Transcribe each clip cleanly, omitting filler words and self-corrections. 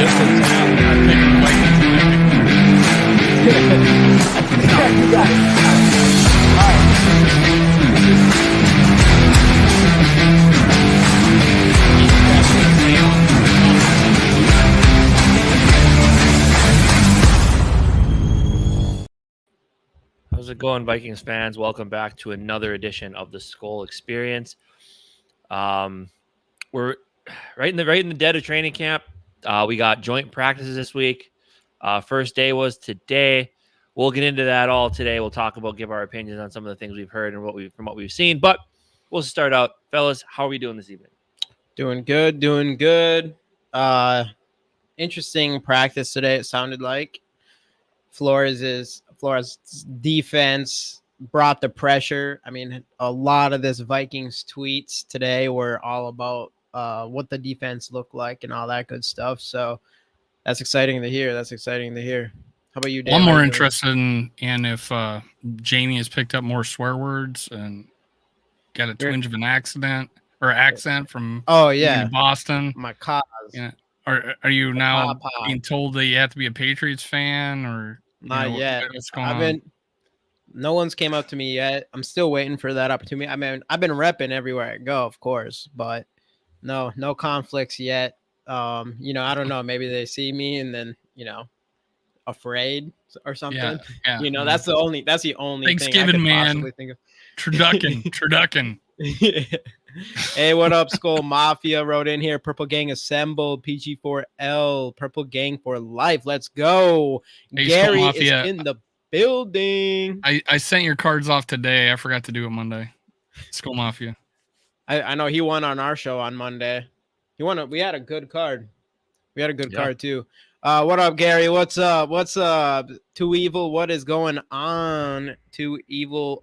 You got it. All How's it going, Vikings fans? Welcome back to another edition of the Skol Experience. We're right in the dead of training camp. We got joint practices this week. First day was today. We'll get into that all today. We'll talk about, give our opinions on some of the things we've heard and from what we've seen. But we'll start out, fellas. How are we doing this evening? Doing good. Interesting practice today. It sounded like Flores' defense brought the pressure. I mean, a lot of this Vikings tweets today were all about what the defense looked like and all that good stuff. So that's exciting to hear. How about you, Dan? I'm more interested in if Jamie has picked up more swear words and got a twinge of an accent from Boston. My cause. Yeah. Are you now being told that you have to be a Patriots fan or not yet? What's going on? No one's came up to me yet. I'm still waiting for that opportunity. I mean, I've been repping everywhere I go, of course, but no conflicts yet. I don't know. Maybe they see me and then, afraid or something. Yeah. That's the only Thanksgiving, thing I man. possibly think of. Turducken. Hey, what up, Skol Mafia wrote in here. Purple Gang assembled. PG4L. Purple Gang for life. Let's go. Hey, Gary is in the building. I sent your cards off today. I forgot to do it Monday. Skol Mafia. I know he won on our show on Monday. We had a good card. Card too. What up, Gary? What's up? Too Evil. What is going on? Too Evil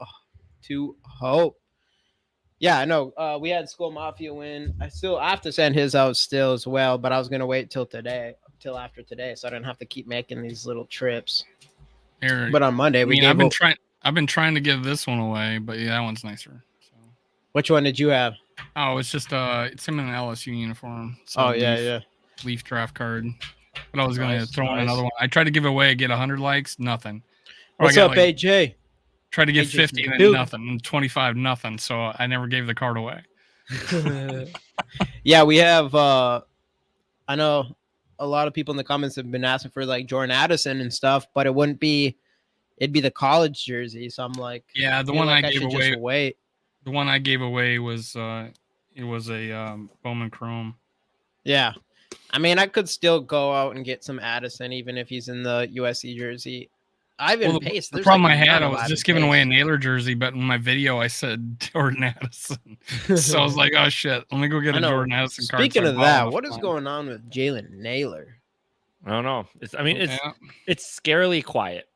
to Hope. Yeah, I know. We had Skol Mafia win. I have to send his out still as well, but I was gonna wait till after today, so I don't have to keep making these little trips. But on Monday, I've been trying to give this one away, but yeah, that one's nicer. So. Which one did you have? Oh, it's just it's him in an LSU uniform. So Leaf draft card. But I was going to throw in another one. I tried to give away, get 100 likes, nothing. What's up, AJ? Tried to get 50 and then nothing, and 25 nothing. So I never gave the card away. Yeah, we have. I know a lot of people in the comments have been asking for like Jordan Addison and stuff, but it'd be the college jersey. So I'm like, yeah, the one I gave away. The one I gave away was it was a Bowman Chrome. Yeah. I mean, I could still go out and get some Addison, even if he's in the USC jersey. Pace. The problem I had, I was just giving away a Naylor jersey, but in my video, I said Jordan Addison. So I was like, oh, shit. Let me go get a Jordan Addison card. Speaking of that, what is going on with Jalen Naylor? I don't know. It's scarily quiet.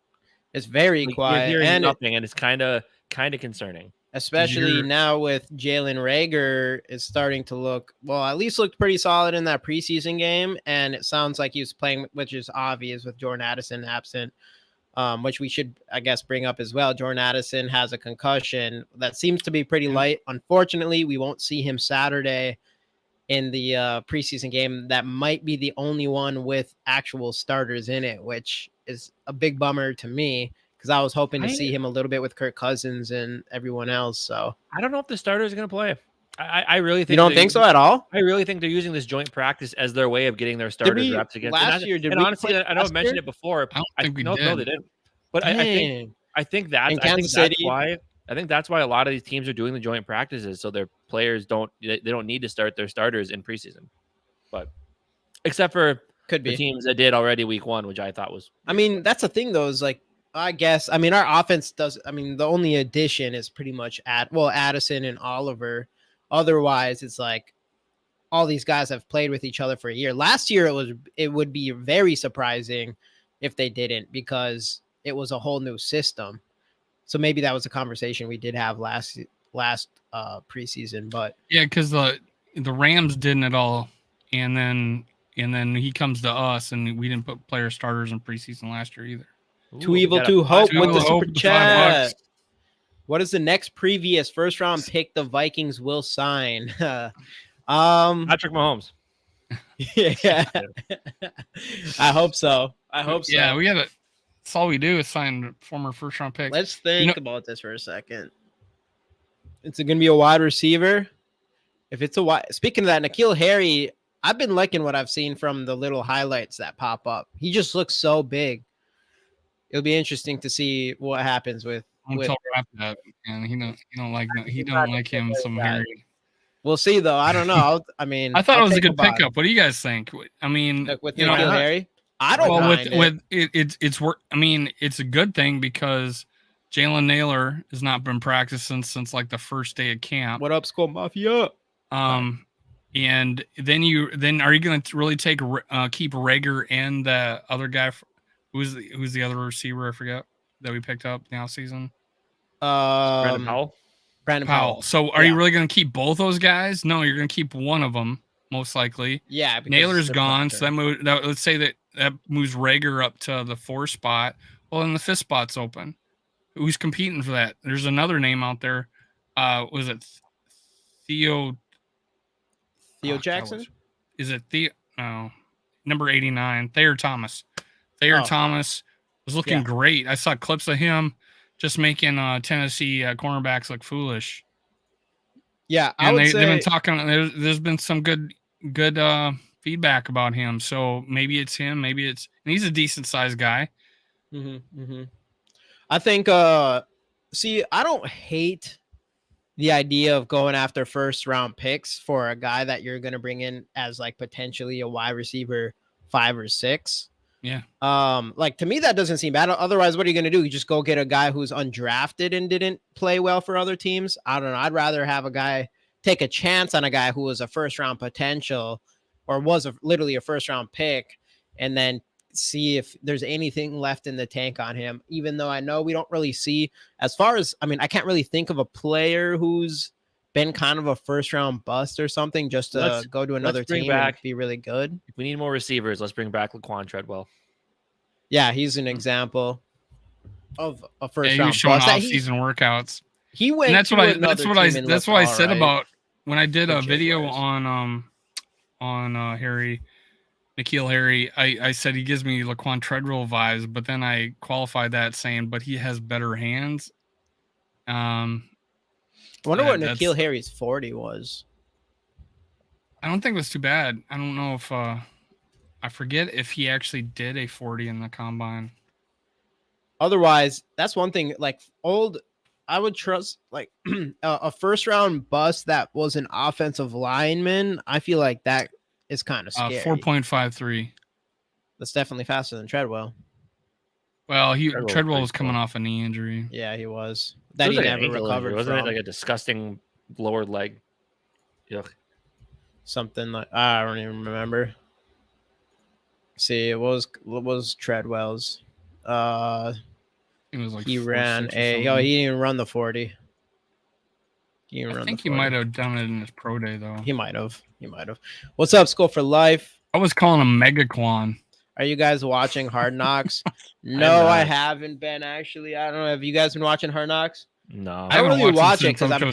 It's very quiet. You're hearing nothing, and it's kind of concerning. Especially now with Jalen Reagor is starting to looked pretty solid in that preseason game. And it sounds like he was playing, which is obvious with Jordan Addison absent, which we should, I guess, bring up as well. Jordan Addison has a concussion that seems to be pretty light. Unfortunately, we won't see him Saturday in the preseason game. That might be the only one with actual starters in it, which is a big bummer to me. Because I was hoping to see him a little bit with Kirk Cousins and everyone else. So I don't know if the starter is going to play. I really think you don't think so at all. I really think they're using this joint practice as their way of getting their starters reps against. Last year, honestly, I know I've mentioned it before. I don't think no, they didn't. But I think that's why a lot of these teams are doing the joint practices, so their players don't need to start their starters in preseason. But except for the teams that did already week one, which I thought was. I mean, that's the thing though. Is like. I guess. I mean, our offense does. I mean, the only addition is pretty much Addison and Oliver. Otherwise, it's like all these guys have played with each other for a year. Last year, it would be very surprising if they didn't because it was a whole new system. So maybe that was a conversation we did have last preseason. But yeah, because the Rams didn't at all, and then he comes to us, and we didn't put player starters in preseason last year either. Too Evil to Hope with the super chat. What is the next previous first round pick the Vikings will sign? Patrick Mahomes. Yeah. I hope so. Yeah, we got to. That's all we do is sign former first-round picks. Let's think about this for a second. It's going to be a wide receiver. If it's a wide, speaking of that, N'Keal Harry, I've been liking what I've seen from the little highlights that pop up. He just looks so big. It'll be interesting to see what happens with. Don't tell Raph that, and he don't like him some Harry. We'll see though. I don't know. I mean, I thought it was a good pickup. What do you guys think? I mean, with N'Keal Harry, I don't mind with it's work. I mean, it's a good thing because Jalen Naylor has not been practicing since like the first day of camp. What up, Skol Mafia? And then are you going to really keep Rager and the other guy? Who's the other receiver? I forget that we picked up now season. Brandon Powell. Brandon Powell. So are you really going to keep both those guys? No, you're going to keep one of them most likely. Yeah, Naylor's gone, so let's say that moves Rager up to the 4 spot. Well, then the 5th spot's open. Who's competing for that? There's another name out there. Was it Theo Jackson? Is it Theo? No, number 89, Thayer Thomas. Thomas was looking great. I saw clips of him just making Tennessee cornerbacks look foolish. Yeah, they've been talking. There's been some good feedback about him. So maybe it's him. And he's a decent sized guy. I think. I don't hate the idea of going after first round picks for a guy that you're going to bring in as like potentially a wide receiver 5 or 6. Yeah. Like to me, that doesn't seem bad. Otherwise, what are you going to do? You just go get a guy who's undrafted and didn't play well for other teams. I don't know. I'd rather have a guy take a chance on a guy who was a first round potential or was literally a first round pick and then see if there's anything left in the tank on him, even though I know we don't really see as far as, I mean, I can't really think of a player who's been kind of a first round bust or something just to go to another team and be really good. If we need more receivers, let's bring back Laquan Treadwell. Yeah, he's an example of a first round showing bust. Off-season workouts. He went. And that's what I said about when I did a video on Harry, N'Keal Harry. I said he gives me Laquan Treadwell vibes, but then I qualified that saying, but he has better hands. I wonder what N'Keal Harry's 40 was. I don't think it was too bad. I don't know if I forget if he actually did a 40 in the combine. Otherwise, that's one thing. Like I would trust like a first round bust that was an offensive lineman. I feel like that is kind of scary. 4.53. That's definitely faster than Treadwell. Well, Treadwell was coming off a knee injury. Yeah, he was. That he never recovered. Wasn't it like a disgusting lower leg? Yuck. Something like I don't even remember. See, it was Treadwell's. It was like he ran he didn't even run the 40. I think he might have done it in his pro day though. He might have. What's up, Skol for Life? I was calling him Megaquan. Are you guys watching Hard Knocks? No, I haven't been actually. I don't know. Have you guys been watching Hard Knocks? No, I don't really watch it because I'm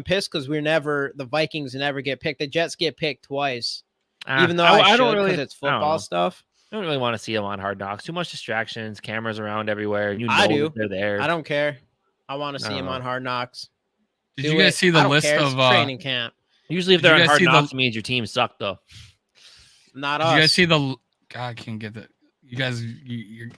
pissed because the Vikings never get picked. The Jets get picked twice. Even though I don't really, because it's football stuff. I don't really want to see them on Hard Knocks. Too much distractions, cameras around everywhere. I do. They're there. I don't care. I want to see them on Hard Knocks. Did you guys see the list of training camp? Usually, if they're on Hard Knocks, it means your team sucked though. Not us. Did you guys see the? God, I can't get that. You guys, you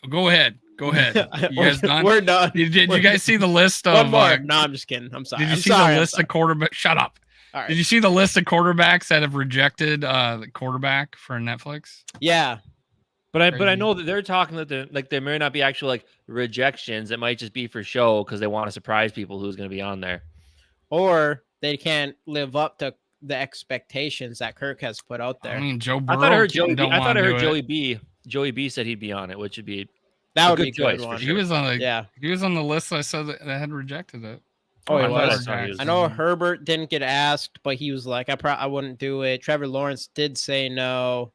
go ahead. Go ahead. You guys done? We're done. Did you guys see the list of? One more. No, I'm just kidding. I'm sorry. Did you see the list of quarterbacks? Shut up. All right. Did you see the list of quarterbacks that have rejected the quarterback for Netflix? Yeah. But I know that they're talking that there may not be actual like rejections. It might just be for show because they want to surprise people who's going to be on there, or they can't live up to the expectations that Kirk has put out there. I mean, Joe Burrow. I thought I heard Joey B. Joey B said he'd be on it, which would be that would be a good choice. He was on he was on the list. I said that had rejected it. Oh, he was. I know Herbert didn't get asked, but he was like, I wouldn't do it. Trevor Lawrence did say no.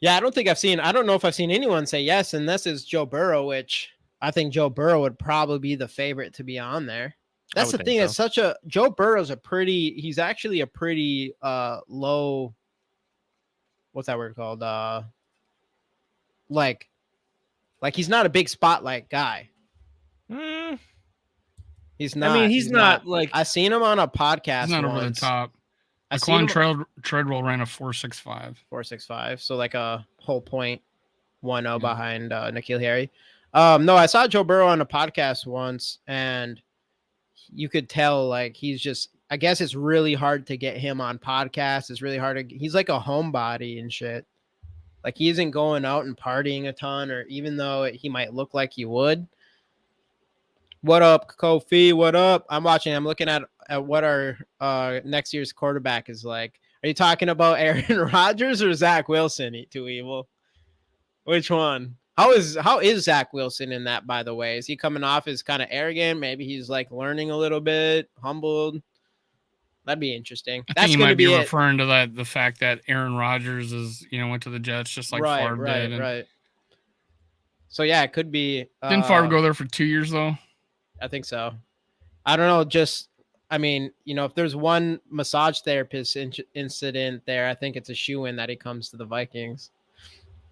Yeah, I don't know if I've seen anyone say yes, and this is Joe Burrow, which I think Joe Burrow would probably be the favorite to be on there. That's the thing. So. It's such a Joe Burrow's he's actually a pretty low. What's that word called? Like he's not a big spotlight guy. He's not. I mean, he's not like I seen him on a podcast. He's not once. over the top. Laquan Treadwell ran a 4.65. 4.65. So like a whole 0.10 behind N'Keal Harry. No, I saw Joe Burrow on a podcast once, and you could tell like he's just. I guess it's really hard to get him on podcasts. It's really hard to. He's like a homebody and shit. Like he isn't going out and partying a ton, or even though he might look like he would. What up, Kofi? What up? I'm looking at what our next year's quarterback is like. Are you talking about Aaron Rodgers or Zach Wilson? Too evil. Which one? How is Zach Wilson in that, by the way? Is he coming off as kind of arrogant? Maybe he's like learning a little bit, humbled. That'd be interesting. I think you might be referring to the fact that Aaron Rodgers went to the Jets just like Favre did. Right. So yeah, it could be. Didn't Favre go there for 2 years though? I think so. I don't know. If there's one massage therapist incident there, I think it's a shoo-in that he comes to the Vikings.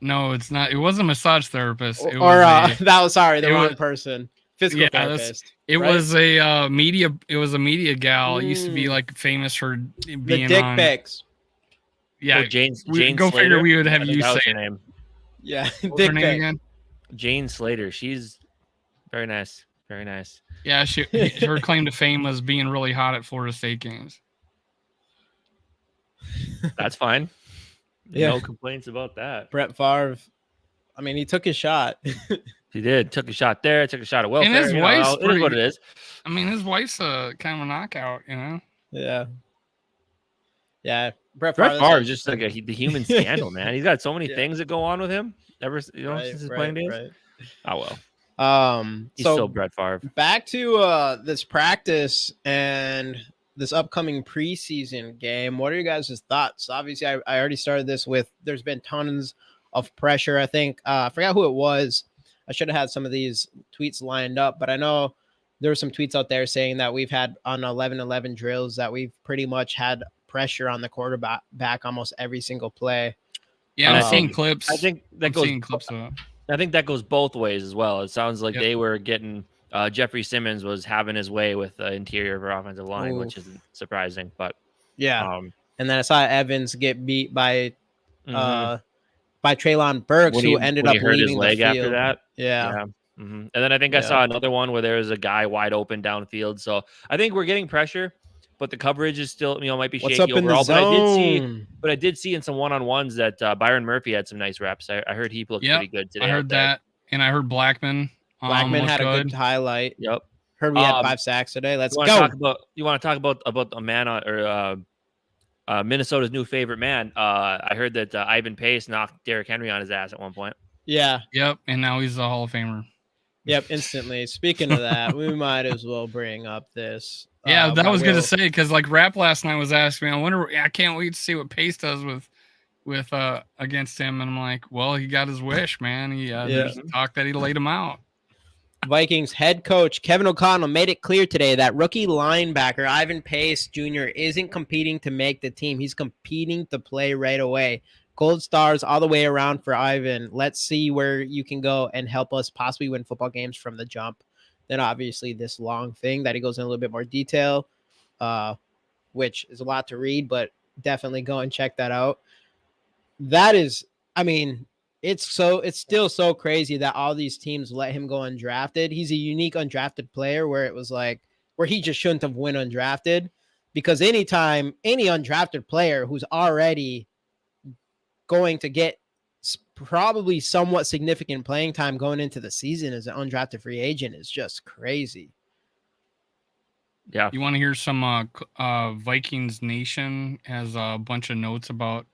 No, it's not. It wasn't a massage therapist. The wrong person. Physical therapist. It was a media. It was a media gal. It used to be like famous for being the dick pics. Yeah, Jane. Go figure. We would have you say her name. Yeah, dick her name again? Jane Slater. She's very nice. Very nice. Yeah, her claim to fame was being really hot at Florida State games. That's fine. Yeah. No complaints about that. Brett Favre. I mean, he took his shot. He did. Took a shot there. Took a shot at welfare. And his wife's it is what it is. I mean, his wife's a kind of a knockout, Yeah. Yeah. Brett Favre is just like the human scandal, man. He's got so many things that go on with him. Since his playing days. Right. Oh well. He's so still Brett Favre. Back to this practice and this upcoming preseason game. What are you guys' thoughts? Obviously, I already started this with there's been tons of pressure. I think I forgot who it was. I should have had some of these tweets lined up, but I know there were some tweets out there saying that we've had on 11-11 drills that we've pretty much had pressure on the quarterback almost every single play. Yeah, I've seen clips. I think that I think that goes both ways as well. It sounds like they were getting Jeffrey Simmons was having his way with the interior of our offensive line, which isn't surprising. But yeah, and then I saw Evans get beat by Treylon Burks, who ended up hurt leaving his leg the field after that. Yeah. Mm-hmm. And then I think I saw another one where there was a guy wide open downfield. So I think we're getting pressure, but the coverage is still, might be shaky overall. But I did see in some one-on-ones that Byron Murphy had some nice reps. I heard he looked pretty good today. I heard that, and I heard Blackman. Blackman had a good highlight. Yep. Heard we had 5 sacks today. Let's go. You want to talk about a man Minnesota's new favorite man? I heard that Ivan Pace knocked Derrick Henry on his ass at one point. Yeah. Yep. And now he's a Hall of Famer. Yep. Instantly. Speaking of that, we might as well bring up this. Yeah, that was good to say because like Rap last night was asking me, I can't wait to see what Pace does with against him, and I'm like, well, he got his wish, man. There's talk that he laid him out. Vikings head coach Kevin O'Connell made it clear today that rookie linebacker Ivan Pace Jr. isn't competing to make the team. He's competing to play right away. Gold stars all the way around for Ivan. Let's see where you can go and help us possibly win football games from the jump. Then obviously this long thing that he goes in a little bit more detail, which is a lot to read, but definitely go and check that out. That is, it's still so crazy that all these teams let him go undrafted. He's a unique undrafted player where it was like, where he just shouldn't have went undrafted, because anytime any undrafted player who's already going to get probably somewhat significant playing time going into the season as an undrafted free agent is just crazy. Yeah. You want to hear some Vikings Nation has a bunch of notes about,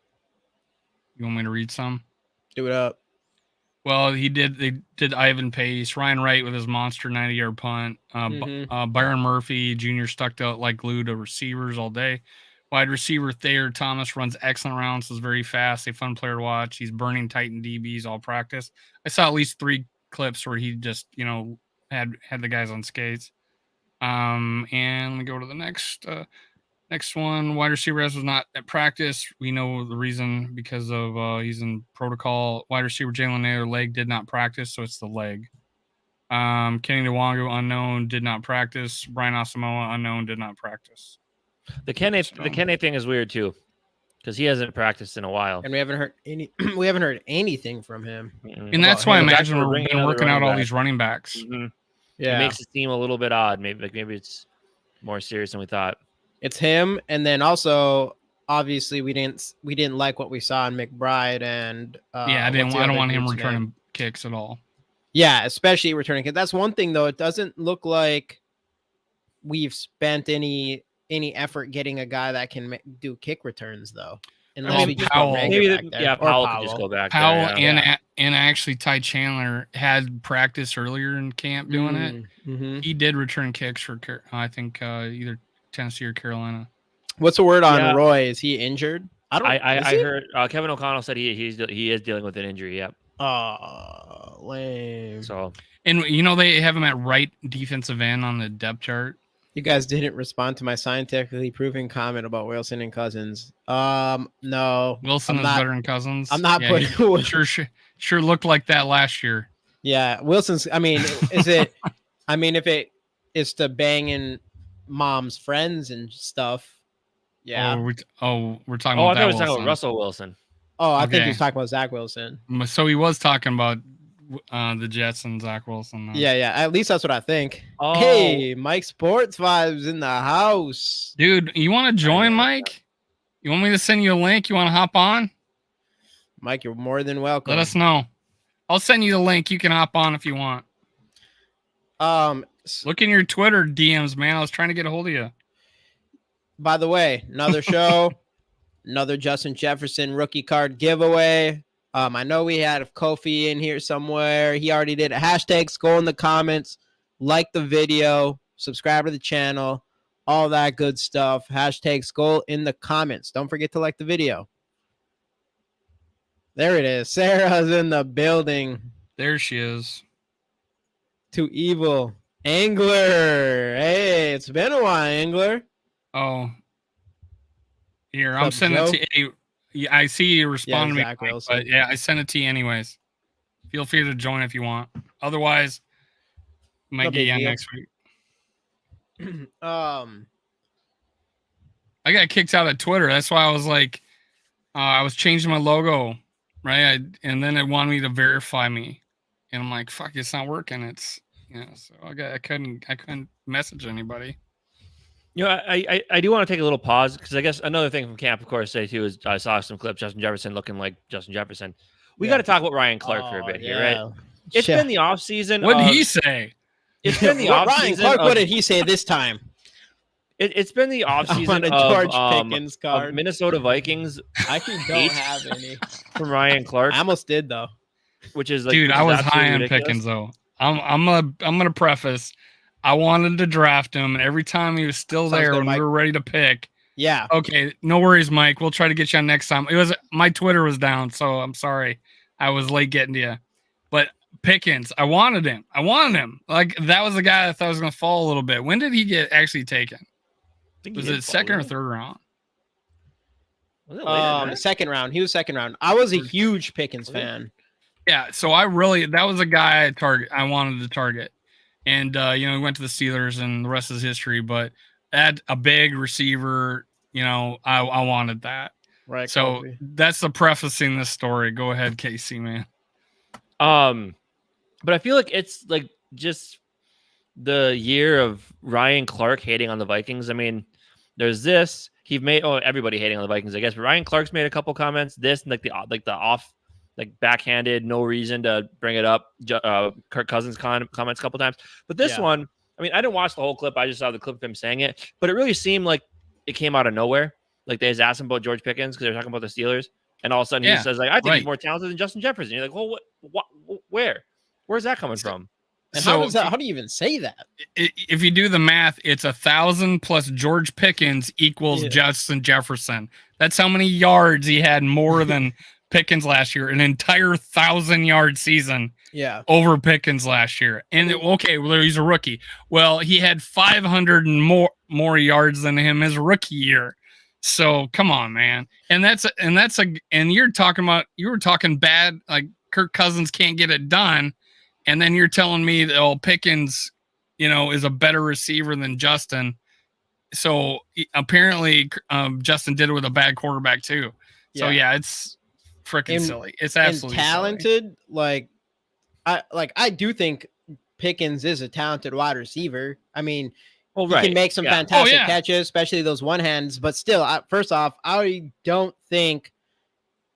you want me to read some? Do it up. Well, they did Ivan Pace, Ryan Wright with his monster 90-yard punt, Byron Murphy Jr. stuck out like glue to receivers all day. Wide receiver Thayer Thomas runs excellent routes, is very fast, a fun player to watch. He's burning Titan DBs all practice. I saw at least 3 clips where he just, had the guys on skates. And let me go to the next one. Wide receiver was not at practice. We know the reason because of he's in protocol. Wide receiver Jalen Naylor leg did not practice, so it's the leg. Kenny Nwangu unknown did not practice. Brian Asamoah unknown did not practice. The Kenny thing is weird too, because he hasn't practiced in a while, and we haven't heard anything from him. And that's why I imagine we're working out all these running backs. Mm-hmm. Yeah, it makes it seem a little bit odd. Maybe it's more serious than we thought. It's him, and then also obviously we didn't like what we saw in McBride, and I don't want him returning kicks at all. Yeah, especially returning kicks. That's one thing though. It doesn't look like we've spent any effort getting a guy that can do kick returns though. Unless we just Powell, Powell could just go back. Powell and actually Ty Chandler had practice earlier in camp doing it. Mm-hmm. He did return kicks for I think either Tennessee or Carolina. What's the word on Roy? Is he injured? I heard Kevin O'Connell said he is dealing with an injury. Yep. Oh, lame. So, and they have him at right defensive end on the depth chart. You guys didn't respond to my scientifically proven comment about Wilson and Cousins. No. Wilson is better than Cousins. I'm not putting. Sure looked like that last year. Yeah, Wilson's. I mean, is it? I mean, if it is to banging mom's friends and stuff. Yeah. We're talking about. I thought we were talking about Russell Wilson. Oh, I think he was talking about Zach Wilson. So he was talking about the Jets and Zach Wilson. Though. Yeah. At least that's what I think. Oh. Hey, Mike Sports Vibes in the house. Dude, you want to join, Mike? You want me to send you a link? You want to hop on? Mike, you're more than welcome. Let us know. I'll send you the link. You can hop on if you want. Look in your Twitter DMs, man. I was trying to get a hold of you. By the way, another show, another Justin Jefferson rookie card giveaway. I know we had Kofi in here somewhere. He already did it. Hashtag Skol in the comments. Like the video. Subscribe to the channel. All that good stuff. Hashtag Skol in the comments. Don't forget to like the video. There it is. Sarah's in the building. There she is. Too evil. Angler. Hey, it's been a while, Angler. Oh. Here, I'm sending it to you. Yeah, I see you respond to me, but yeah, I sent it to you anyways. Feel free to join if you want. Otherwise, might get you on next week. I got kicked out of Twitter. That's why I was like, I was changing my logo, right? And then it wanted me to verify me, and I'm like, fuck, it's not working. It's so I couldn't message anybody. I do want to take a little pause because I guess another thing from camp, of course, say too is I saw some clips Justin Jefferson looking like Justin Jefferson. We got to talk about Ryan Clark for a bit here, right? It's been the off season. What did he say? It's been the off season. Ryan Clark, what did he say this time? It's been the off season of George Pickens card. Of Minnesota Vikings. I actually don't have any from Ryan Clark. I almost did though. Which is like, dude, I was high on Pickens though. I'm gonna preface. I wanted to draft him, and every time he was still there when we were ready to pick. Yeah. Okay, no worries, Mike. We'll try to get you on next time. My Twitter was down, so I'm sorry. I was late getting to you. But Pickens, I wanted him. Like, that was the guy I thought was going to fall a little bit. When did he get actually taken? Was it second or third round? Was it later, second round. He was second round. I was a huge Pickens fan. Yeah, so that was a guy I wanted to target. And, he went to the Steelers and the rest is history. But at a big receiver, I wanted that. Right. So that's the prefacing this story. Go ahead, Casey, man. But I feel like it's like just the year of Ryan Clark hating on the Vikings. I mean, there's this. Everybody hating on the Vikings, I guess. But Ryan Clark's made a couple comments. This and the off. Like backhanded, no reason to bring it up. Kirk Cousins comments a couple times, but this one, I mean, I didn't watch the whole clip. I just saw the clip of him saying it, but it really seemed like it came out of nowhere. Like they just asked him about George Pickens because they were talking about the Steelers, and all of a sudden he says like, "I think he's more talented than Justin Jefferson." You're like, "Well, where's that coming from?" And how do you even say that? If you do the math, it's 1,000 plus George Pickens equals Justin Jefferson. That's how many yards he had more than Pickens last year, an entire 1,000-yard season. Yeah. Over Pickens last year. And okay, well, he's a rookie. Well, he had 500 and more yards than him his rookie year. So come on, man. And you were talking bad, like Kirk Cousins can't get it done. And then you're telling me that Pickens, is a better receiver than Justin. So apparently Justin did it with a bad quarterback too. So yeah, it's freaking silly. It's absolutely talented. Silly. I do think Pickens is a talented wide receiver. I mean, he can make some fantastic catches, especially those one hands. But still, first off, I don't think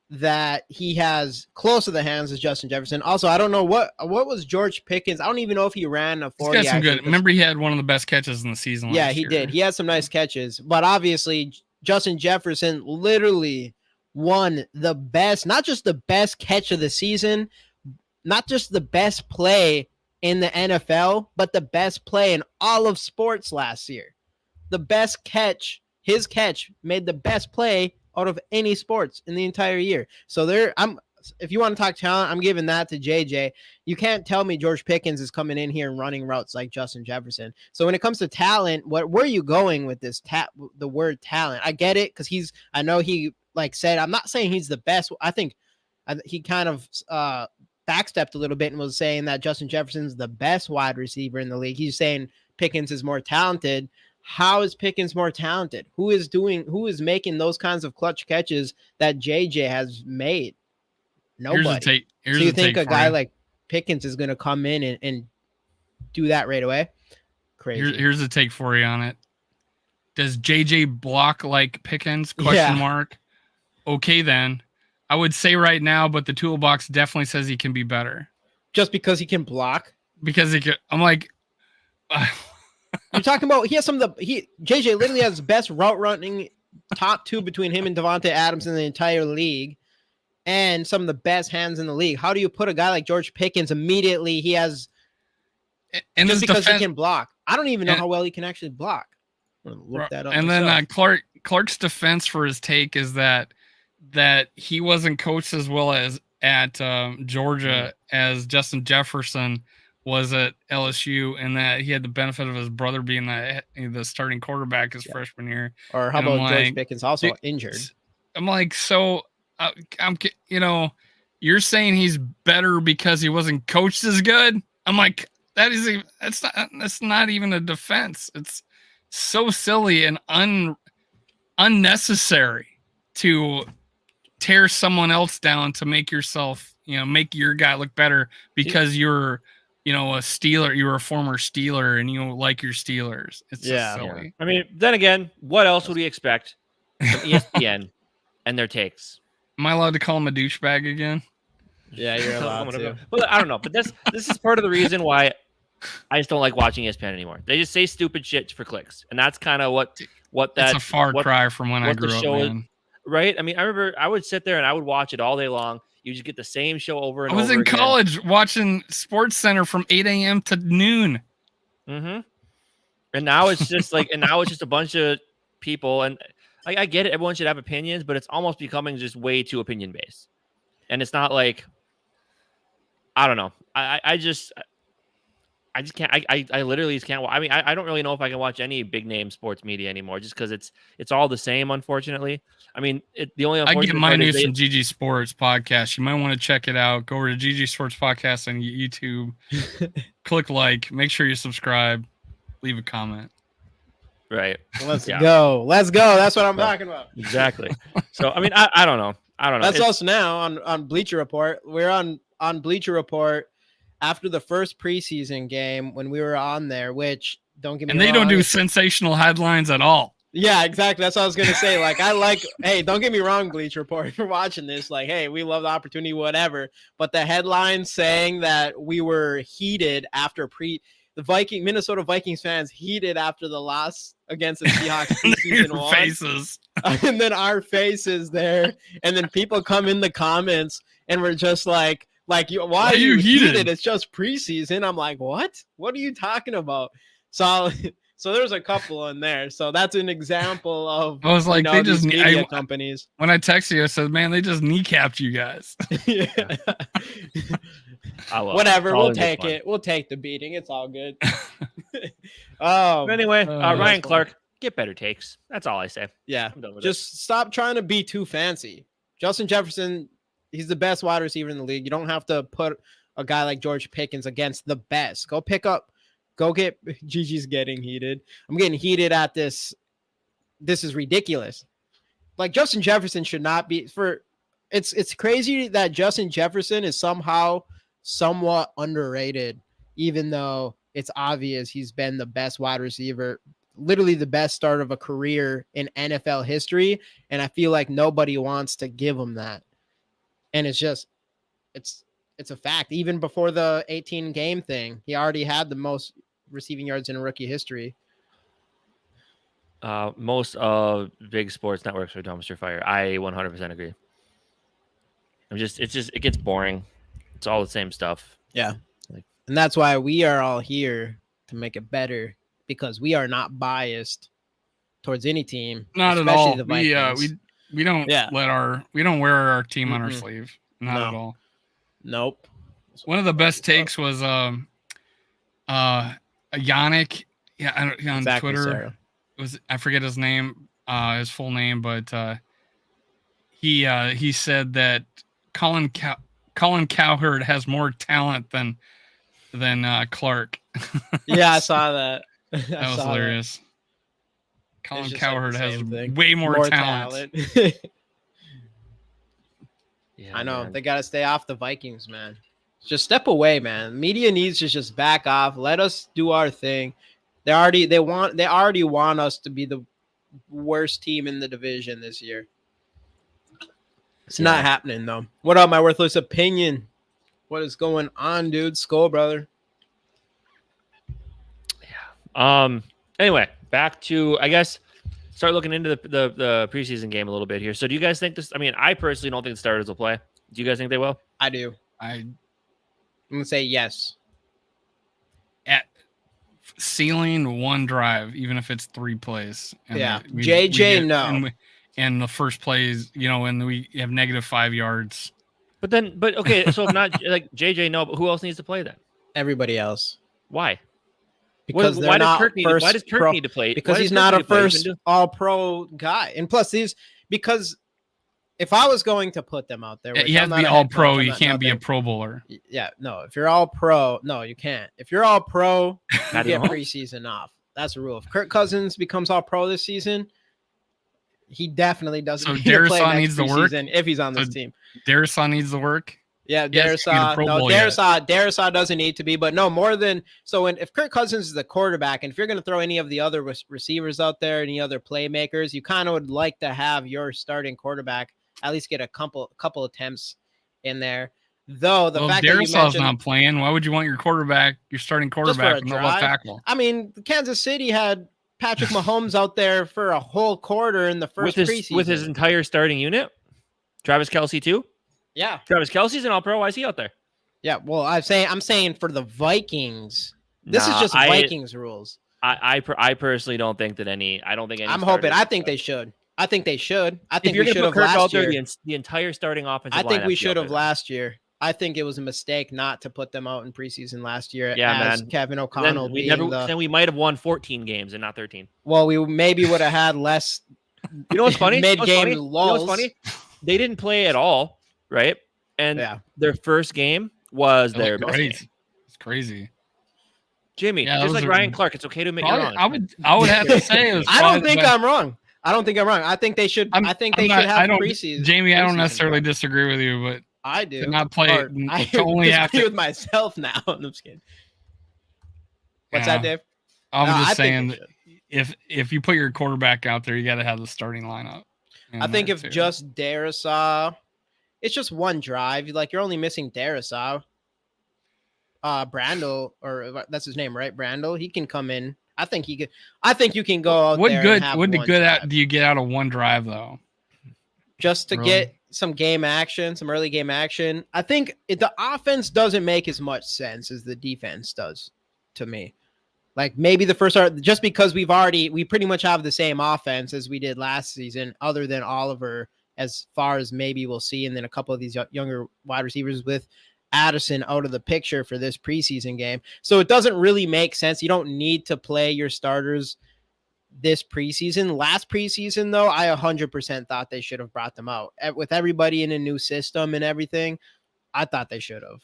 that he has close to the hands as Justin Jefferson. Also, I don't know what was George Pickens. I don't even know if he ran a 40. He's got some good. Remember, he had one of the best catches in the season. Yeah, he did. He had some nice catches, but obviously Justin Jefferson literally won the best, not just the best catch of the season, not just the best play in the NFL, but the best play in all of sports last year. The best catch, his catch made the best play out of any sports in the entire year. So if you want to talk talent, I'm giving that to JJ. You can't tell me George Pickens is coming in here and running routes like Justin Jefferson. So when it comes to talent, where are you going with this the word talent? I get it, because I know he said, I'm not saying he's the best. I think he kind of backstepped a little bit and was saying that Justin Jefferson's the best wide receiver in the league. He's saying Pickens is more talented. How is Pickens more talented? Who is making those kinds of clutch catches that JJ has made? Nobody. So you think a guy like Pickens is going to come in and do that right away? Crazy. Here's a take for you on it. Does JJ block like Pickens? Question mark. Okay, then. I would say right now, but the toolbox definitely says he can be better. Just because he can block? Because he can. I'm like, you're talking about he has JJ literally has best route running, top two between him and Devontae Adams in the entire league, and some of the best hands in the league. How do you put a guy like George Pickens immediately? He has, and just because he can block. I don't even know how well he can actually block. I'm gonna look that up. And then Clark's defense for his take is that he wasn't coached as well as at Georgia as Justin Jefferson was at LSU, and that he had the benefit of his brother being the starting quarterback his freshman year. Or how about George Pickens also injured? I'm like, so you're saying he's better because he wasn't coached as good? I'm like, that's not even a defense. It's so silly and unnecessary to tear someone else down to make yourself, make your guy look better because you're, a Steeler, you were a former Steeler and you like your Steelers. It's just silly. Yeah. I mean, then again, what else would we expect from ESPN and their takes? Am I allowed to call him a douchebag again? Yeah, you're allowed to. Well, I don't know, but this is part of the reason why I just don't like watching ESPN anymore. They just say stupid shit for clicks, and that's kind of what that's a far cry from when I grew up, man. Right? I mean, I remember I would sit there and I would watch it all day long. You just get the same show over and over. I was in college watching Sports Center from 8 a.m. to noon. Mm-hmm. And now it's just a bunch of people, and I get it. Everyone should have opinions, but it's almost becoming just way too opinion based. And it's not like, I don't know. I just can't. I literally just can't. I mean, I don't really know if I can watch any big name sports media anymore, just because it's all the same. Unfortunately, I mean, the only I get my news from GG Sports Podcast. You might want to check it out. Go over to GG Sports Podcast on YouTube. Click like. Make sure you subscribe. Leave a comment. Right. Let's go. Let's go. That's what I'm talking about. Exactly. So I mean, I don't know. That's us now on Bleacher Report. We're on Bleacher Report after the first preseason game when we were on there, which don't get me wrong. And they don't do sensational headlines at all. Yeah, exactly. That's what I was going to say. Hey, don't get me wrong, Bleacher Report, if you're watching this, hey, we love the opportunity, whatever. But the headline saying that we were heated after Minnesota Vikings fans heated after the loss against the Seahawks preseason one. Faces. And then our faces there. And then people come in the comments and we're just why are you heated? It's just preseason. I'm like, what? What are you talking about? So So there's a couple in there. So that's an example of I was like, they just media companies. When I texted you, I said, man, they just kneecapped you guys. Whatever, we'll take it. We'll take the beating. It's all good. Anyway, Ryan Clark, get better takes. That's all I say. Yeah, just stop trying to be too fancy. Justin Jefferson, he's the best wide receiver in the league. You don't have to put a guy like George Pickens against the best. Go get Gigi's getting heated. I'm getting heated at this. This is ridiculous. Like Justin Jefferson should not be it's crazy that Justin Jefferson is somehow somewhat underrated, even though it's obvious he's been the best wide receiver, literally the best start of a career in NFL history. And I feel like nobody wants to give him that. And it's a fact. Even before the 18 game thing, he already had the most receiving yards in rookie history. Most of big sports networks are dumpster fire. I 100% agree. It gets boring. It's all the same stuff. Yeah. And that's why we are all here to make it better, because we are not biased towards any team. Not at all. The Vikings. We don't we don't wear our team on our sleeve. Not at all. Nope. One of the best takes was Yannick. Yeah, on Twitter. Sarah. I forget his name, his full name, but he said that Colin Cowherd has more talent than Clark. Yeah, I saw that. That was hilarious. Colin Cowherd has way more talent. Yeah, I know. Man. They got to stay off the Vikings, man. Just step away, man. Media needs to just back off. Let us do our thing. They already want us to be the worst team in the division this year. It's not happening, though. What up, my worthless opinion? What is going on, dude? Skol, brother. Yeah. Anyway, back to, I guess, start looking into the preseason game a little bit here. So do you guys think this? I mean, I personally don't think the starters will play. Do you guys think they will? I do. I'm going to say yes. At ceiling, one drive, even if it's 3 plays. And JJ, no. And the first plays, and we have -5 yards. But okay, so if not like JJ, no, but who else needs to play then? Everybody else. Why? Because why does Kirk need to play? Because he's not a first all-pro guy. And plus, because if I was going to put them out there, you have to be all-pro. You can't be a Pro Bowler. Yeah, no. If you're all-pro, no, you can't. If you're all-pro, you get preseason off. That's a rule. If Kirk Cousins becomes all-pro this season, he definitely doesn't. So Darisaw needs the work if he's on this team. Darisaw needs the work. Yeah, Darisaw doesn't need to be, but no more than so. If Kirk Cousins is the quarterback, and if you're going to throw any of the other receivers out there, any other playmakers, you kind of would like to have your starting quarterback at least get a couple attempts in there. Though the fact that Darisaw's not playing, why would you want your starting quarterback, and left tackle? I mean, Kansas City had Patrick Mahomes out there for a whole quarter in the first preseason with his entire starting unit. Travis Kelce too. Yeah, Travis Kelce's an all-pro. Why is he out there? Yeah, well, I'm saying for the Vikings, this is just Vikings rules. I personally don't think that any. I don't think any. I'm hoping. I think they should. I think they should. I think if we should have last year. The entire starting offensive line. I think we should have last year. I think it was a mistake not to put them out in preseason last year. Yeah, man. Kevin O'Connell. Then we might have won 14 games and not 13. Well, we maybe would have had less. You know what's funny? Mid-game lulls. You know what's funny? They didn't play at all, right? And their first game was their best game. It's crazy. Jimmy, just like Ryan Clark, it's okay to admit you're wrong. I would have to say it was I don't think I'm wrong. I think they should. I think they should have preseason. Jamie, I don't necessarily disagree with you, but I do. To not play. I only have to with myself now. I'm just kidding. What's that, Dave? I'm just saying that if you put your quarterback out there, you got to have the starting lineup. I think if just Darisaw, it's just one drive. Like you're only missing Darisaw. Brandel, or that's his name, right? Brandel. He can come in. I think he could. I think you can go out there. What good do you get out of one drive though? Just to get some game action, some early game action. I think the offense doesn't make as much sense as the defense does to me. Like maybe the first start, just because we pretty much have the same offense as we did last season, other than Oliver, as far as maybe we'll see, and then a couple of these younger wide receivers with Addison out of the picture for this preseason game. So it doesn't really make sense. You don't need to play your starters this preseason. Last preseason, though, I 100% thought they should have brought them out. With everybody in a new system and everything, I thought they should have.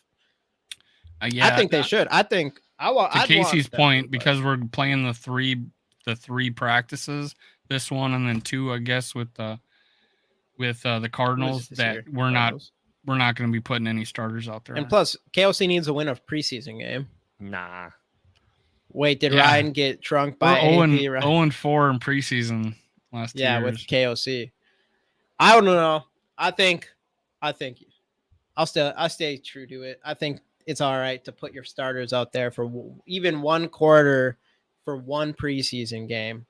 I think they should. I think to Casey's point, because we're playing the three practices, this one and then two, I guess, with the Cardinals, that we're not going to be putting any starters out there. And plus, KOC needs a win of preseason game. Nah. Wait, did Ryan get trunked by AP? 0-4 in preseason last 2 years. Yeah, with KOC. I don't know. I think I'll stay true to it. I think it's all right to put your starters out there for even one quarter for one preseason game.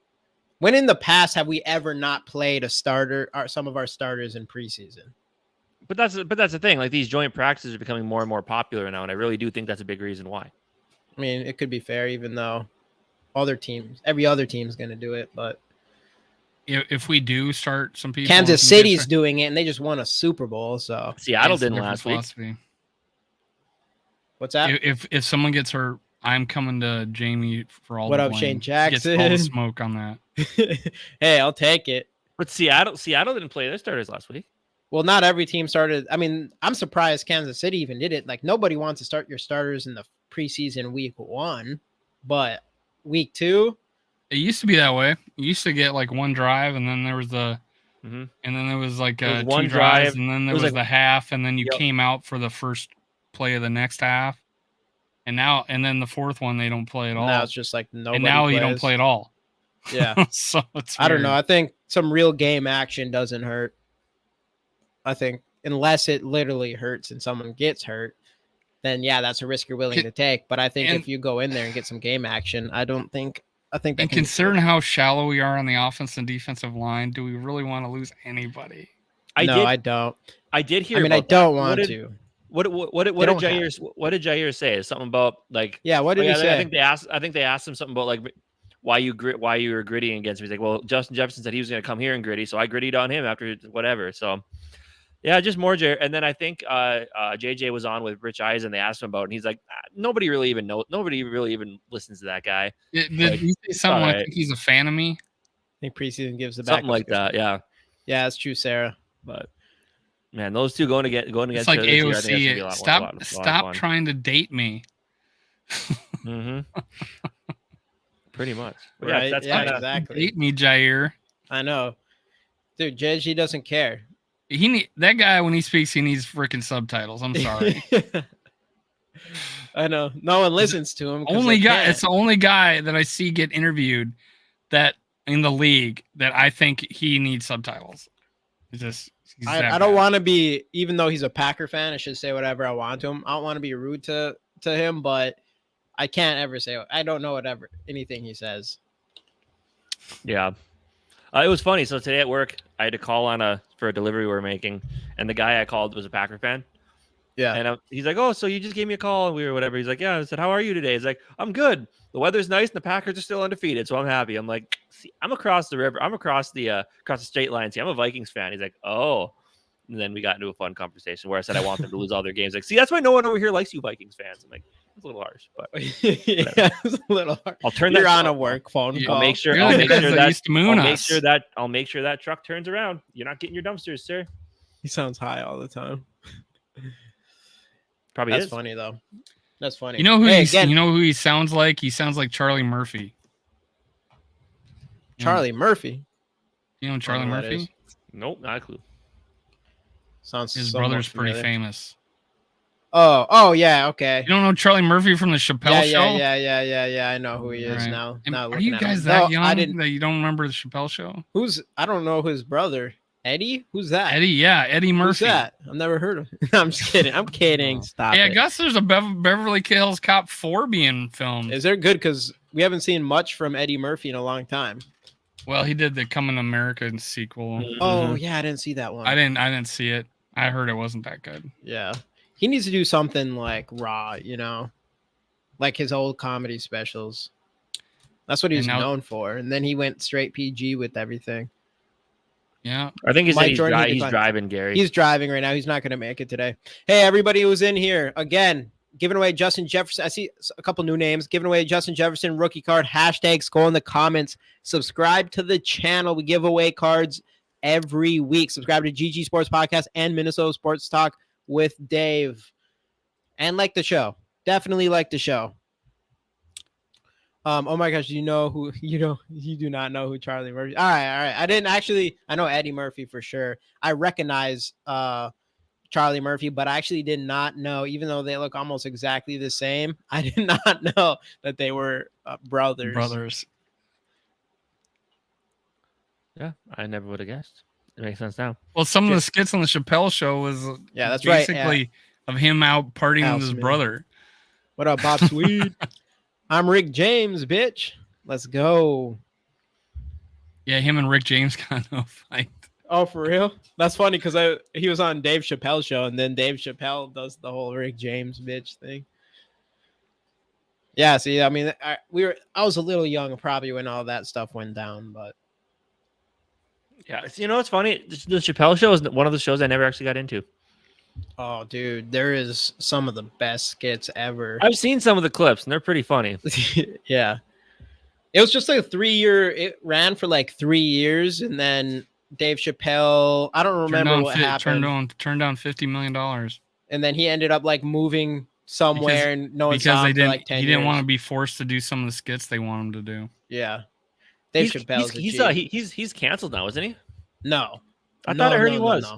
When in the past have we ever not played a starter or some of our starters in preseason? But that's the thing. Like, these joint practices are becoming more and more popular now, and I really do think that's a big reason why. I mean, it could be fair, even though every other team's going to do it. But if we do start some people, Kansas City's doing it, and they just won a Super Bowl. So Seattle didn't last week. What's that? If someone gets hurt, I'm coming to Jamie for all. What the up, blame. Shane Jackson? Gets all the smoke on that. Hey, I'll take it. But Seattle didn't play their starters last week. Well, not every team started. I mean, I'm surprised Kansas City even did it. Like, nobody wants to start your starters in the preseason week 1, but week 2. It used to be that way. You used to get like one drive, and then there was and then there was like one 2 drives, drive, and then there was the half, and then you came out for the first play of the next half, and then the fourth one they don't play at all. Now it's just like nobody. And now plays. you don't play at all. Yeah. So it's I don't know. I think some real game action doesn't hurt. I think unless it literally hurts and someone gets hurt, then yeah, that's a risk you're willing to take. But I think if you go in there and get some game action, I think that. And considering how shallow we are on the offense and defensive line, do we really want to lose anybody? I don't. I did hear. I mean, I don't want to. What did Jair say? Something about like. Yeah. What did he say? I think they asked him something about like why you were grittying against him. He's like, well, Justin Jefferson said he was going to come here and gritty, so I grittied on him after whatever. So. Yeah, just more Jair. And then I think JJ was on with Rich Eisen. They asked him about it, and he's like, nobody really even listens to that guy. Did you say something like he's a fan of me? I think preseason gives the something like that. Yeah, that's true, Sarah. But man, those two going against it's like AOC. Stop trying to date me. Mm-hmm. Pretty much, right? Yeah, that's exactly. Date me, Jair. I know, dude. JG doesn't care. That guy, when he speaks, he needs freaking subtitles. I'm sorry. I know. No one listens to him. It's the only guy that I see get interviewed that in the league that I think he needs subtitles. I don't want to be, even though he's a Packer fan, I should say whatever I want to him. I don't want to be rude to him, but I can't ever say, I don't know anything he says. Yeah. It was funny. So today at work, I had to call for a delivery we were making, and the guy I called was a Packer fan. Yeah. And he's like, "Oh, so you just gave me a call and we were whatever." He's like, "Yeah." I said, "How are you today?" He's like, "I'm good. The weather's nice and the Packers are still undefeated, so I'm happy." I'm like, "See, I'm across the river. I'm across the state line. See, I'm a Vikings fan." He's like, "Oh." And then we got into a fun conversation where I said I want them to lose all their games. Like, see, that's why no one over here likes you Vikings fans. I'm like, it's a little harsh, but yeah, it's a little harsh. I'll turn You're that on a work phone call. I'll make sure that truck turns around. You're not getting your dumpsters, sir. He sounds high all the time. Probably That's is. funny though. That's funny. You know who he sounds like? He sounds like Charlie Murphy. Charlie Murphy. You know Charlie Murphy? Nope, not a clue. His brother's pretty famous. Oh yeah, okay. You don't know Charlie Murphy from the Chappelle Show? Yeah. I know who he is now. Are you guys that young that you don't remember the Chappelle Show? I don't know his brother. Eddie? Who's that? Eddie Murphy. Who's that? I've never heard of him. I'm just kidding. I'm kidding. Stop it. I guess there's a Beverly Hills Cop 4 being filmed. Is there good? Because we haven't seen much from Eddie Murphy in a long time. Well, he did the Coming to America sequel. Oh, yeah, I didn't see that one. I didn't see it. I heard it wasn't that good. Yeah. He needs to do something like Raw, like his old comedy specials. That's what he was known for. And then he went straight PG with everything. Yeah. I think he's driving, Gary. He's driving right now. He's not going to make it today. Hey, everybody who's in here, again, giving away Justin Jefferson. I see a couple new names. Giving away Justin Jefferson rookie card. Hashtag Skol in the comments. Subscribe to the channel. We give away cards every week. Subscribe to GG Sports Podcast and Minnesota Sports Talk with Dave. And like the show. Definitely like the show. Oh my gosh, you do not know who Charlie Murphy. All right. I know Eddie Murphy for sure. I recognize Charlie Murphy, but I actually did not know, even though they look almost exactly the same, I did not know that they were brothers. Yeah, I never would have guessed. It makes sense now. Well, some of the skits on the Chappelle show was basically of him out partying with his brother. What up, Bob Sweet? I'm Rick James, bitch. Let's go. Yeah, him and Rick James got no fight. Oh, for real? That's funny because he was on Dave Chappelle's show, and then Dave Chappelle does the whole Rick James bitch thing. Yeah, see, I mean, I was a little young probably when all that stuff went down, but yeah, you know what's funny? The Chappelle show is one of the shows I never actually got into. Oh, dude, there is some of the best skits ever. I've seen some of the clips, and they're pretty funny. Yeah. It was just like it ran for like 3 years, and then Dave Chappelle, I don't remember what happened. Turned down $50 million. And then he ended up like moving somewhere and no one saw him for like 10 years. He didn't want to be forced to do some of the skits they want him to do. Yeah. Dave Chappelle's he's canceled now, isn't he? No. I thought I heard he was.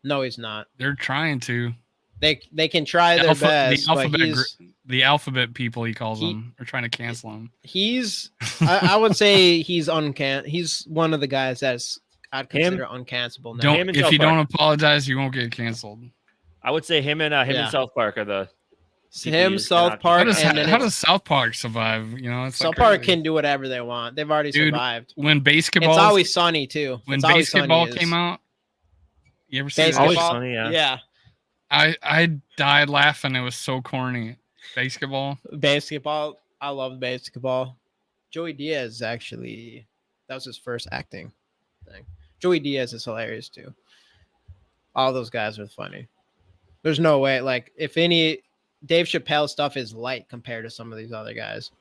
No, he's not. They're trying to. They can try their best. The alphabet people, he calls them, are trying to cancel him. I would say he's He's one of the guys I'd consider uncancelable now. If you don't apologize, you won't get canceled. I would say him and South Park are the South Park. How does South Park survive? You know, South Park can do whatever they want. They've already survived. When basketball, it's Always Sunny too. When basketball came out, you ever see Basketball? Always Sunny? Yeah. I died laughing. It was so corny. Basketball. I love basketball. Joey Diaz that was his first acting thing. Joey Diaz is hilarious too. All those guys are funny. There's no way, like, if any Dave Chappelle stuff is light compared to some of these other guys.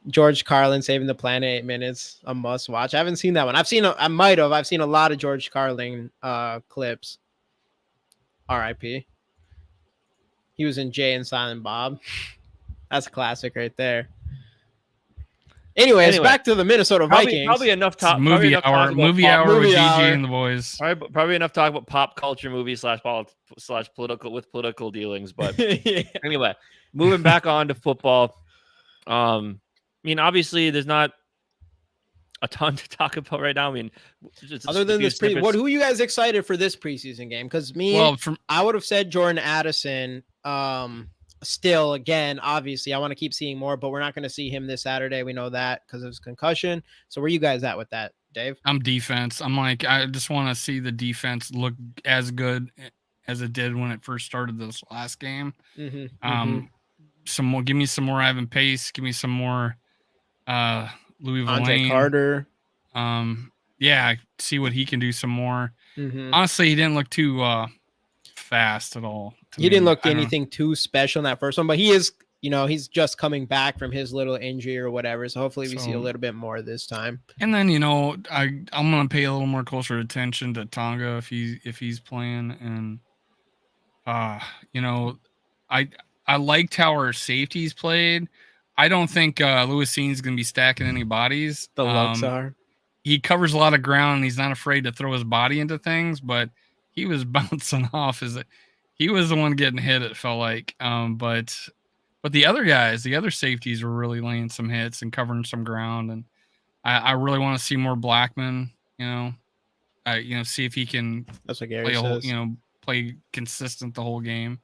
George Carlin Saving the Planet 8 Minutes, a must watch. I haven't seen that one. I've seen a lot of George Carlin clips. R.I.P. He was in Jay and Silent Bob. That's a classic right there. Anyways, back to the Minnesota Vikings. Probably enough talk. Movie hour with GG and the boys. Probably enough talk about pop culture movies / political dealings. But anyway, moving back on to football. I mean, obviously, there's not a ton to talk about right now. I mean, other than this, who are you guys excited for this preseason game? Because I would have said Jordan Addison. Still, again, obviously, I want to keep seeing more, but we're not going to see him this Saturday. We know that because of his concussion. So where you guys at with that, Dave? I'm defense. I just want to see the defense look as good as it did when it first started this last game. Some more. Give me some more Ivan Pace. Give me some more Louis Andre Carter. Yeah, see what he can do some more. Honestly, he didn't look too fast at all. He didn't look anything too special in that first one, but he is, he's just coming back from his little injury or whatever. So hopefully we see a little bit more this time. And then, I'm going to pay a little more closer attention to Tonga if he's playing. And, I liked how our safeties played. I don't think Lewis Seen's going to be stacking any bodies. The Lux are. He covers a lot of ground and he's not afraid to throw his body into things, but he was bouncing off. He was the one getting hit, it felt like. But the other guys, the other safeties were really laying some hits and covering some ground. And I really want to see more Blackman, see if he can play consistent the whole game.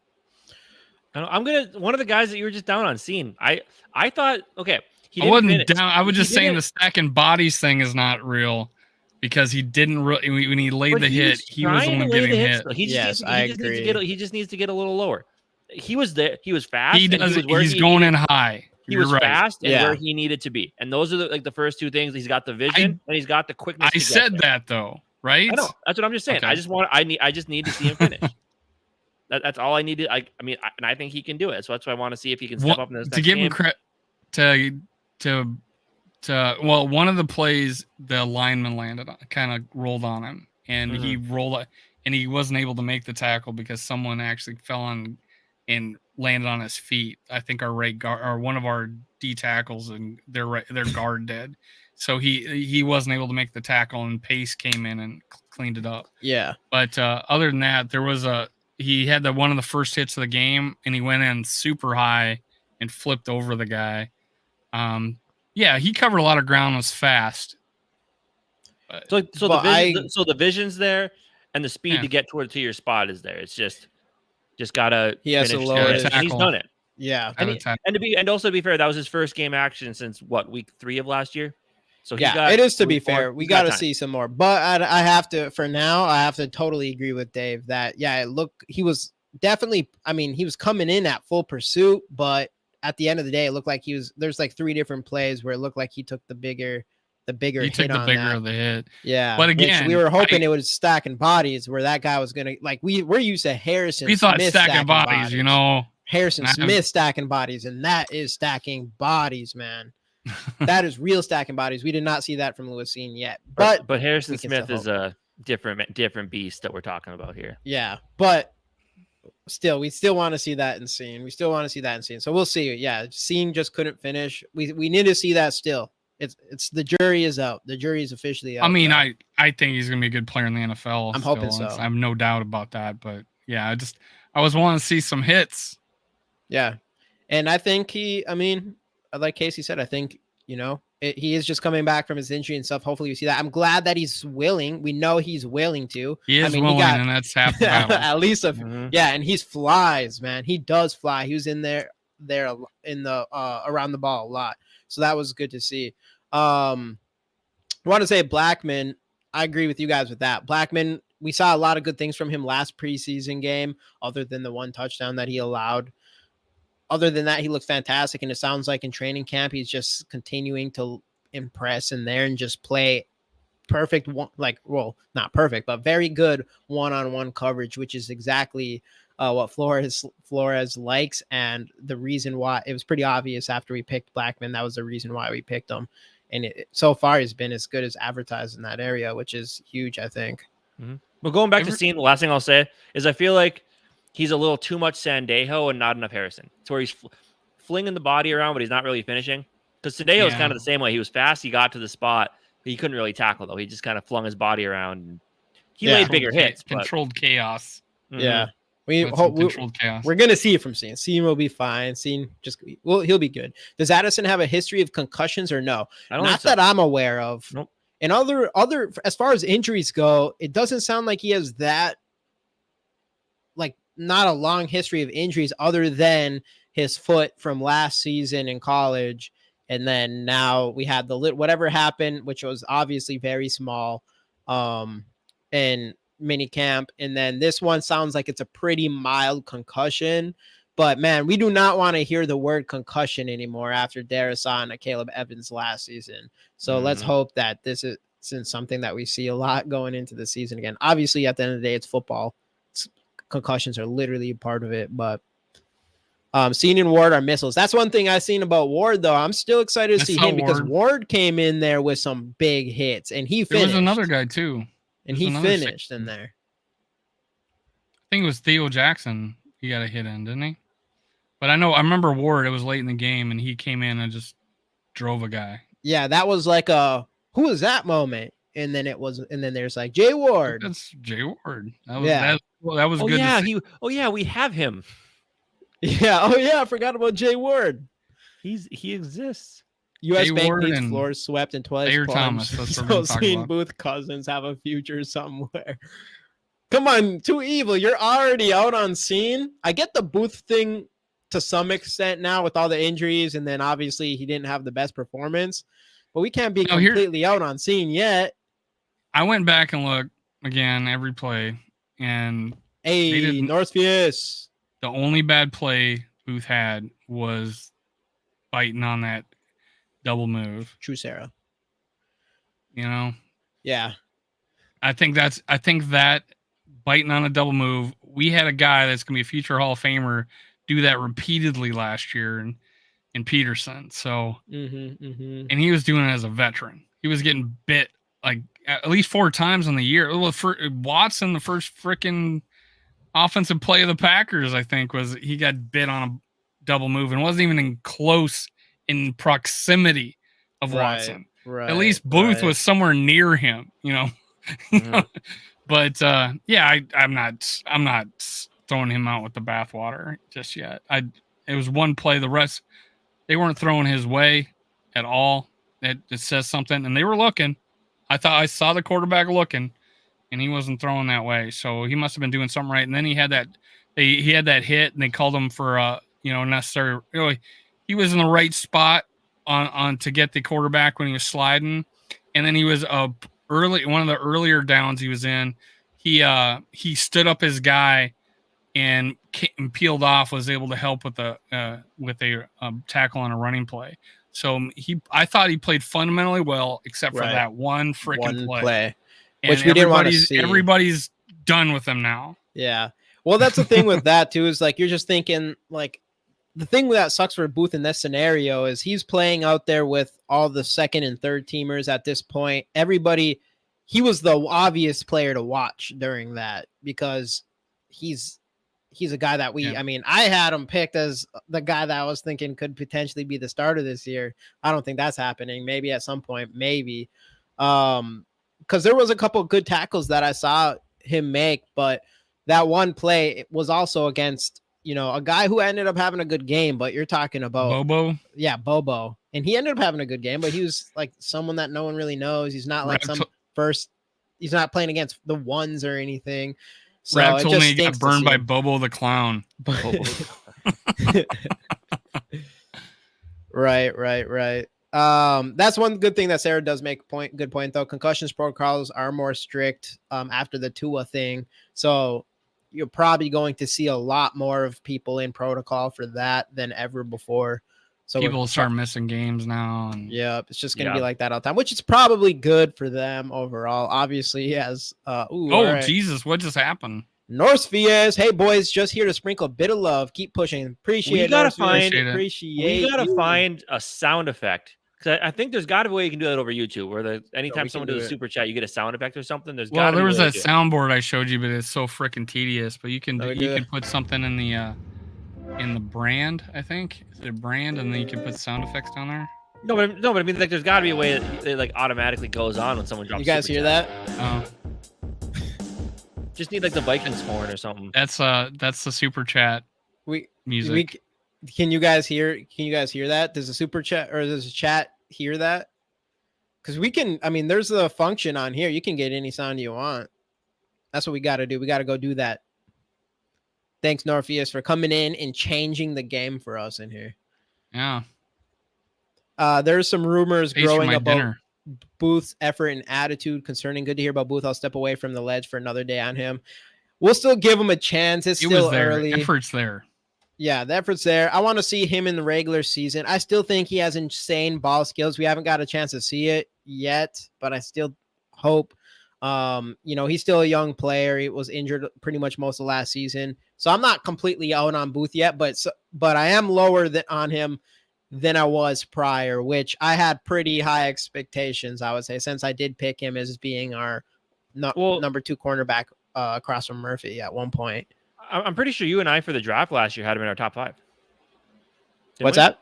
One of the guys that you were just down on Scene. I thought, okay. I wasn't down. I was just saying the stacking bodies thing is not real. Because he didn't really, when he laid the hit, he was the one getting hit. I agree. He just needs to get a little lower. He was there. He was fast. He's going in high. he was fast and where he needed to be. And those are the first two things. He's got the vision and he's got the quickness. I said that though, right? I know. That's what I'm just saying. Okay. I just need to see him finish. That's all I needed. I mean, I think he can do it. So that's why I want to see if he can step up in this next game. Him credit well, one of the plays the lineman landed on, kind of rolled on him, and he rolled and he wasn't able to make the tackle because someone actually fell on and landed on his feet. I think our right guard or one of our D tackles, and their guard did. So he wasn't able to make the tackle, and Pace came in and cleaned it up. Yeah. But other than that, he had one of the first hits of the game, and he went in super high and flipped over the guy. Yeah, he covered a lot of ground, was fast. So the vision's there, and the speed to get to your spot is there. It's just gotta. He has to lower it. And he's done it. Yeah, and also to be fair, that was his first game action since week 3 of last year. So it is to be fair. We got to see some more, but I have to totally agree with Dave that he was definitely. I mean, he was coming in at full pursuit, but at the end of the day, it looked like there's like 3 different plays where it looked like he took the bigger hit on that. Of the hit. Yeah. But again, we were hoping it was stacking bodies where that guy was going to, like, we're used to Harrison. We thought stacking bodies, you know. Harrison Smith stacking bodies, and that is stacking bodies, man. That is real stacking bodies. We did not see that from Lewisine yet. But Harrison Smith is a different beast that we're talking about here. Yeah. But we still want to see that in scene. So we'll see. Yeah. Scene just couldn't finish. We need to see that still. It's the jury is out. The jury is officially out. I mean, I think he's gonna be a good player in the NFL. I'm hoping so. I have no doubt about that. But yeah, I was wanting to see some hits. Yeah, and I think like Casey said, I think he is just coming back from his injury and stuff. Hopefully, we see that. I'm glad that he's willing. We know he's willing to. He is willing, and that's half the battle. At least and he flies, man. He does fly. He was in there in the around the ball a lot. So that was good to see. I want to say Blackman. I agree with you guys with that. Blackman, we saw a lot of good things from him last preseason game, other than the 1 touchdown that he allowed. Other than that, he looked fantastic. And it sounds like in training camp, he's just continuing to impress in there and just play perfect, not perfect, but very good one-on-one coverage, which is exactly what Flores likes, and the reason why it was pretty obvious after we picked Blackman. That was the reason why we picked him, and so far he's been as good as advertised in that area, which is huge, I think. Mm-hmm. But going back to Scene, the last thing I'll say is I feel like he's a little too much Sandejo and not enough Harrison. It's where he's flinging the body around, but he's not really finishing. Because Sandejo is kind of the same way. He was fast, he got to the spot, but he couldn't really tackle though. He just kind of flung his body around. And he laid bigger hits. Controlled chaos. Mm-hmm. Yeah. We're going to see it from Scene. Scene will be fine. Scene he'll be good. Does Addison have a history of concussions or no? Not that I'm aware of. Nope. And other as far as injuries go, it doesn't sound like he has that, like, not a long history of injuries other than his foot from last season in college. And then now we had whatever happened, which was obviously very small, in mini camp. And then this one sounds like it's a pretty mild concussion, but man, we do not want to hear the word concussion anymore after Darrisaw and Caleb Evans last season. So let's hope that this is something that we see a lot going into the season again. Obviously, at the end of the day, it's football. Concussions are literally a part of it, but Scene and Ward are missiles. That's one thing I've seen about Ward, though. I'm still excited to see him because Ward came in there with some big hits, and he finished. There was another guy, too. And he finished in there. I think it was Theo Jackson he got a hit in, didn't he? But I remember Ward, it was late in the game, and he came in and just drove a guy. Yeah, that was like who was that moment? And then there's like Jay Ward. That's Jay Ward. That was good. Yeah, we have him. Yeah. Oh yeah, I forgot about Jay Ward. He exists. U.S. Bank needs floors swept and twice Thomas. So seeing Booth Cousins have a future somewhere. Come on, too evil. You're already out on Scene. I get the Booth thing to some extent now with all the injuries, and then obviously he didn't have the best performance. But we can't be completely out on Scene yet. I went back and looked again every play, and Northfius. The only bad play Booth had was biting on that double move. True, Sarah. Yeah. I think that biting on a double move, we had a guy that's going to be a future Hall of Famer do that repeatedly last year in Peterson. So, and he was doing it as a veteran. He was getting bit like at least 4 times in the year. Well, for Watson, the first freaking offensive play of the Packers, I think, was he got bit on a double move and wasn't even close in proximity of Watson. Right. At least Booth was somewhere near him, But I'm not throwing him out with the bathwater just yet. It was one play. The rest, they weren't throwing his way at all. It says something, and they were looking. I saw the quarterback looking, and he wasn't throwing that way. So he must have been doing something right. And then he had that hit, and they called him for necessary. Really, he was in the right spot on to get the quarterback when he was sliding, and then he was early. One of the earlier downs he was in, he stood up his guy and peeled off. Was able to help with a tackle on a running play. So I thought he played fundamentally well, except for that one freaking play. Which we didn't want to see. Everybody's done with him now. Yeah. Well, that's the thing with that too, is like, you're just thinking, like, the thing that sucks for Booth in this scenario is he's playing out there with all the second and third teamers at this point. He was the obvious player to watch during that, because he's a guy that I had him picked as the guy that I was thinking could potentially be the starter this year. I don't think that's happening. Maybe at some point, maybe. Because there was a couple of good tackles that I saw him make, but that one play was also against, a guy who ended up having a good game, but you're talking about Bobo. Yeah, Bobo. And he ended up having a good game, but he was like someone that no one really knows. He's not like he's not playing against the ones or anything. So Rab told me he got burned by Bobo the Clown. Right. That's one good thing that Sarah does make good point though. Concussions protocols are more strict after the Tua thing. So you're probably going to see a lot more of people in protocol for that than ever before. So people will start missing games now. And it's just going to be like that all the time, which is probably good for them overall. Obviously, yes. Jesus, what just happened? North Fies, hey boys, just here to sprinkle a bit of love. Keep pushing. Appreciate it. We gotta find a sound effect. Because I think there's got to be a way you can do that over YouTube, where anytime someone does a super chat, you get a sound effect or something. There was that soundboard I showed you, but it's so freaking tedious. But you can put something in the brand, I think. Is it a brand? And then you can put sound effects down there. No, but I mean, like, there's got to be a way that it like automatically goes on when someone drops. You guys hear that? Oh. Just need like the Vikings horn or something. That's the super chat. Music. Can you guys hear that? Does the super chat or does the chat hear that? Because we can. I mean, there's a function on here. You can get any sound you want. That's what we got to do. We got to go do that. Thanks, Norpheus, for coming in and changing the game for us in here. Yeah. There's some rumors growing about Booth's effort and attitude concerning. Good to hear about Booth. I'll step away from the ledge for another day on him. We'll still give him a chance. It's still early. Effort's there. Yeah, the effort's there. I want to see him in the regular season. I still think he has insane ball skills. We haven't got a chance to see it yet, but I still hope. He's still a young player. He was injured pretty much most of last season. So I'm not completely out on Booth yet, but I am lower on him than I was prior, which I had pretty high expectations, I would say, since I did pick him as being our number 2 cornerback across from Murphy at one point. I'm pretty sure you and I for the draft last year had him in our top 5. What's that?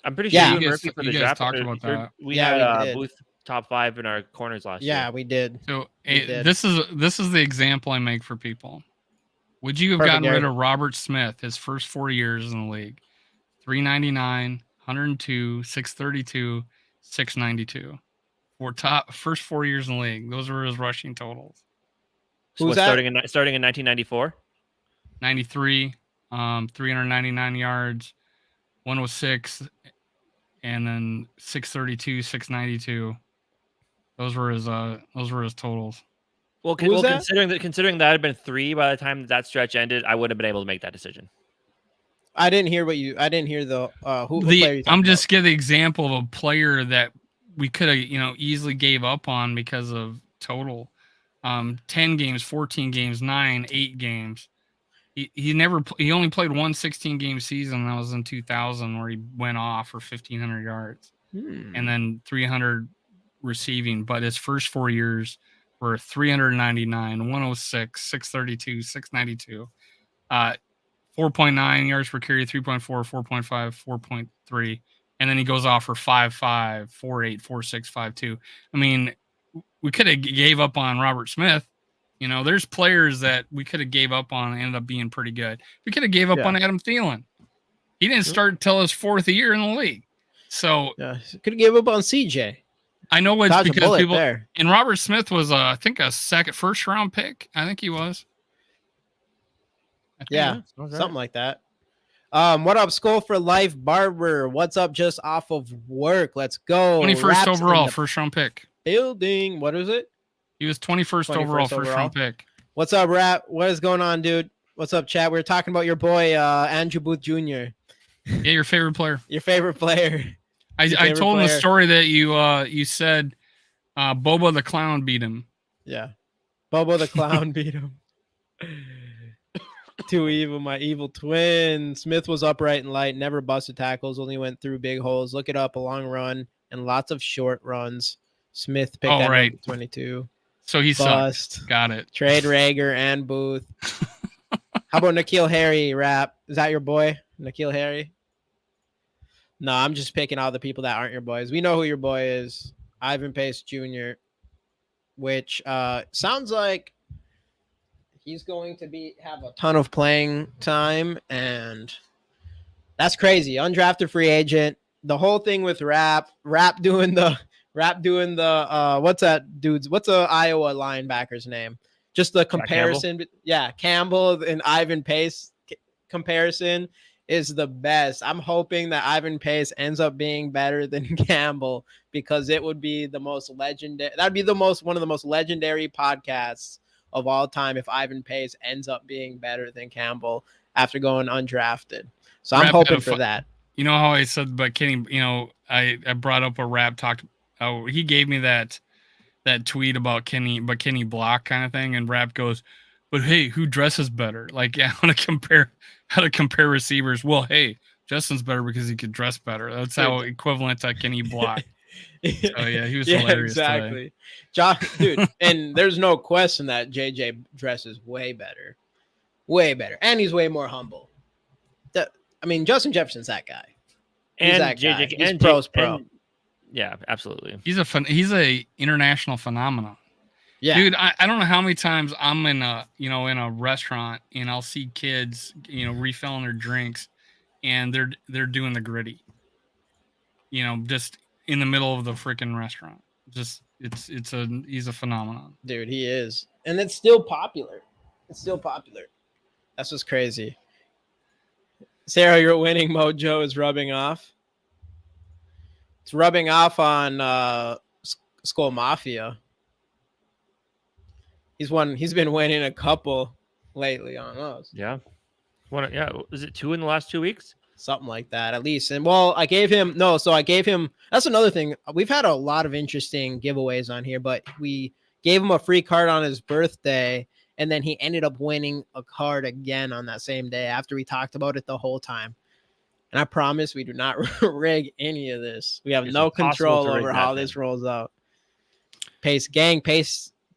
I'm pretty sure you and Murphy for the draft talked about that. We had Booth top 5 in our corners last year. Yeah, we did. So this is the example I make for people. Would you have gotten rid of Robert Smith his first 4 years in the league? 399, 102, 632, 692. First 4 years in the league. Those were his rushing totals. Who's that? Starting in 1994? 93, 399 yards, 106, and then 632, 692. Those were his totals. Well, considering that had been 3 by the time that stretch ended, I wouldn't have been able to make that decision. I didn't hear the who player you I'm talking just about. giving the example of a player that we could have, easily gave up on because of total 10 games, 14 games, 9, 8 games. He only played one 16-game season. That was in 2000 where he went off for 1,500 yards and then 300 receiving. But his first 4 years were 399, 106, 632, 692, 4.9 yards per carry, 3.4, 4.5, 4.3. And then he goes off for 5.5, 4.8, 4.6, 5.2. I mean, we could have gave up on Robert Smith. There's players that we could have gave up on and ended up being pretty good. We could have gave up on Adam Thielen. He didn't start until his 4th year in the league. So could have gave up on CJ. I know it's because people there. And Robert Smith was I think a first round pick. I think he was. Something like that. What up, Skol for Life Barber? What's up? Just off of work. Let's go. 21st overall, first round pick. Building. What is it? He was 21st overall, first round pick. What's up, Rap? What is going on, dude? What's up, chat? We were talking about your boy, Andrew Booth Jr. Yeah, your favorite player. Your favorite player. I told him the story that you said Bobo the Clown beat him. Yeah. Bobo the Clown beat him. Too evil, my evil twin. Smith was upright and light, never busted tackles, only went through big holes. Look it up, a long run and lots of short runs. Smith picked that right. 22. So he bust. Sucked. Got it. Trade Rager and Booth. How about N'Keal Harry, Rap? Is that your boy, N'Keal Harry? No, I'm just picking all the people that aren't your boys. We know who your boy is. Ivan Pace Jr., which sounds like he's going to have a ton of playing time, and that's crazy. Undrafted free agent. The whole thing with Rap doing the what's that dude's? What's the Iowa linebacker's name? Just the comparison. Campbell and Ivan Pace comparison is the best. I'm hoping that Ivan Pace ends up being better than Campbell because it would be the most legendary. That'd be one of the most legendary podcasts of all time if Ivan Pace ends up being better than Campbell after going undrafted. So I'm hoping for that. You know how I said, but Kenny, I brought up a Rap talk. Oh, he gave me that tweet about Kenny Block kind of thing, and Rap goes, but hey, who dresses better? Like, how to compare receivers. Well, hey, Justin's better because he could dress better. That's how equivalent to Kenny Block. So yeah, he was hilarious. Exactly. Dude, and there's no question that JJ dresses way better. And he's way more humble. Justin Jefferson's that guy. He's that guy. JJ He's pro's pro. Yeah, absolutely. He's a international phenomenon. Yeah, dude, I don't know how many times I'm in a restaurant and I'll see kids, refilling their drinks, and they're doing the gritty. Just in the middle of the freaking restaurant. Just he's a phenomenon. Dude, he is. And it's still popular. That's what's crazy. Sarah, your winning mojo is rubbing off. It's rubbing off on Skol Mafia. He's been winning a couple lately on us. Yeah. Is it 2 in the last 2 weeks? Something like that, at least. And I gave him, that's another thing. We've had a lot of interesting giveaways on here, but we gave him a free card on his birthday, and then he ended up winning a card again on that same day after we talked about it the whole time. And I promise we do not rig any of this. We have no control over how this rolls out. Pace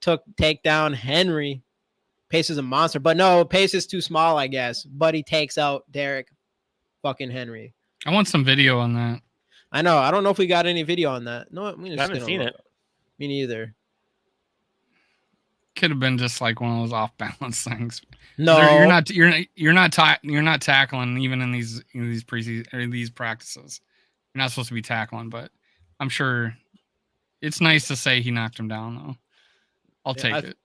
took takedown Henry. Pace is a monster, but no, Pace is too small, I guess. But he takes out Derek fucking Henry. I want some video on that. I know. I don't know if we got any video on that. No, I haven't seen it. Me neither. Could have been just like one of those off balance things. No, you're not tackling even in these preseason or these practices. You're not supposed to be tackling, but I'm sure it's nice to say he knocked him down though. I'll take it.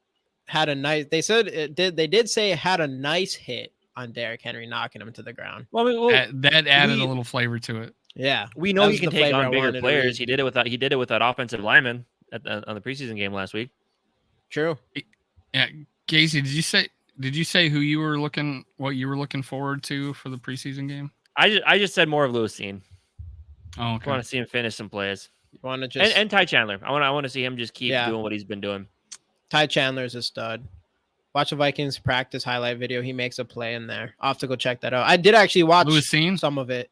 Had a nice. They said it did. They did say it had a nice hit on Derrick Henry, knocking him to the ground. Well, that added a little flavor to it. Yeah, we know he can take on bigger players. He did it with that offensive lineman on the preseason game last week. True. Yeah, Casey, did you say Did you say what you were looking forward to for the preseason game? I just said more of Lewisine. Oh, okay. I want to see him finish some plays. You want to just and Ty Chandler. I want to see him just keep doing what he's been doing. Ty Chandler's a stud. Watch a Vikings practice highlight video. He makes a play in there. I'll have to go check that out. I did actually watch some of it.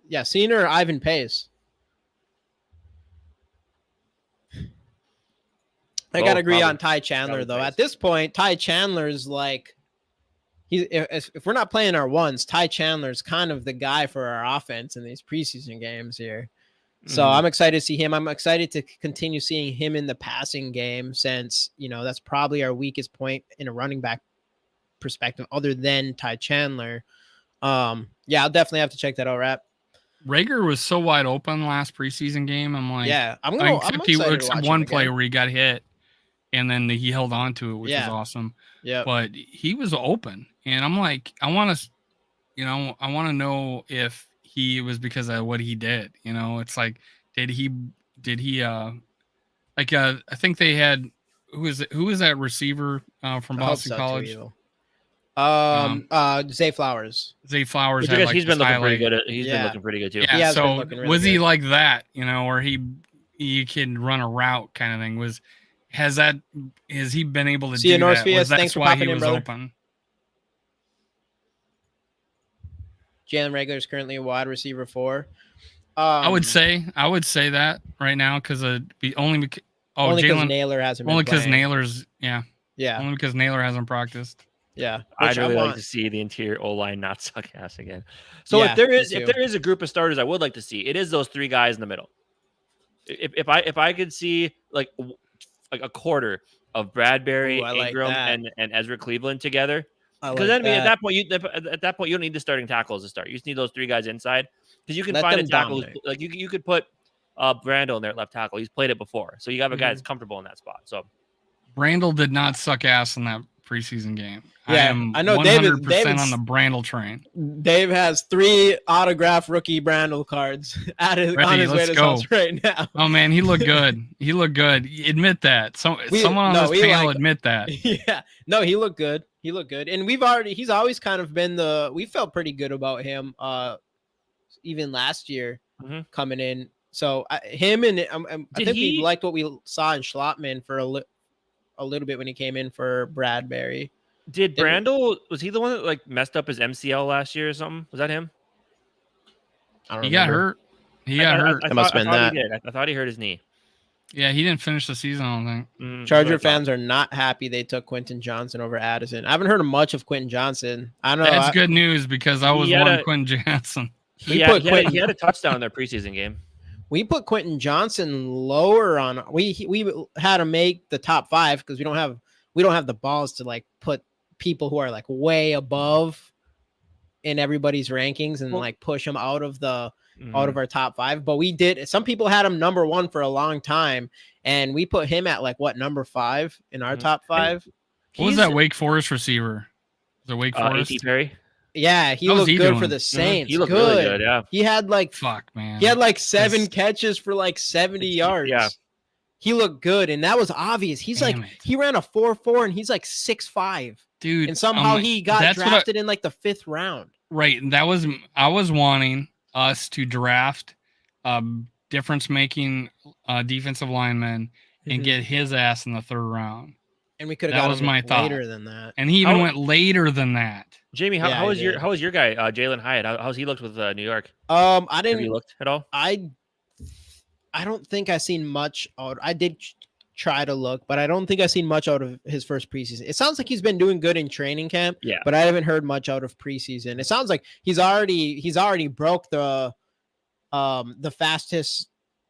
Yeah, Cena or Ivan Pace. I gotta agree on Ty Chandler though. At this point, Ty Chandler's like if we're not playing our ones, Ty Chandler's kind of the guy for our offense in these preseason games here. So I'm excited to see him. I'm excited to continue seeing him in the passing game since, that's probably our weakest point in a running back perspective other than Ty Chandler. I'll definitely have to check that out, Rap. Rager was so wide open last preseason game. I'm like, except one play where he got hit and then he held on to it, which was awesome. Yeah. But he was open. And I'm like, I want to know if he was because of what he did. It's like, did he I think they had who was that receiver from Boston College? Zay Flowers. Zay Flowers. He's been looking pretty good. He's been looking pretty good too. Yeah. So was he like that? Where he can run a route kind of thing? Has he been able to do that? That's thanks for popping in, brother. Open? Jalen Rager is currently a wide receiver 4. I would say that right now because only because Naylor hasn't been only because Naylor's only because Naylor hasn't practiced. Yeah, I'd really like to see the interior O-line not suck ass again. So if there is a group of starters I would like to see, it is those 3 guys in the middle. If I could see like a quarter of Bradbury, Ingram, and Ezra Cleveland together. Because at that point you don't need the starting tackles to start. You just need those 3 guys inside because you can find a tackle like you could put Brandel in there at left tackle. He's played it before, so you have a guy that's comfortable in that spot. So Brandel did not suck ass in that preseason game. Yeah, I know 100% David's on the Brandel train. Dave has 3 autographed rookie Brandel cards on his way to his house right now. Oh man, he looked good. He looked good. Admit that. Someone on this panel admit that. Yeah, no, he looked good. He looked good, and he's always kind of been we felt pretty good about him, even last year coming in. So him and I think we liked what we saw in Schlottman for a little bit when he came in for Bradbury. Did Brandel, was he the one that like messed up his MCL last year or something? Was that him? He got hurt. It must have been that. I thought he hurt his knee. Yeah, he didn't finish the season, I don't think. Charger fans are not happy they took Quentin Johnson over Addison. I haven't heard much of Quentin Johnson. I don't know. That's good news because I was Quentin Johnson. He had a touchdown in their preseason game. We put Quentin Johnson lower on. We had to make the top 5 because we don't have the balls to like put people who are like way above in everybody's rankings and like push them out of our top 5. But we did. Some people had him number 1 for a long time, and we put him at like number 5 in our top 5. What was that Wake Forest receiver? Was it Wake Forest? A.T. Perry. Yeah, he looked good for the Saints. He looked really good. Yeah, he had like 7 catches for like 70 yards. Yeah, he looked good, and that was obvious. He ran a 4.4, and he's like 6'5", dude. And somehow he got drafted in like the 5th round. Right, and I was wanting us to draft difference-making defensive linemen and get his ass in the 3rd round. And we could have got him later than that. And he even went later than that. Jamie, how was your guy, Jalen Hyatt? How's he looked with New York? I didn't. Have you looked at all? I don't think I seen much out. I did try to look, but I don't think I seen much out of his first preseason. It sounds like he's been doing good in training camp. Yeah, but I haven't heard much out of preseason. It sounds like he's already broke the fastest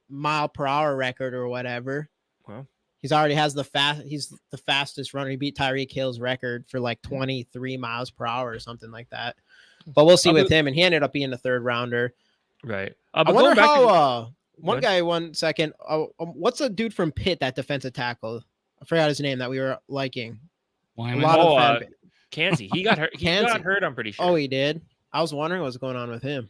mile per hour record or whatever. Well, he's the fastest runner. He beat Tyreek Hill's record for like 23 miles per hour or something like that. But we'll see with him, and he ended up being the 3rd rounder. Right. I wonder how. One second. What's the dude from Pitt, that defensive tackle? I forgot his name that we were liking. Kansi. He got hurt. He got hurt, I'm pretty sure. Oh, he did? I was wondering what's going on with him.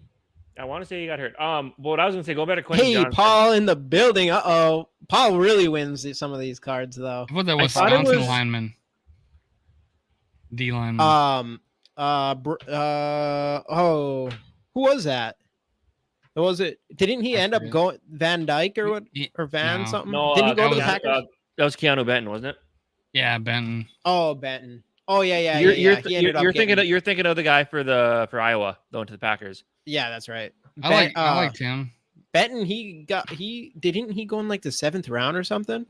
I want to say he got hurt. What I was going to say, go back to Quentin Johnson. Paul in the building. Uh-oh. Paul really wins some of these cards, though. What that Wisconsin lineman? D line. Who was that? Was it? Didn't he end up going Van Dyke or what? Or Van something? No, didn't he go to the Packers? That was Keanu Benton, wasn't it? Yeah, Benton. Oh, Benton. Oh yeah. You're thinking of the guy for Iowa going to the Packers. Yeah, that's right. I liked him. Benton, didn't he go in like the 7th round or something?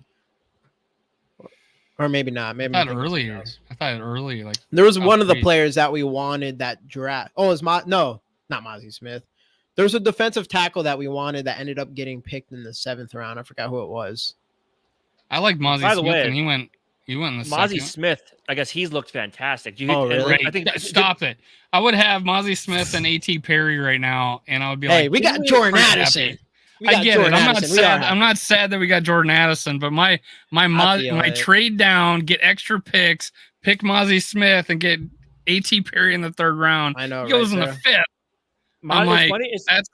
Or maybe not. Maybe I thought early. Like there was one of the players that we wanted that draft. Oh, it's not Mozzie Smith. There was a defensive tackle that we wanted that ended up getting picked in the 7th round. I forgot who it was. I like Mozzie Smith, and he went in the Mozzie 2nd. Smith, I guess he's looked fantastic. Really? I think stop it. I would have Mozzie Smith and A.T. Perry right now, and I would be like, "Hey, we got Jordan Addison." I get it. I'm not sad that we got Jordan Addison, but my trade down, get extra picks, pick Mozzie Smith, and get A.T. Perry in the 3rd round. I know. He goes in the 5th.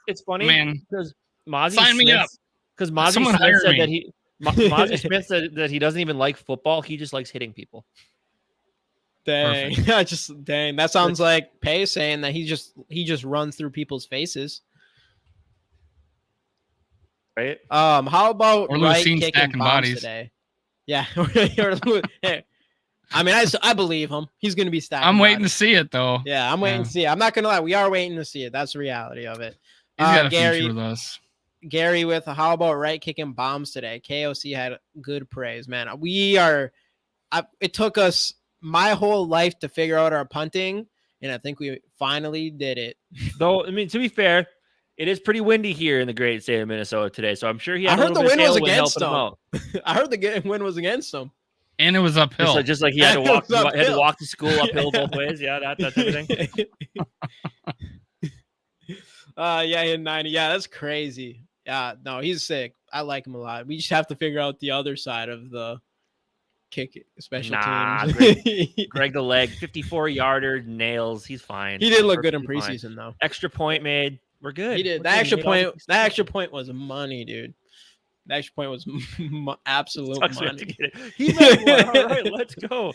It's funny, man. Because Mozzie Sign me up. Because Mozzie Smith said that Mozzie Smith said that he doesn't even like football. He just likes hitting people. Dang. Dang. That sounds like Pay saying that he just runs through people's faces. Right. How about Wright kicking bombs bodies today? Yeah. I mean, I believe him. He's going to be stacking. I'm waiting to see it, though. Yeah, I'm waiting to see it. I'm not going to lie. We are waiting to see it. That's the reality of it. He's got a future with us. Gary with how about Wright kicking bombs today? KOC had good praise, man. It took us my whole life to figure out our punting, and I think we finally did it. Though, I mean, to be fair, it is pretty windy here in the great state of Minnesota today, so I'm sure he had I heard the wind was against him. I heard the wind was against him. And it was uphill. Just like he had to walk to school uphill both ways. Yeah, that type of thing. Yeah, he had 90. Yeah, that's crazy. Yeah, no, he's sick. I like him a lot. We just have to figure out the other side of the kick special teams. Greg the leg, 54-yarder, nails. He's fine. He did look good in preseason, though. Extra point made. We're good. He did. That extra point was money, dude. The extra point was absolute money. He made one. All right, let's go.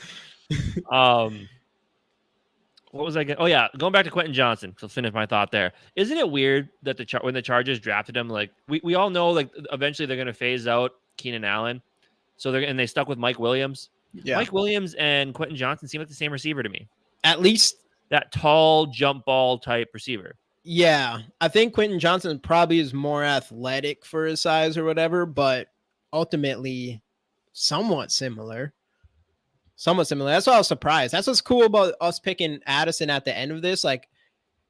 What was I getting? Oh, yeah. Going back to Quentin Johnson. To finish my thought there. Isn't it weird that when the Chargers drafted him, like we all know, like eventually they're going to phase out Keenan Allen. So they stuck with Mike Williams. Yeah. Mike Williams and Quentin Johnson seem like the same receiver to me. At least that tall jump ball type receiver. Yeah. I think Quentin Johnson probably is more athletic for his size or whatever, but ultimately somewhat similar. That's why I was surprised. That's what's cool about us picking Addison at the end of this. Like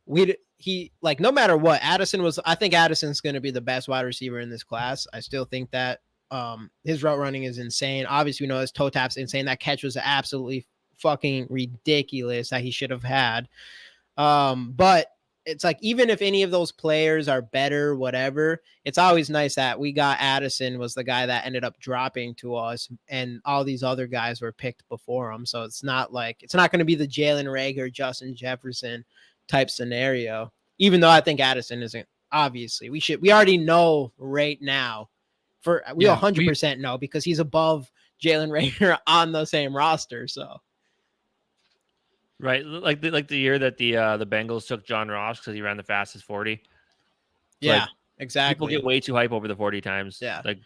no matter what, I think Addison's going to be the best wide receiver in this class. I still think that his route running is insane. Obviously, we know his toe tap's insane. That catch was absolutely fucking ridiculous that he should have had. But it's like, even if any of those players are better, whatever, it's always nice that we got Addison was the guy that ended up dropping to us, and all these other guys were picked before him. So it's not going to be the Jalen Reagor, Justin Jefferson type scenario, even though I think Addison isn't. Obviously, we already know right now. We 100% know because he's above Jalen Reagor on the same roster. So. Right, like the year that the Bengals took John Ross because he ran the fastest 40. Yeah, exactly. People get way too hype over the 40 times. Yeah, like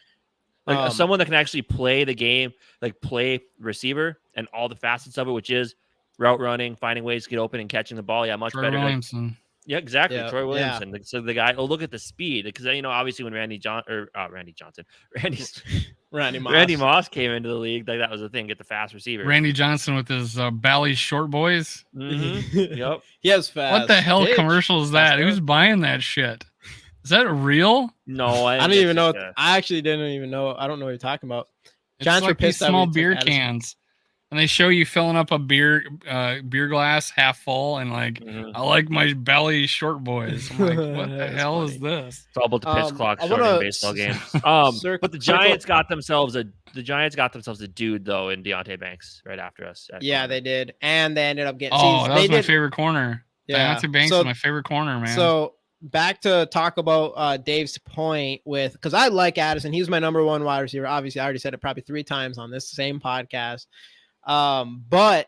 someone that can actually play the game, like play receiver and all the facets of it, which is route running, finding ways to get open and catching the ball. Yeah, much better. Williamson. Yeah, exactly. Yeah, Troy Williamson. Yeah. So the guy. Oh, look at the speed, because obviously when Randy Moss came into the league, like that was the thing. Get the fast receiver. Randy Johnson with his Bally short boys. Mm-hmm. Yep. He has fast. What the hell commercial is that? Who's buying that shit? Is that real? No, I don't even know. I actually didn't even know. I don't know what you're talking about. It's like these small beer cans. And they show you filling up a beer glass half full, and like, I like my Bally short boys. I'm like, what the hell is this? It's all about the pitch clock shorting baseball games. But the Giants got themselves a dude though in Deontay Banks right after us. Yeah, they did, and they ended up getting. Oh, that was my favorite corner. Yeah, Deontay Banks is my favorite corner, man. So back to talk about Dave's point because I like Addison. He's my number one wide receiver. Obviously, I already said it probably 3 times on this same podcast. But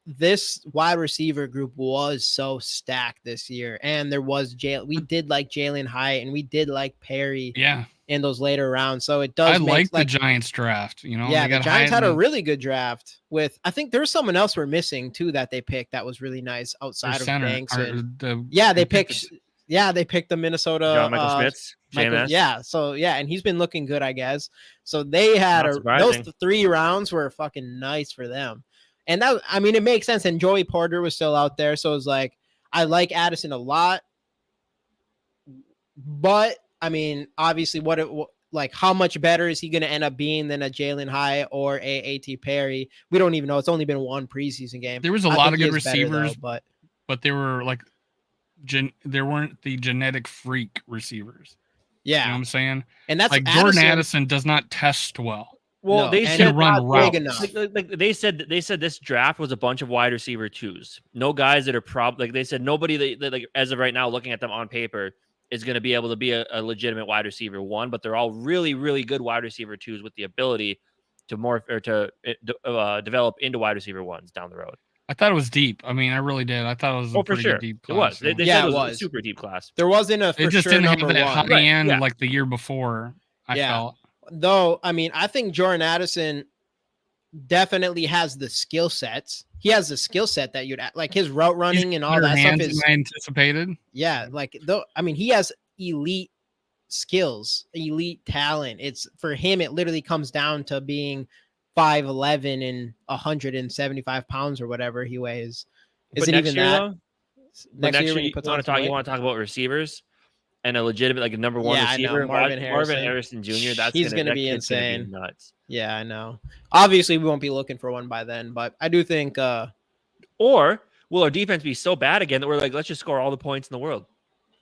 this wide receiver group was so stacked this year, and there was we did like Jalen Hyatt and we did like Perry. Yeah. In those later rounds. So it does I like the Giants draft, you know. Yeah, the Giants had a really good draft with, I think there's someone else we're missing too that they picked that was really nice outside of Banks. They picked the Minnesota Michael Schmitz. And he's been looking good, I guess. So they had those 3 rounds were fucking nice for them. And that, I mean, it makes sense. And Joey Porter was still out there. So it was like, I like Addison a lot, but I mean, obviously, how much better is he going to end up being than a Jalen Hyatt or a A.T. Perry? We don't even know. It's only been 1 preseason game. There was a lot of good receivers, but they were like, there weren't the genetic freak receivers. Yeah, you know what I'm saying. And that's like Jordan Addison does not test well. Well, they said run routes. Like they said this draft was a bunch of wide receiver 2s. No guys that are they said nobody that like as of right now looking at them on paper is going to be able to be a legitimate wide receiver 1, but they're all really, really good wide receiver 2s with the ability to develop into wide receiver 1s down the road. I thought it was deep. I mean, I really did. I thought it was a pretty good deep class. It was. They said it was a super deep class. There wasn't a It just didn't have that high end like the year before, I felt. Though, I mean, I think Jordan Addison definitely has the skill sets. He has the skill set that you'd like his route running and all that stuff is anticipated. Yeah, like though I mean he has elite skills, elite talent. It's for him, it literally comes down to being 5'11" and 175 pounds or whatever he weighs. Is it even that? Next year you want to talk about receivers and a legitimate like a number 1 receiver, Marvin Harrison Jr. He's going to be insane. Gonna be nuts. Yeah, I know. Obviously, we won't be looking for one by then, but I do think. Or will our defense be so bad again that we're like, let's just score all the points in the world,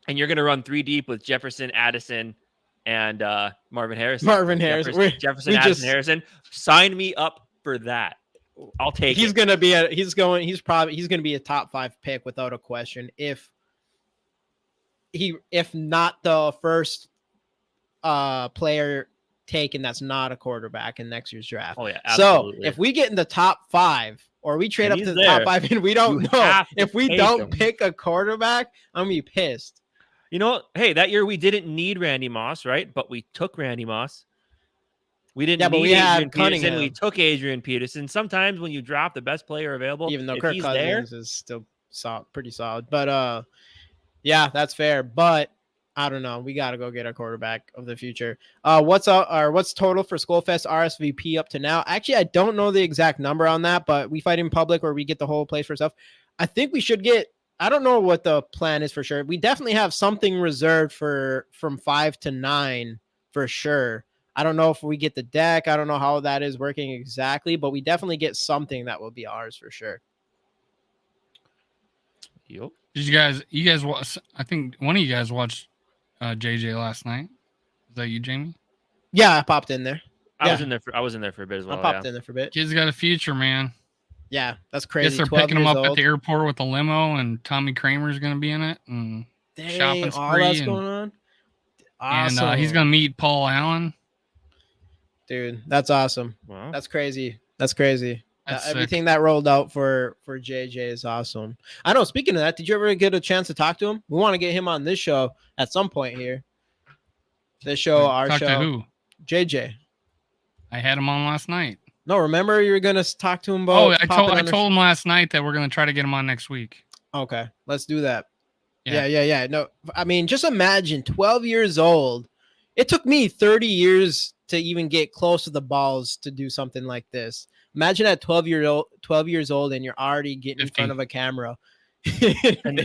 and you're going to run 3 deep with Jefferson, Addison, and Marvin Harrison. Jefferson, Addison, Harrison. Sign me up for that. I'll take. He's going to be he's going to be a top 5 pick without a question. If not the first player taken that's not a quarterback in next year's draft. Oh yeah, absolutely. So if we get in the top 5 or we trade up to the top 5 and we don't know if we don't pick a quarterback, I'm gonna be pissed. You know, hey, that year we didn't need Randy Moss, right? But we took Randy Moss. We didn't need Adrian Peterson. We took Adrian Peterson. Sometimes when you drop the best player available, even though Kirk Cousins is still pretty solid, but yeah, that's fair. But I don't know. We got to go get a quarterback of the future. What's total for Skullfest RSVP up to now? Actually, I don't know the exact number on that, but we fight in public or we get the whole place for stuff. I think we should get, I don't know what the plan is for sure. We definitely have something reserved from 5 to 9 for sure. I don't know if we get the deck. I don't know how that is working exactly, but we definitely get something that will be ours for sure. Yep. Did you guys watch? I think one of you guys watched JJ last night. Is that you, Jamie? Yeah, I popped in there. I was in there for a bit as well. I popped in there for a bit. Kid's got a future, man. Yeah, that's crazy. Guess they're picking him up at the airport with a limo, and Tommy Kramer's going to be in it. And shopping spree. All that's going on. Awesome. And he's going to meet Paul Allen. Dude, that's awesome. Wow. That's crazy. Everything that rolled out for JJ is awesome. I know. Speaking of that, did you ever get a chance to talk to him? We want to get him on this show at some point here. This show, our show. Talk to who? JJ. I had him on last night. No, remember you were gonna talk to him about. Oh, I told him last night that we're gonna try to get him on next week. Okay, let's do that. Yeah. No, I mean, just imagine 12 years old. It took me 30 years to even get close to the balls to do something like this. Imagine at 12 years old, and you're already getting 50. In front of a camera. and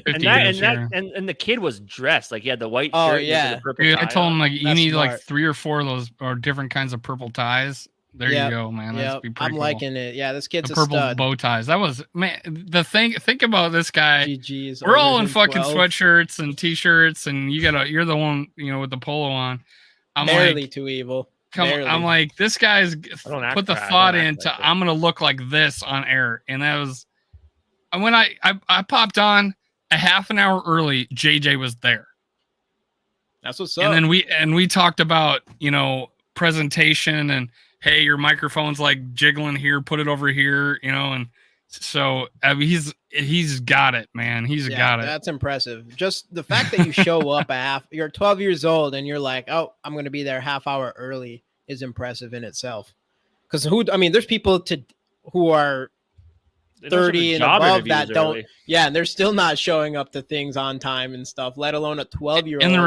the kid was dressed like he had the white shirt. Oh yeah, the purple I told him like you need smart. Like 3 or 4 of those or different kinds of purple ties. There you go, man. That's be pretty I'm cool. Liking it. Yeah, this kid's the purple stud. Bow ties. That was the thing. Think about this guy. GG's We're all in fucking 12. Sweatshirts and t-shirts, and you're the one with the polo on. I'm barely like, too evil. I'm like, this guy's put the thought into I'm gonna look like this on air, and that was when I popped on a half an hour early. JJ was there. That's what's up. And then we talked about presentation and hey, your microphone's like jiggling here, put it over here, and So I mean, he's got it, man. He's got it. That's impressive. Just the fact that you show up you're 12 years old and you're like, oh, I'm going to be there half hour early is impressive in itself. Because there's people who are 30 and above that don't, and they're still not showing up to things on time and stuff, let alone a 12-year-old. In the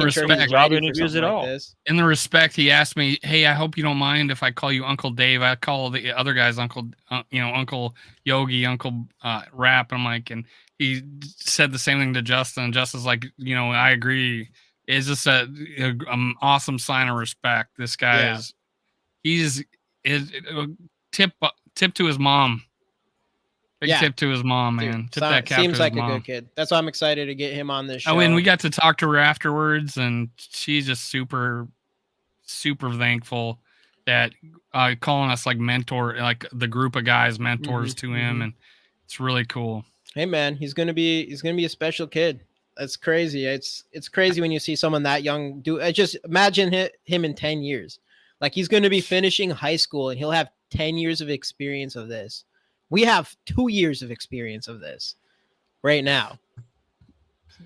respect, job interviews at all. In the respect, he asked me, "Hey, I hope you don't mind if I call you Uncle Dave. I call the other guys Uncle, Uncle Yogi, Uncle Rap." I'm like, and he said the same thing to Justin. Justin's like, I agree. It's just an awesome sign of respect. This guy is tip to his mom. Big tip to his mom, man. Tip that cap seems to like his a mom. good kid. That's why I'm excited to get him on this show. I mean, we got to talk to her afterwards, and she's just super, super thankful that calling us like mentor, like the group of guys mentors to him, and it's really cool. Hey, man, he's gonna be a special kid. That's crazy. It's crazy when you see someone that young do. Just imagine him in 10 years. Like he's gonna be finishing high school, and he'll have 10 years of experience of this. We have 2 years of experience of this right now.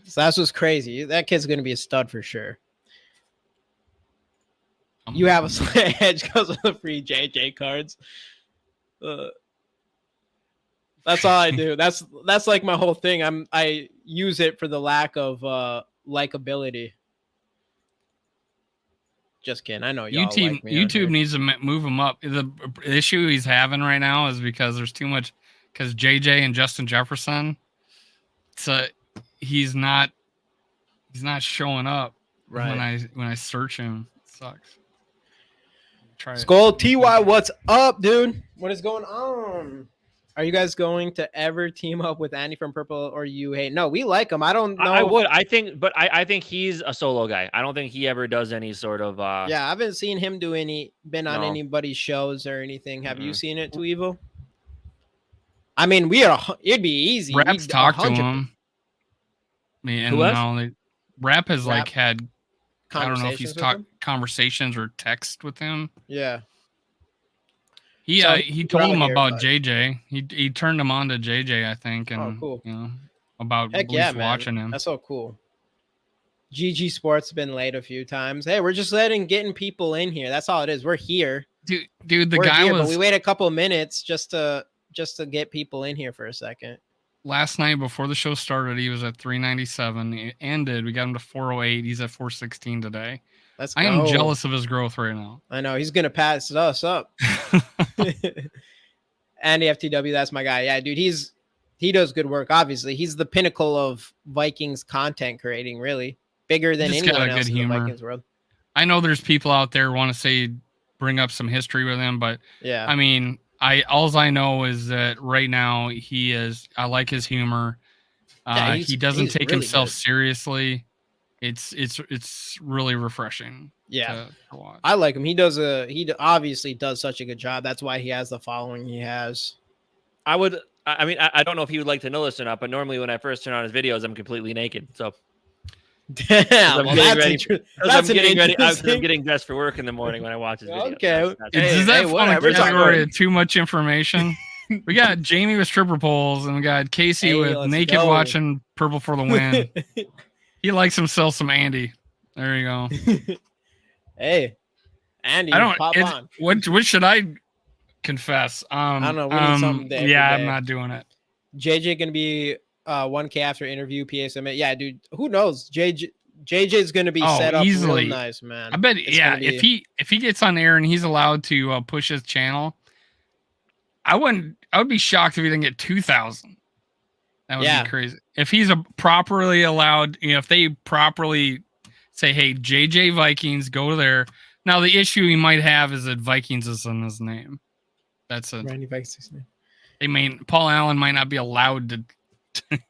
So that's what's crazy. That kid's going to be a stud for sure. You have a slight edge because of the free JJ cards. That's all I do. That's like my whole thing. I use it for the lack of likability. Just kidding. I know y'all like me YouTube needs to move him up. The issue he's having right now is because there's too much. Because JJ and Justin Jefferson, so he's not showing up. Right. When I search him, it sucks. Skol TY, what's up, dude? What is going on? Are you guys going to ever team up with Andy from Purple, or you hate? No, we like him. I don't know. I would. I think he's a solo guy. I don't think he ever does any sort of. I haven't seen him do been on anybody's shows or anything. Have you seen it, Too Evil? I mean, it'd be easy. Rap's talked to him. Rap has had. I don't know if he's talked conversations or text with him. Yeah. He told him about JJ. He turned him on to JJ, I think, and cool. About watching him. That's so cool. GG Sports been late a few times. Hey, we're just getting people in here. That's all it is. We're here, dude. But we wait a couple of minutes just to get people in here for a second. Last night before the show started, he was at 397. It ended. We got him to 408. He's at 416 today. I am jealous of his growth right now. I know he's gonna pass us up. Andy FTW, that's my guy. Yeah, dude, he does good work. Obviously, he's the pinnacle of Vikings content creating. Really bigger than anyone else in the Vikings world. I know there's people out there want to bring up some history with him, but yeah, I mean, all I know is that right now I like his humor. He doesn't take himself seriously. It's really refreshing. Yeah, to watch. I like him. He obviously does such a good job. That's why he has the following he has. I don't know if he would like to know this or not, but normally when I first turn on his videos, I'm completely naked. So damn, I'm getting dressed for work in the morning when I watch his videos. Okay, is that fun category of too much information? We got Jamie with stripper poles, and we got Casey with naked watching Purple for the win. He likes himself some Andy. There you go. Hey, Andy, pop on. What should I confess? I don't know. We need something I'm not doing it. JJ gonna be 1K after interview PA Summit. Yeah, dude. Who knows? JJ is gonna be set up easily. real nice, man. I bet. If he gets on air and he's allowed to push his channel, I would be shocked if he didn't get 2,000. That would be crazy. If he's properly allowed, if they properly say, hey, JJ Vikings, go there. Now, the issue he might have is that Vikings is in his name. That's a Randy Vikings' name. Paul Allen might not be allowed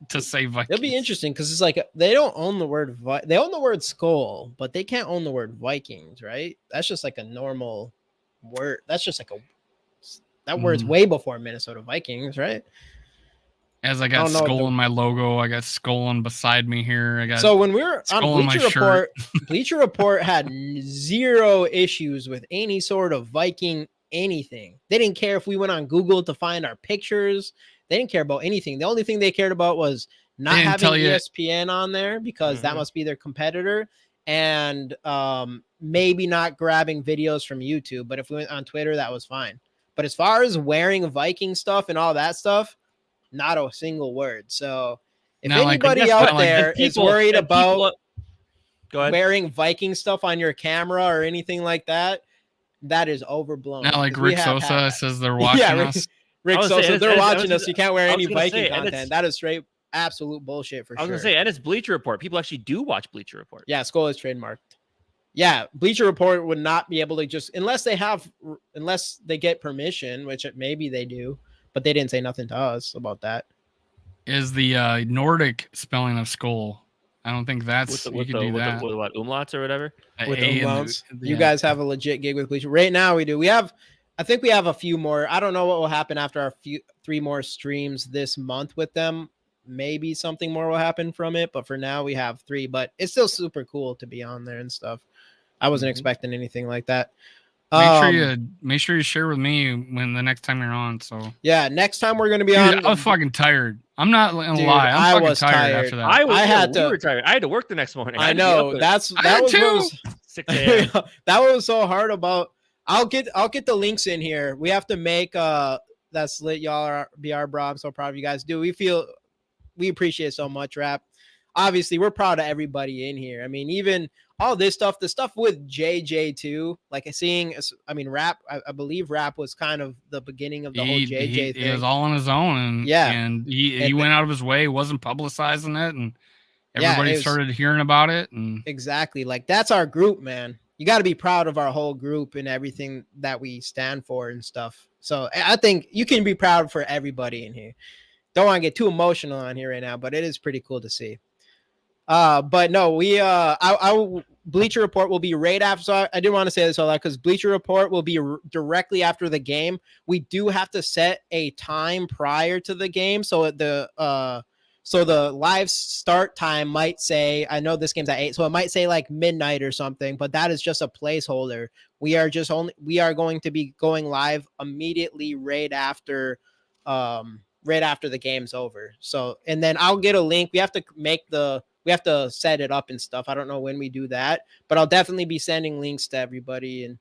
to say Vikings. It'll be interesting because it's like they don't own the word they own the word Skol, but they can't own the word Vikings, right? That's just like a normal word. That's just like that word's way before Minnesota Vikings, right? As I got Skol in my logo, I got Skol beside me here. So when we were on Bleacher Report, Bleacher Report had zero issues with any sort of Viking anything. They didn't care if we went on Google to find our pictures. They didn't care about anything. The only thing they cared about was not having ESPN on there because that must be their competitor, and maybe not grabbing videos from YouTube. But if we went on Twitter, that was fine. But as far as wearing Viking stuff and all that stuff, not a single word. So if anybody out there is worried about wearing Viking stuff on your camera or anything like that, that is overblown. Not like Rick Sosa says they're watching us. Rick Sosa, they're watching us. You can't wear any Viking content. That is straight absolute bullshit for sure. I was going to say, and it's Bleacher Report. People actually do watch Bleacher Report. Yeah, Skol is trademarked. Yeah, Bleacher Report would not be able to just, unless they get permission, which maybe they do, but they didn't say nothing to us about that. Is the Nordic spelling of Skol? I don't think that's with what umlauts or whatever. With umlauts, you guys have a legit gig with Bleacher. Right now, we do. I think we have a few more. I don't know what will happen after our 3 more streams this month with them. Maybe something more will happen from it, but for now we have 3. But it's still super cool to be on there and stuff. I wasn't expecting anything like that. Make sure you share with me when the next time you're on. So yeah, next time we're gonna be on. I was fucking tired. I'm not gonna lie. I'm fucking tired after that. I had to work the next morning. I know that was 6 a.m. That was so hard about. I'll get the links in here. We have to make that's lit. Y'all are BR bro. I'm so proud of you guys. We appreciate it so much, Rap. Obviously, we're proud of everybody in here. I mean, even all this stuff, the stuff with JJ too, like Rap, I believe Rap was kind of the beginning of the whole JJ thing. He was all on his own, and he went out of his way, wasn't publicizing it, and everybody started hearing about it. And exactly, like that's our group, man. You got to be proud of our whole group and everything that we stand for and stuff. So I think you can be proud for everybody in here. Don't want to get too emotional on here right now, but it is pretty cool to see. But no, our Bleacher Report will be right after. So I didn't want to say this all that because Bleacher Report will be directly after the game. We do have to set a time prior to the game, so the live start time might say, I know this game's at 8, so it might say like midnight or something, but that is just a placeholder. We are going to be going live immediately right after the game's over. So, and then I'll get a link. We have to set it up and stuff. I don't know when we do that, but I'll definitely be sending links to everybody and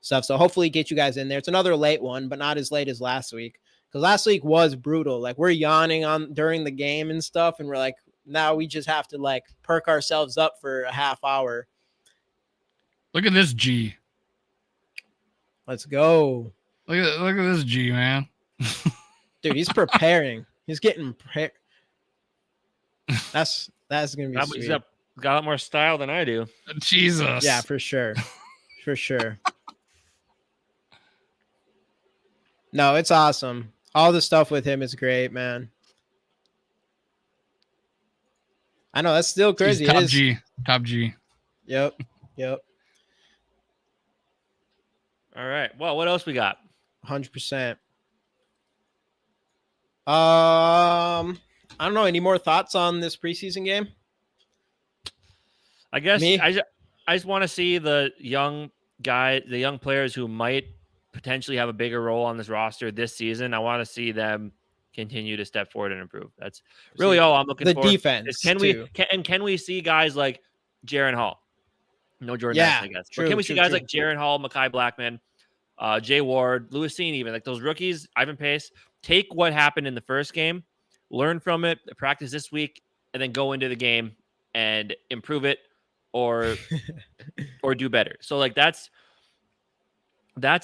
stuff. So hopefully get you guys in there. It's another late one, but not as late as last week. Because last week was brutal. Like we're yawning during the game and stuff. And we're like, now we just have to like perk ourselves up for a half hour. Look at this G. Let's go. Look at this G, man. Dude, he's preparing. He's getting prepared. That's going to be sweet. He's got a lot more style than I do. Jesus. Yeah, for sure. For sure. No, it's awesome. All the stuff with him is great, man. I know that's still crazy. He's top G. Yep. All right. Well, what else we got? 100%. I don't know. Any more thoughts on this preseason game? I guess I just want to see the young players who might potentially have a bigger role on this roster this season. I want to see them continue to step forward and improve. That's really all I'm looking for. The defense. Can we see guys like Jaren Hall? No Jordan, I guess. But can we see guys like Jaren Hall, Mekhi Blackman, Jay Ward, Lewis Cine, even like those rookies, Ivan Pace, take what happened in the first game, learn from it, practice this week, and then go into the game and improve it or do better. So like that's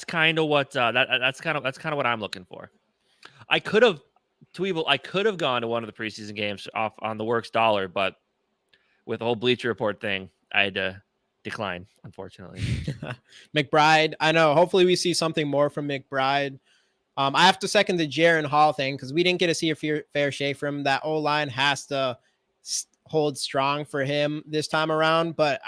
kind of what that's kind of what I'm looking for. I could have gone to one of the preseason games off on the Works dollar, but with the whole Bleacher Report thing, I had to decline, unfortunately. McBride, I know. Hopefully we see something more from McBride. I have to second the Jaren Hall thing because we didn't get to see a fair shake from him. That O-line has to hold strong for him this time around, but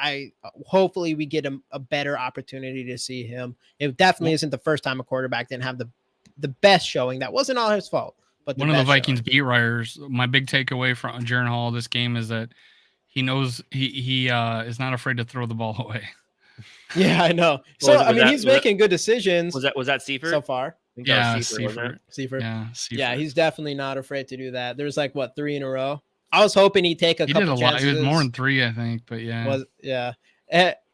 hopefully we get a better opportunity to see him. It definitely isn't the first time a quarterback didn't have the best showing. That wasn't all his fault. But one of the Vikings beat writers, my big takeaway from Jaren Hall this game is that he knows he is not afraid to throw the ball away. Yeah, I know. So I mean, he's making good decisions. Was that Seifert so far? Yeah, Seifert. Yeah, he's definitely not afraid to do that. There's like 3 in a row. I was hoping he'd take a couple did a chances. lot. It was more than 3, I think. But yeah,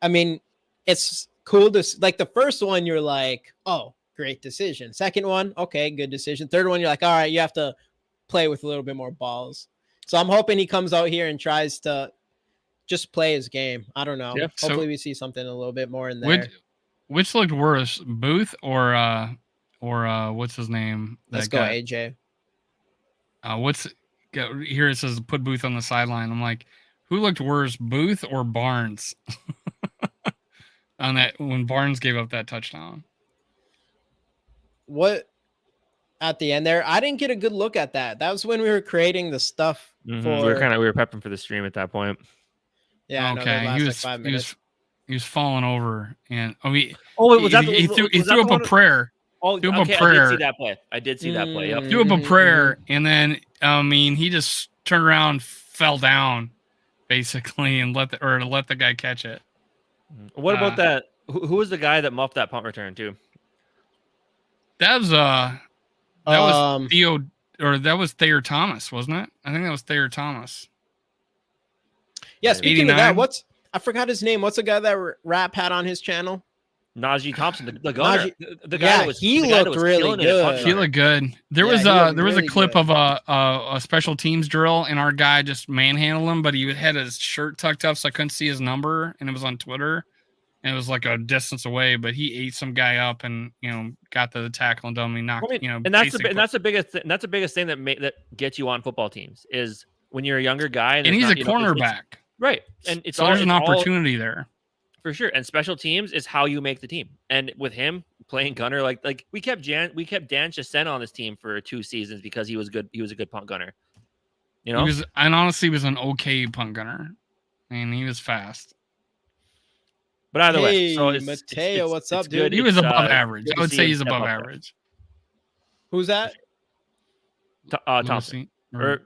I mean, it's cool to like the first one. You're like, oh, great decision. Second one, okay, good decision. Third one, you're like, all right, you have to play with a little bit more balls. So I'm hoping he comes out here and tries to just play his game. I don't know. Yeah. Hopefully we see something a little bit more in there. Which looked worse, Booth or what's his name? Let's go, AJ. Here it says put Booth on the sideline. I'm like, who looked worse, Booth or Barnes? On that when Barnes gave up that touchdown. What at the end there? I didn't get a good look at that. That was when we were creating the stuff. We were prepping for the stream at that point. Yeah. Okay. He was 5 minutes. He was falling over, and he threw up a prayer. Oh, threw up a prayer. I did see that play. Yep. Threw up a prayer, and then he just turned around, fell down, basically, and let the guy catch it. What about that? Who was the guy that muffed that punt return too? That was Theo, or that was Thayer Thomas, wasn't it? I think that was Thayer Thomas. Yeah. Speaking of that, I forgot his name. What's the guy that Rap had on his channel? Najee Thompson, the gunner. He looked really good. He looked good. There was a clip of a special teams drill, and our guy just manhandled him, but he had his shirt tucked up, so I couldn't see his number, and it was on Twitter, and it was like a distance away, but he ate some guy up and got the tackle and dummy knocked. And that's the biggest thing. That's the biggest thing that gets you on football teams is when you're a younger guy, and he's a cornerback. Right. And there's an opportunity there. For sure. And special teams is how you make the team. And with him playing gunner, like we kept Dan Chasson on this team for 2 seasons because he was good. He was a good punt gunner. He was an okay punt gunner. And he was fast. But either way, so Mateo, what's up, dude? He was above average. I would say he's above average. Who's that? Thompson. Or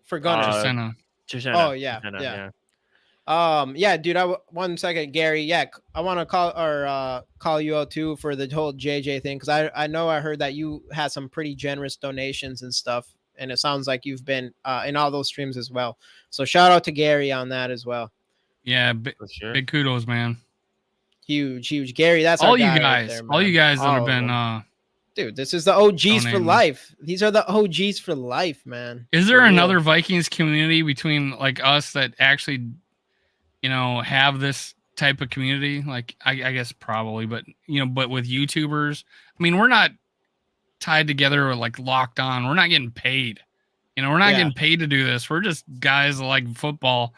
for gunner. Chisena. Oh yeah. Yeah, dude. 1 second, Gary. Yeah, I want to call you out too for the whole JJ thing because I know I heard that you had some pretty generous donations and stuff, and it sounds like you've been in all those streams as well. So shout out to Gary on that as well. Yeah, big kudos, man. Huge, Gary. That's all you guys. Right there, all you guys that have been. Dude, this is the OGs for life. These are the OGs for life, man. Is there another Vikings community between like us that actually, have this type of community? Like, I guess probably, but but with YouTubers, I mean, we're not tied together or like locked on. We're not getting paid. We're not getting paid to do this. We're just guys that like football.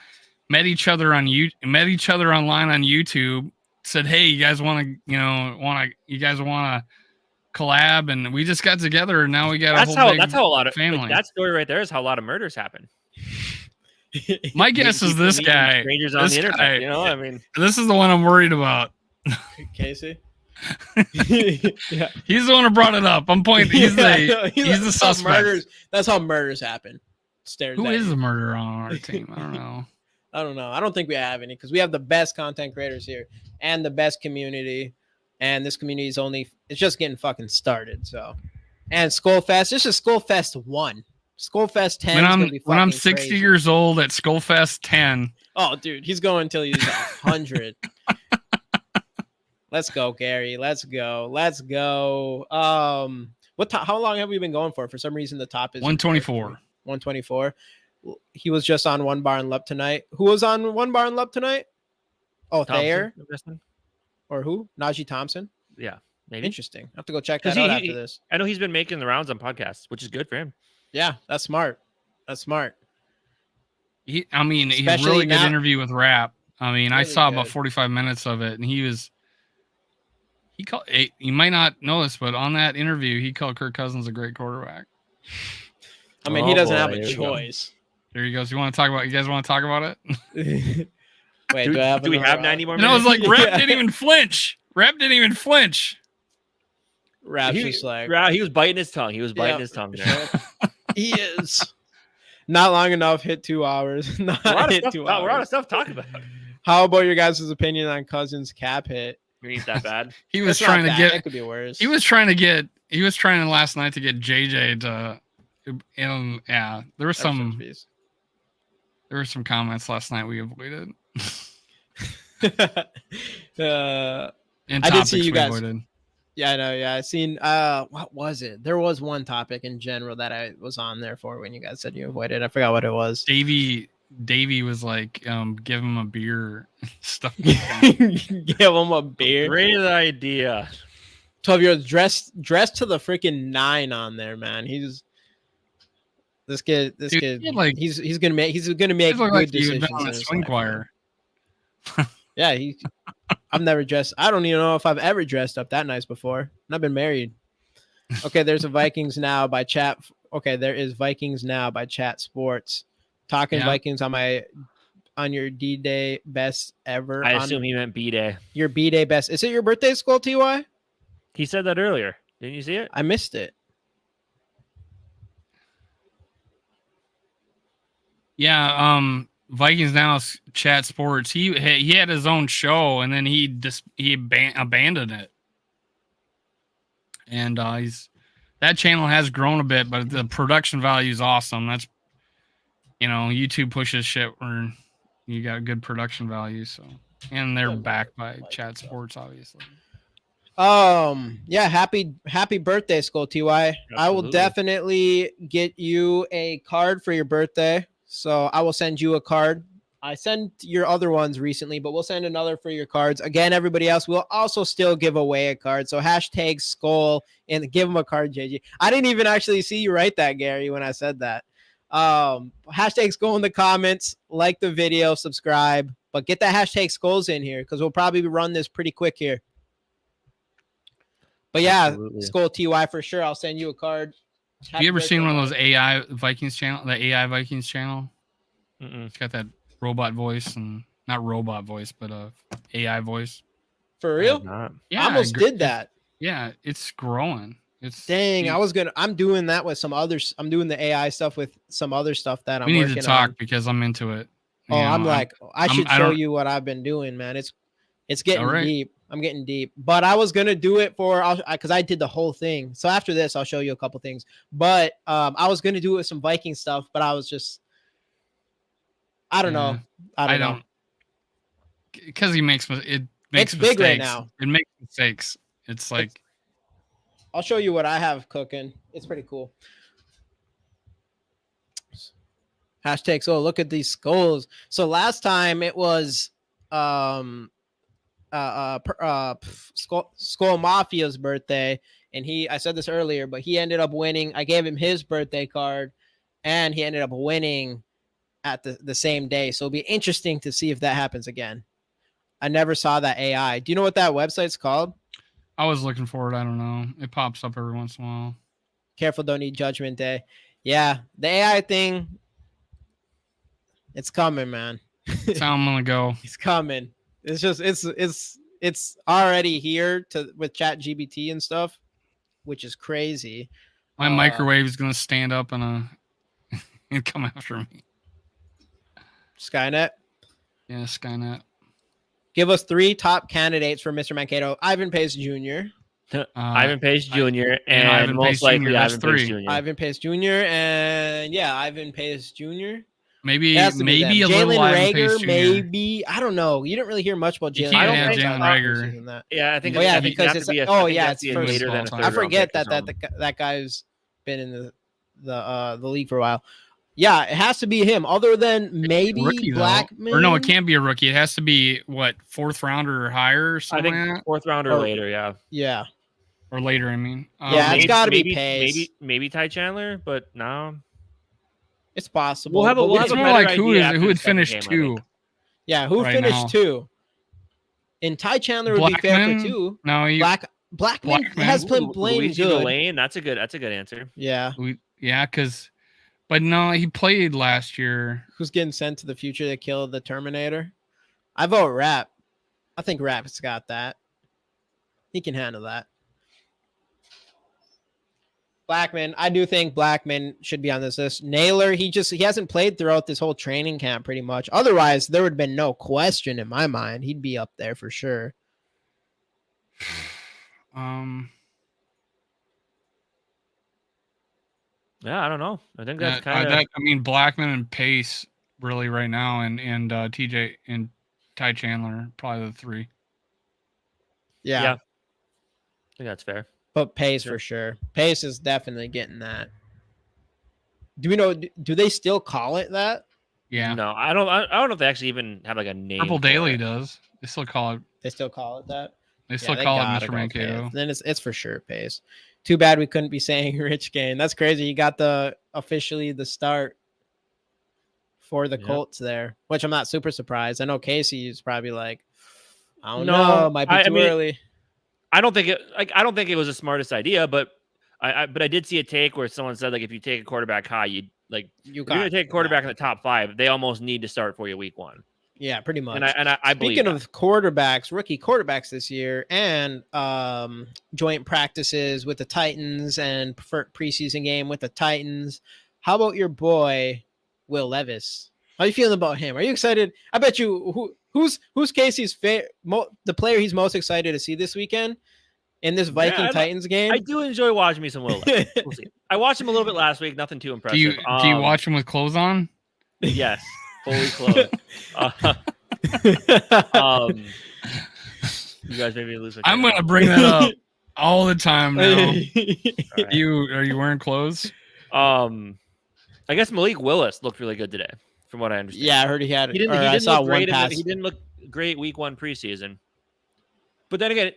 Met each other online on YouTube. Said, hey, you guys want to collab, and we just got together, and now we got that's how a lot of family. That story right there is how a lot of murders happen. My guess is this guy, strangers on the internet. I mean, this is the one I'm worried about. Casey. Yeah, he's the one who brought it up. I'm pointing. He's the suspect. That's how murders happen. Who is the murderer on our team? I don't know. I don't think we have any because we have the best content creators here and the best community. And this community it's just getting fucking started. So, and Skullfest, this is Skullfest 1. Skullfest 10. When I'm 60 years old at Skullfest 10. Oh, dude, he's going until he's 100. Let's go, Gary. Let's go. How long have we been going for? For some reason, the top is 124. 124. He was just on One Bar and Lub tonight. Who was on One Bar and Lub tonight? Oh, Thayer. Or who? Najee Thompson? Yeah, maybe. Interesting. I have to go check that out after this. I know he's been making the rounds on podcasts, which is good for him. Yeah, that's smart. He's a really good interview with Rap. I mean, really I saw about 45 minutes of it, and you might not know this, but on that interview, he called Kirk Cousins a great quarterback. I mean, he doesn't have a choice. There he goes. You guys want to talk about it? Wait, do we have 90 more minutes? And I was like, Rap didn't even flinch. Rap's just like... He was biting his tongue. His tongue. He is. Not long enough. Hit 2 hours. We're out of stuff talking about. How about your guys' opinion on Cousins' cap hit? You ain't that bad. He was trying to get. It could be worse. He was trying last night to get JJ to. Yeah, there were some comments last night we avoided. And I did see you guys. Avoided. Yeah, I know. Yeah, I seen. What was it? There was one topic in general that I was on there for when you guys said you avoided. I forgot what it was. Davey was like, give him a beer stuff. Give him a beer. Great idea. 12-year-old dressed to the freaking 9 on there, man. This kid. Like, he's gonna make good decisions. On a swing choir. Yeah, I've never dressed. I don't even know if I've ever dressed up that nice before. And I've been married. Okay, there's a Vikings Now by Chat. Okay, there is Vikings Now by Chat Sports. Talking Vikings on your D-Day best ever. I assume he meant B-Day. Your B-Day best. Is it your birthday, Skol TY? He said that earlier. Didn't you see it? I missed it. Yeah, Vikings Now Chat Sports. He had his own show and then he abandoned it. And that channel has grown a bit, but the production value is awesome. That's YouTube pushes shit where you got good production value. So, and they're backed by Chat Sports, obviously. Yeah, happy birthday, Skol TY. Absolutely. I will definitely get you a card for your birthday. So I will send you a card. I sent your other ones recently, but we'll send another for your cards. Again, everybody else will also still give away a card. So hashtag Skol and give them a card, JG. I didn't even actually see you write that, Gary, when I said that. Hashtag Skol in the comments, like the video, subscribe, but get that hashtag Skols in here because we'll probably run this pretty quick here. But yeah, absolutely. Skol TY for sure. I'll send you a card. Have you ever seen one of those AI Vikings channel? The AI Vikings channel? It's got that robot voice and not robot voice, but AI voice. For real? Yeah, I almost did that. Yeah, it's growing. I'm doing that with some others. I'm doing the AI stuff with some other stuff that I'm working on. We need to talk because I'm into it. I should show you what I've been doing, man. It's getting deep. I'm getting deep, but I was going to do it because I did the whole thing. So after this, I'll show you a couple things, but I was going to do it with some Viking stuff, but I was just, I don't know. I don't because he makes it makes it's mistakes. Big right now. It makes mistakes. It's like, I'll show you what I have cooking. It's pretty cool. Hashtag so look at these skulls. So last time it was Skol Mafia's birthday, and I said this earlier, but he ended up winning. I gave him his birthday card, and he ended up winning at the same day. So it'll be interesting to see if that happens again. I never saw that AI. Do you know what that website's called? I was looking for it. I don't know. It pops up every once in a while. Careful, don't need Judgment Day. Yeah, the AI thing, it's coming, man. That's how I'm gonna go. It's coming. It's just it's already here with ChatGPT and stuff, which is crazy. My microwave is gonna stand up and come after me. Skynet. Yeah, Skynet. Give us 3 top candidates for Mr. Mankato. Ivan Pace Jr. Ivan Pace Jr. and most likely Ivan Pace Jr. Ivan Pace Jr. and Ivan Pace Jr. Maybe a little Jalen Reagor, maybe. I don't know. You didn't really hear much about Jalen. I don't think Jalen Reagor. Yeah, I think. Because it's first. Later than I forget that guy's been in the league for a while. Yeah, it has to be him. Other than maybe Blackman. Or no, it can't be a rookie. It has to be 4th rounder or higher. Or something I think 4th rounder or later. Yeah. Yeah. Or later. I mean. It's got to be Pace. Maybe Ty Chandler, but no. It's possible. It's more like who would finish 2. Yeah, who finished 2? And Ty Chandler would be fair for 2. No, Blackman has been playing good. Lane, that's a good answer. Yeah. But no, he played last year. Who's getting sent to the future to kill the Terminator? I vote Rap. I think Rap's got that. He can handle that. Blackman. I do think Blackman should be on this list. Naylor, he hasn't played throughout this whole training camp pretty much. Otherwise, there would have been no question in my mind. He'd be up there for sure. Yeah, I don't know. I think that's kind of. I mean, Blackman and Pace really right now, and TJ and Ty Chandler probably the three. Yeah. I think that's fair. But Pace for sure. Pace is definitely getting that. Do we know? Do they still call it that? Yeah. No, I don't know if they actually even have like a name. Purple Daily does. They still call it. They still call it that. They still call it Mr. Mankato. Then it's for sure Pace. Too bad we couldn't be saying Rich Gain. That's crazy. You got officially the start for the Colts there, which I'm not super surprised. I know Casey is probably like, I don't know, might be too early. I don't think it was the smartest idea, but I did see a take where someone said like if you take a quarterback high, if you're gonna take a quarterback in the top 5, they almost need to start for you week 1. Yeah, pretty much. And I Speaking of quarterbacks, rookie quarterbacks this year, and joint practices with the Titans and preseason game with the Titans. How about your boy Will Levis? How are you feeling about him? Are you excited? I bet you who's Casey's the player he's most excited to see this weekend in this Titans game? I do enjoy watching me some Will Levis. We'll see. I watched him a little bit last week. Nothing too impressive. Do you watch him with clothes on? Yes. Fully clothed. You guys made me lose. I'm gonna bring that up all the time now. Right. Are you wearing clothes? I guess Malik Willis looked really good today, from what I understand. Yeah, I heard he had. He didn't look great week 1 preseason. But then again,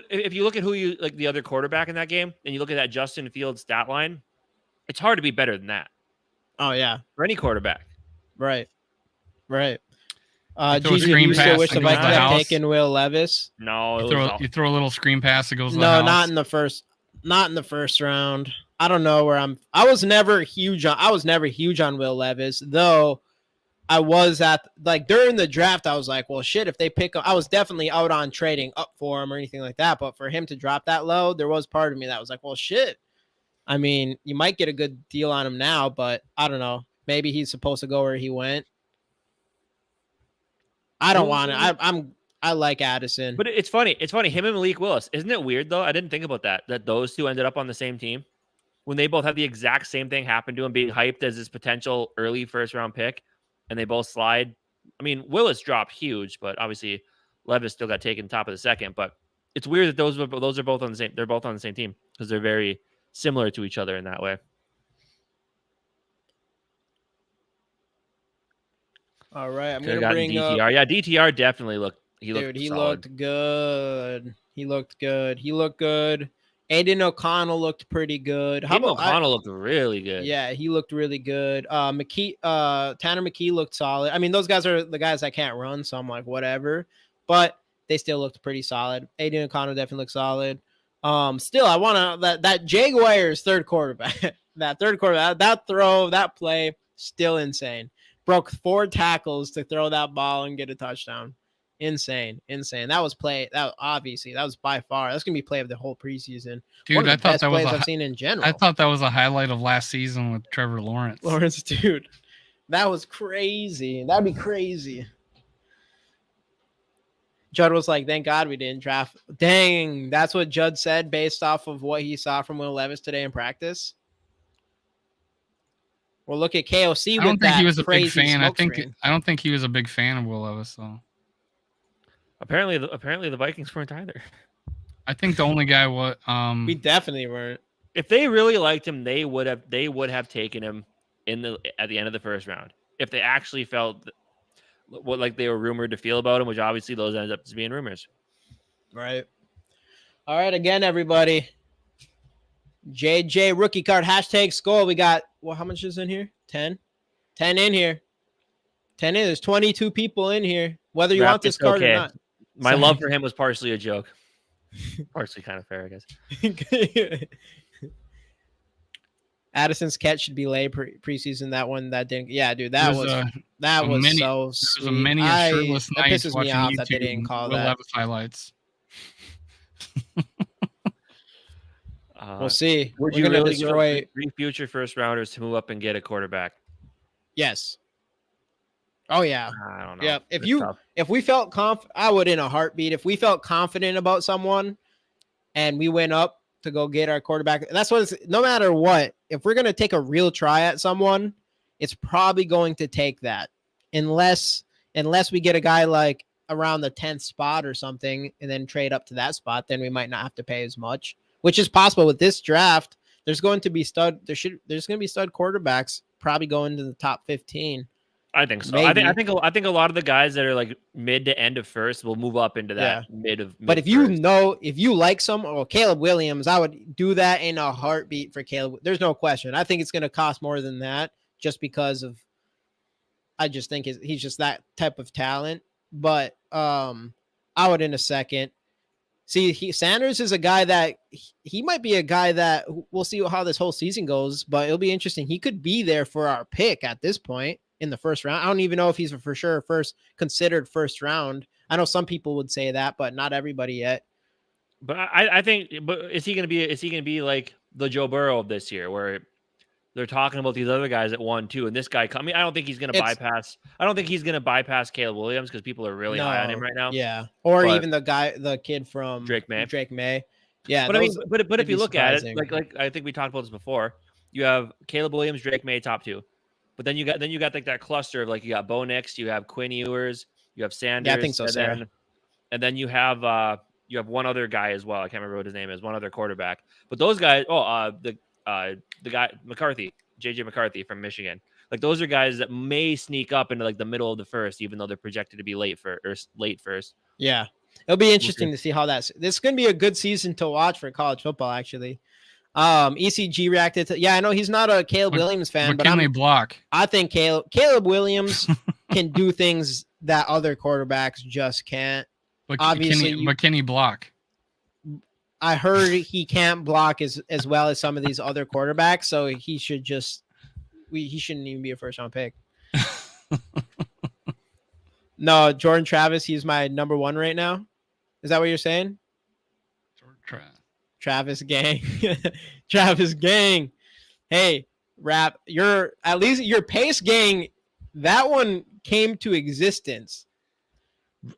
if you look at who you like the other quarterback in that game, and you look at that Justin Fields stat line, it's hard to be better than that. Oh yeah, for any quarterback. Right. Gigi, you still wish the Vikings had taken Will Levis? No, you throw a little screen pass that goes. No, not in the first round. I don't know where I'm. I was never huge on Will Levis, though. I was during the draft. I was like, well, shit. If they pick him, I was definitely out on trading up for him or anything like that. But for him to drop that low, there was part of me that was like, well, shit. I mean, you might get a good deal on him now, but I don't know. Maybe he's supposed to go where he went. I don't want it. I like Addison. But it's funny. Him and Malik Willis. Isn't it weird, though? I didn't think about that those two ended up on the same team when they both had the exact same thing happen to him, being hyped as his potential early first-round pick, and they both slide. I mean, Willis dropped huge, but obviously Levis still got taken top of the second. But it's weird that those are both on the same. They're both on the same team because they're very similar to each other in that way. All right, I'm gonna bring DTR. up. Yeah, DTR definitely looked. He looked good. He looked good. Aiden O'Connell looked pretty good. O'Connell looked really good. Yeah, he looked really good. Tanner McKee looked solid. I mean, those guys are the guys that can't run, so I'm like, whatever. But they still looked pretty solid. Aiden O'Connell definitely looked solid. Still, I want that Jaguars third quarterback. that throw, that play, still insane. Broke 4 tackles to throw that ball and get a touchdown. Insane. That was by far. That's gonna be play of the whole preseason. Dude, one of the I thought that was I've seen in general. I thought that was a highlight of last season with Trevor Lawrence. Dude, that was crazy. That'd be crazy. Judd was like, "Thank God we didn't draft." Dang, that's what Judd said based off of what he saw from Will Levis today in practice. Well, look at KOC. I don't think he was a big fan. I don't think he was a big fan of Will Levis, though. Apparently the Vikings weren't either. I think the only guy we definitely weren't. If they really liked him, they would have taken him at the end of the first round. If they actually felt like they were rumored to feel about him, which obviously those ended up as being rumors. Right. All right, again, everybody. JJ rookie card #Skol. We got how much is in here? 10 in here. 10 in. There's 22 people in here. Whether you want this card or not. My love for him was partially a joke. Partially kind of fair, I guess. Addison's catch should be late preseason. That one that didn't. Yeah, dude, that was so sweet. There was many shirtless that nights pisses me off YouTube that they didn't call Will that. Levis highlights. We'll see. Would you really give up 3 future first rounders to move up and get a quarterback? Yes. Oh yeah. I don't know. Yeah. If we felt I would in a heartbeat. If we felt confident about someone, and we went up to go get our quarterback, that's what it's. No matter what, if we're gonna take a real try at someone, it's probably going to take that, unless we get a guy like around the 10th spot or something, and then trade up to that spot, then we might not have to pay as much, which is possible with this draft. There's going to be stud quarterbacks probably going to the top 15. I think so. Maybe. I think a lot of the guys that are like mid to end of first will move up into that mid. But if you like Caleb Williams, I would do that in a heartbeat for Caleb. There's no question. I think it's going to cost more than that just because of. I just think he's just that type of talent. But I would in a second. See, Sanders is a guy that he might be a guy that we'll see how this whole season goes, but it'll be interesting. He could be there for our pick at this point in the first round. I don't even know if he's for sure considered first round. I know some people would say that, but not everybody yet. But I think, is he going to be like the Joe Burrow of this year, where they're talking about these other guys at 1-2, and this guy coming? I don't think he's going to bypass. I don't think he's going to bypass Caleb Williams because people are really high on him right now. Yeah, or even the kid from Drake May. Yeah, but but if you look at it, like I think we talked about this before, you have Caleb Williams, Drake May, top 2, but then you got like that cluster of like you got Bo Nix, you have Quinn Ewers, you have Sanders. Yeah, I think so. And then you have one other guy as well. I can't remember what his name is. One other quarterback, but those guys. The guy McCarthy, JJ McCarthy from Michigan. Like those are guys that may sneak up into like the middle of the first, even though they're projected to be late first. Yeah, it'll be interesting to see how this is going to be a good season to watch for college football. Actually, ECG reacted to. Yeah, I know he's not a Caleb Williams fan, but I think Caleb Williams can do things that other quarterbacks just can't. But can he block? I heard he can't block as well as some of these other quarterbacks, so he should he shouldn't even be a first round pick. No, Jordan Travis, he's my number 1 right now. Is that what you're saying? Travis gang. Travis gang. Hey, Rap, your Pace gang, that one came to existence.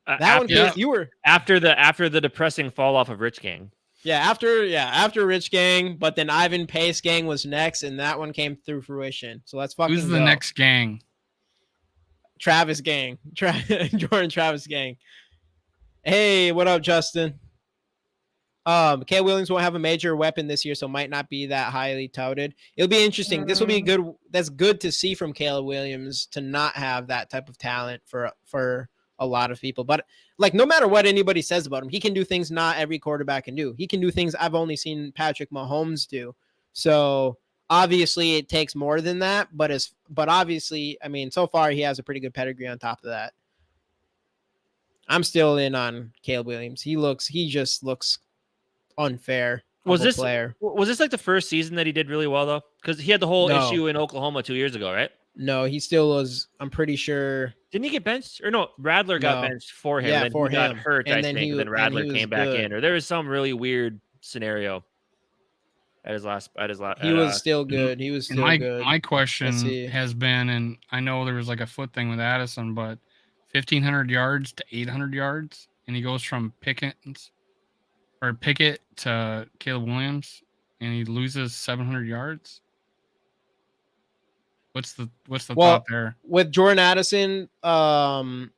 You were after the depressing fall off of Rich Gang. After Rich Gang, but then Ivan Pace Gang was next, and that one came through fruition. So let's fucking Who's the next gang? Travis Gang. Jordan Travis Gang. Hey, what up, Justin? Caleb Williams won't have a major weapon this year, so might not be that highly touted. It'll be interesting. This will be good. That's good to see from Caleb Williams to not have that type of talent for a lot of people. But like, no matter what anybody says about him, he can do things not every quarterback can do. He can do things I've only seen Patrick Mahomes do. So obviously it takes more than that, but obviously, I mean, so far he has a pretty good pedigree on top of that. I'm still in on Caleb Williams. He just looks unfair. Was this like the first season that he did really well though? Because he had the whole issue in Oklahoma 2 years ago, right? No, he still was. I'm pretty sure. Didn't he get benched? Or no, Radler got benched for him. Yeah, for him. Got hurt, I think. And then Radler came back in. Or there was some really weird scenario at his last. He was still good. He was still good. My question has been, and I know there was like a foot thing with Addison, but 1,500 yards to 800 yards, and he goes from Pickett to Caleb Williams, and he loses 700 yards. What's the thought there? With Jordan Addison, I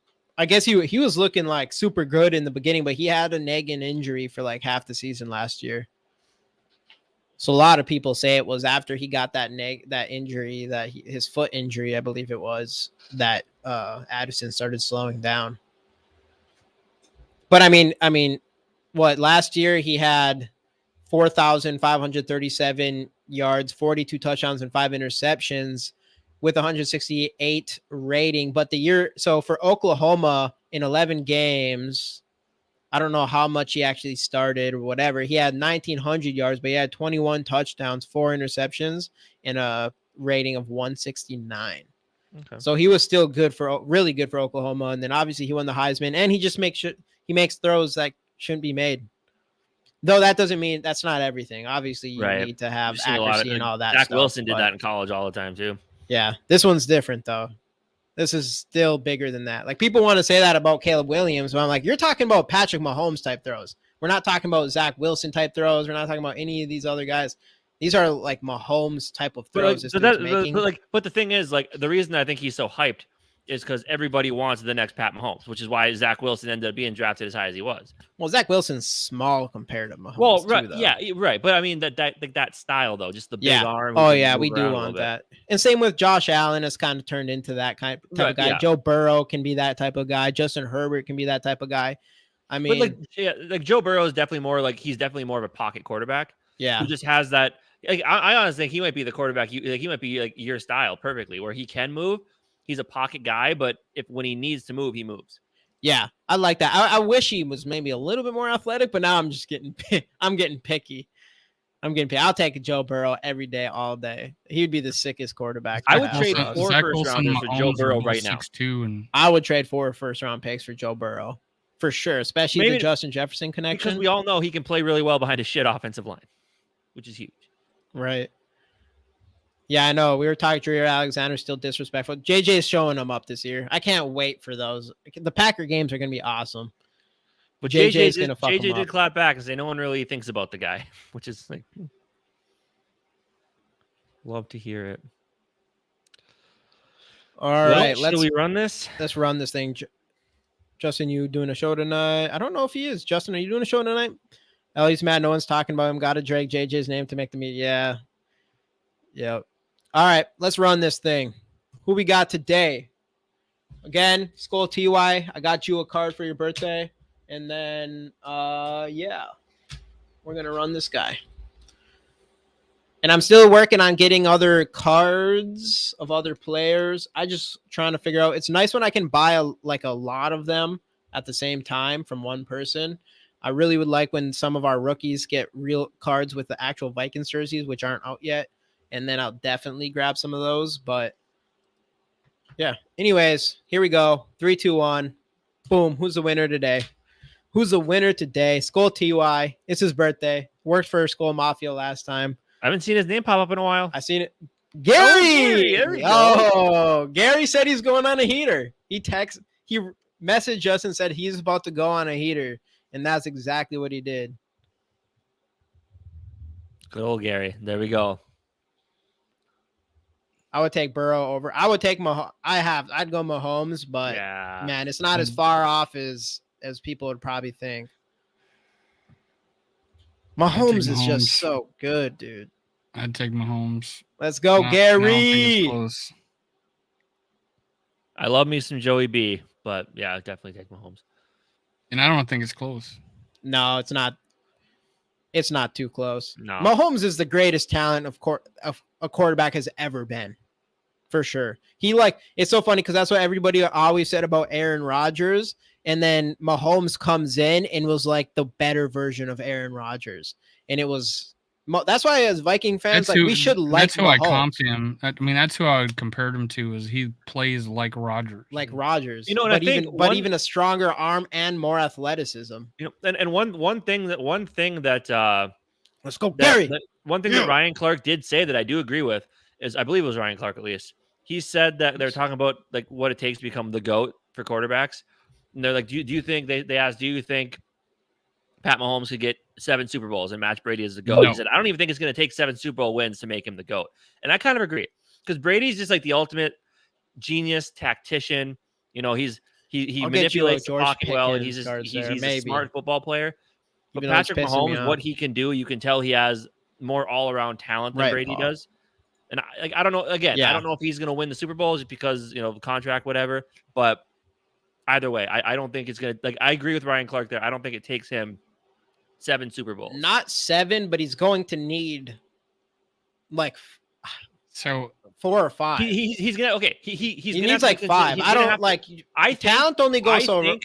guess he was looking like super good in the beginning, but he had a nagging injury for like half the season last year. So a lot of people say it was after he got that injury, his foot injury, I believe it was, that Addison started slowing down. But I mean, what last year he had 4,537 yards, 42 touchdowns, and 5 interceptions, with 168 rating. But so for Oklahoma in 11 games, I don't know how much he actually started or whatever. He had 1,900 yards, but he had 21 touchdowns, 4 interceptions, and a rating of 169. Okay. So he was still really good for Oklahoma. And then obviously he won the Heisman, and he just makes throws that shouldn't be made. Though that doesn't mean that's not everything. Obviously, you Right. need to have We've seen accuracy and all that Zach stuff. Wilson did that in college all the time too. Yeah, this one's different though. This is still bigger than that. Like people want to say that about Caleb Williams, but I'm like, you're talking about Patrick Mahomes type throws. We're not talking about Zach Wilson type throws. We're not talking about any of these other guys. These are like Mahomes type of throws. But the thing is, like, the reason I think he's so hyped is because everybody wants the next Pat Mahomes, which is why Zach Wilson ended up being drafted as high as he was. Well, Zach Wilson's small compared to Mahomes. Well, right, right. But I mean that style though, just the big arm. Oh yeah, we do want that. And same with Josh Allen has kind of turned into that type of guy. Yeah. Joe Burrow can be that type of guy. Justin Herbert can be that type of guy. I mean, but like Joe Burrow is definitely more of a pocket quarterback. Yeah, who just has that. Like, I honestly think he might be the quarterback. He might be like your style perfectly, where he can move. He's a pocket guy, but when he needs to move, he moves. Yeah, I like that. I wish he was maybe a little bit more athletic, but now I'm just getting picky. I'll take Joe Burrow every day, all day. He would be the sickest quarterback. I would trade 4 first-rounders for Joe Burrow right now. I would trade 4 first-round picks for Joe Burrow for sure, especially the Justin Jefferson connection. Because we all know he can play really well behind a shit offensive line, which is huge. Right. Yeah, I know. We were talking to Alexander, still disrespectful. JJ's showing them up this year. I can't wait for those. The Packer games are going to be awesome. But JJ's going to fuck JJ did clap back and say no one really thinks about the guy, which is like, love to hear it. All right. Should we run this? Let's run this thing. Justin, you doing a show tonight? I don't know if he is. Justin, are you doing a show tonight? Ellie's mad. No one's talking about him. Got to drag JJ's name to make the meet. Yeah. Yep. All right, let's run this thing. Who we got today? Again, Skol TY. I got you a card for your birthday. And then, yeah, we're going to run this guy. And I'm still working on getting other cards of other players. I just trying to figure out. It's nice when I can buy a lot of them at the same time from one person. I really would like when some of our rookies get real cards with the actual Vikings jerseys, which aren't out yet. And then I'll definitely grab some of those. But yeah, anyways, here we go. 3, 2, 1. Boom. Who's the winner today? Skol TY. It's his birthday. Worked for Skol Mafia last time. I haven't seen his name pop up in a while. I seen it. Gary. Gary said he's going on a heater. He messaged us and said he's about to go on a heater. And that's exactly what he did. Good old Gary. There we go. I would take Burrow over. I would take I'd go Mahomes, but man, it's not as far off as people would probably think. Mahomes is just so good, dude. I'd take Mahomes. Let's go, Gary. I love me some Joey B, but yeah, I'd definitely take Mahomes. And I don't think it's close. No, it's not. It's not too close. No. Mahomes is the greatest talent of a quarterback has ever been, for sure. It's so funny because that's what everybody always said about Aaron Rodgers, and then Mahomes comes in and was like the better version of Aaron Rodgers, and it was. That's why as Viking fans, we should like. That's who Mahomes. I comped him. That's who I would compare him to. Is he plays like Rodgers? Like Rodgers, but even a stronger arm and more athleticism. And one thing that let's go, Gary. One thing that Ryan Clark did say that I do agree with is I believe it was Ryan Clark at least. He said that they're talking about like what it takes to become the GOAT for quarterbacks, and they're like, do you think they asked, do you think Pat Mahomes could get 7 Super Bowls and match Brady as the GOAT? No. He said, I don't even think it's going to take 7 Super Bowl wins to make him the GOAT. And I kind of agree because Brady's just like the ultimate genius tactician. You know, he manipulates the pocket well, and he's a smart football player. But Patrick Mahomes, what he can do, you can tell he has more all-around talent than Brady does. And I don't know. Again, I don't know if he's going to win the Super Bowl just because contract, whatever. But either way, I don't think it's going to. I agree with Ryan Clark there. I don't think it takes him 7 Super Bowls. Not 7, but he's going to need 4 or 5. He's gonna he needs 5. I don't like. Talent only goes over.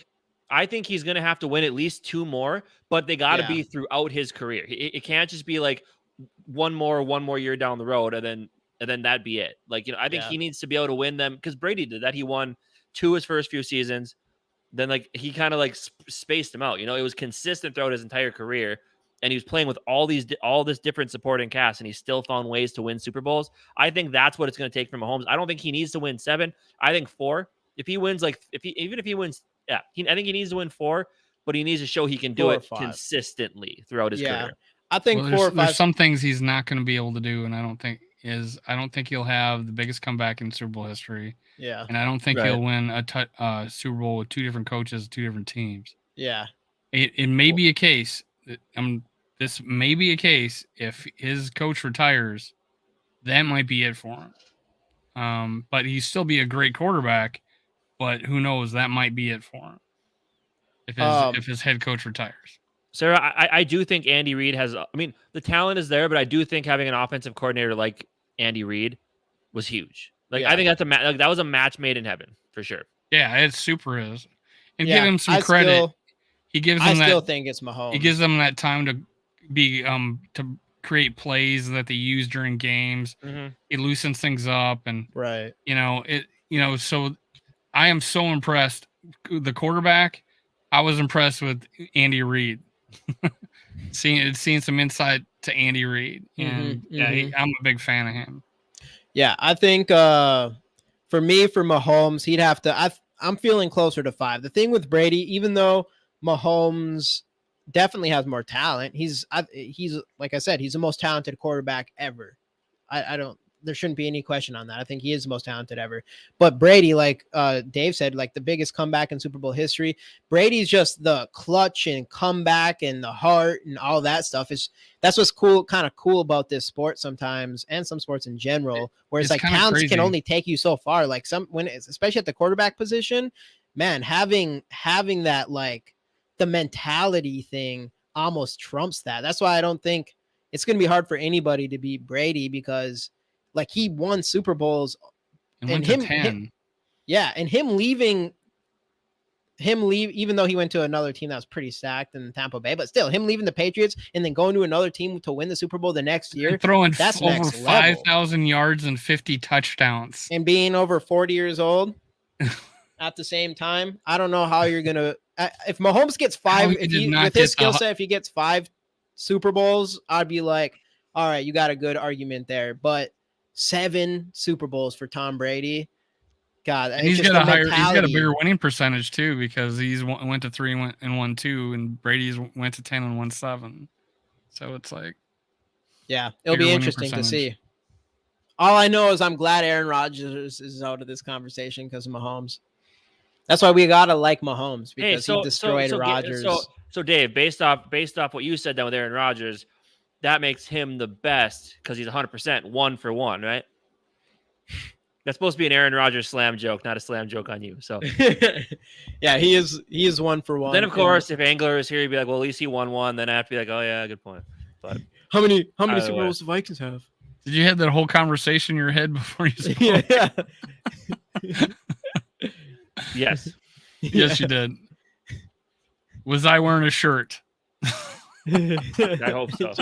I think he's gonna have to win at least 2 more, but they got to be throughout his career. It can't just be like one more year down the road, and then that'd be it. I think he needs to be able to win them because Brady did that. He won 2 his first few seasons. Then he kind of spaced them out. It was consistent throughout his entire career. and he was playing with all this different supporting cast, and he still found ways to win Super Bowls. I think that's what it's going to take from Mahomes. I don't think he needs to win 7. I think 4. If he wins, even if he wins, I think he needs to win 4, but he needs to show he can do it consistently throughout his career. I think 4 or 5. There's some things he's not going to be able to do, and I don't think he'll have the biggest comeback in Super Bowl history. Yeah, and I don't think he'll win a Super Bowl with 2 different coaches, 2 different teams. Yeah, it may be a case. This may be a case if his coach retires, that might be it for him. But he'd still be a great quarterback. But who knows? That might be it for him if his head coach retires. Sarah, I do think Andy Reid has. I mean, the talent is there, but I do think having an offensive coordinator like Andy Reid was huge. I think that's that was a match made in heaven for sure. Yeah, it super is. And give him some credit. I still think it's Mahomes. He gives them that time to be to create plays that they use during games. Mm-hmm. He loosens things up, and right. So I am so impressed. The quarterback, I was impressed with Andy Reid. seeing some insight to Andy Reid, and I'm a big fan of him. Yeah, I think for Mahomes, he'd have to. I'm feeling closer to 5. The thing with Brady, even though Mahomes definitely has more talent, he's like I said, he's the most talented quarterback ever. There shouldn't be any question on that. I think he is the most talented ever. But Brady, like Dave said, like the biggest comeback in Super Bowl history. Brady's just the clutch and comeback and the heart and all that stuff. That's what's kind of cool about this sport sometimes, and some sports in general, where it's like talents can only take you so far. Like especially at the quarterback position, man, having that, like the mentality thing almost trumps that. That's why I don't think it's going to be hard for anybody to beat Brady, because like he won Super Bowls and went to 10. And him leave, even though he went to another team that was pretty stacked in Tampa Bay, but still him leaving the Patriots and then going to another team to win the Super Bowl the next year. And throwing over 5,000 yards and 50 touchdowns and being over 40 years old at the same time. I don't know how you're going to, if Mahomes gets 5, with his skill set, if he gets 5 Super Bowls, I'd be like, all right, you got a good argument there. But 7 Super Bowls for Tom Brady, God, and he's got a bigger winning percentage too, because he's went to 3 and won 2, and Brady's went to 10 and won 7. So it's like, yeah, it'll be interesting to see. All I know is I'm glad Aaron Rodgers is out of this conversation because of Mahomes. That's why we gotta like Mahomes, because he destroyed Rodgers. So Dave, based off what you said down with Aaron Rodgers, that makes him the best because he's 100% 1 for 1, right? That's supposed to be an Aaron Rodgers slam joke, not a slam joke on you. So, yeah, he is 1 for 1. Then of course, if Angler is here, he'd be like, "Well, at least he won 1." Then I have to be like, "Oh yeah, good point." But how many Super Bowls the Vikings have? Did you have that whole conversation in your head before you spoke? Yeah. Yes. Yes, you did. Was I wearing a shirt? I hope so.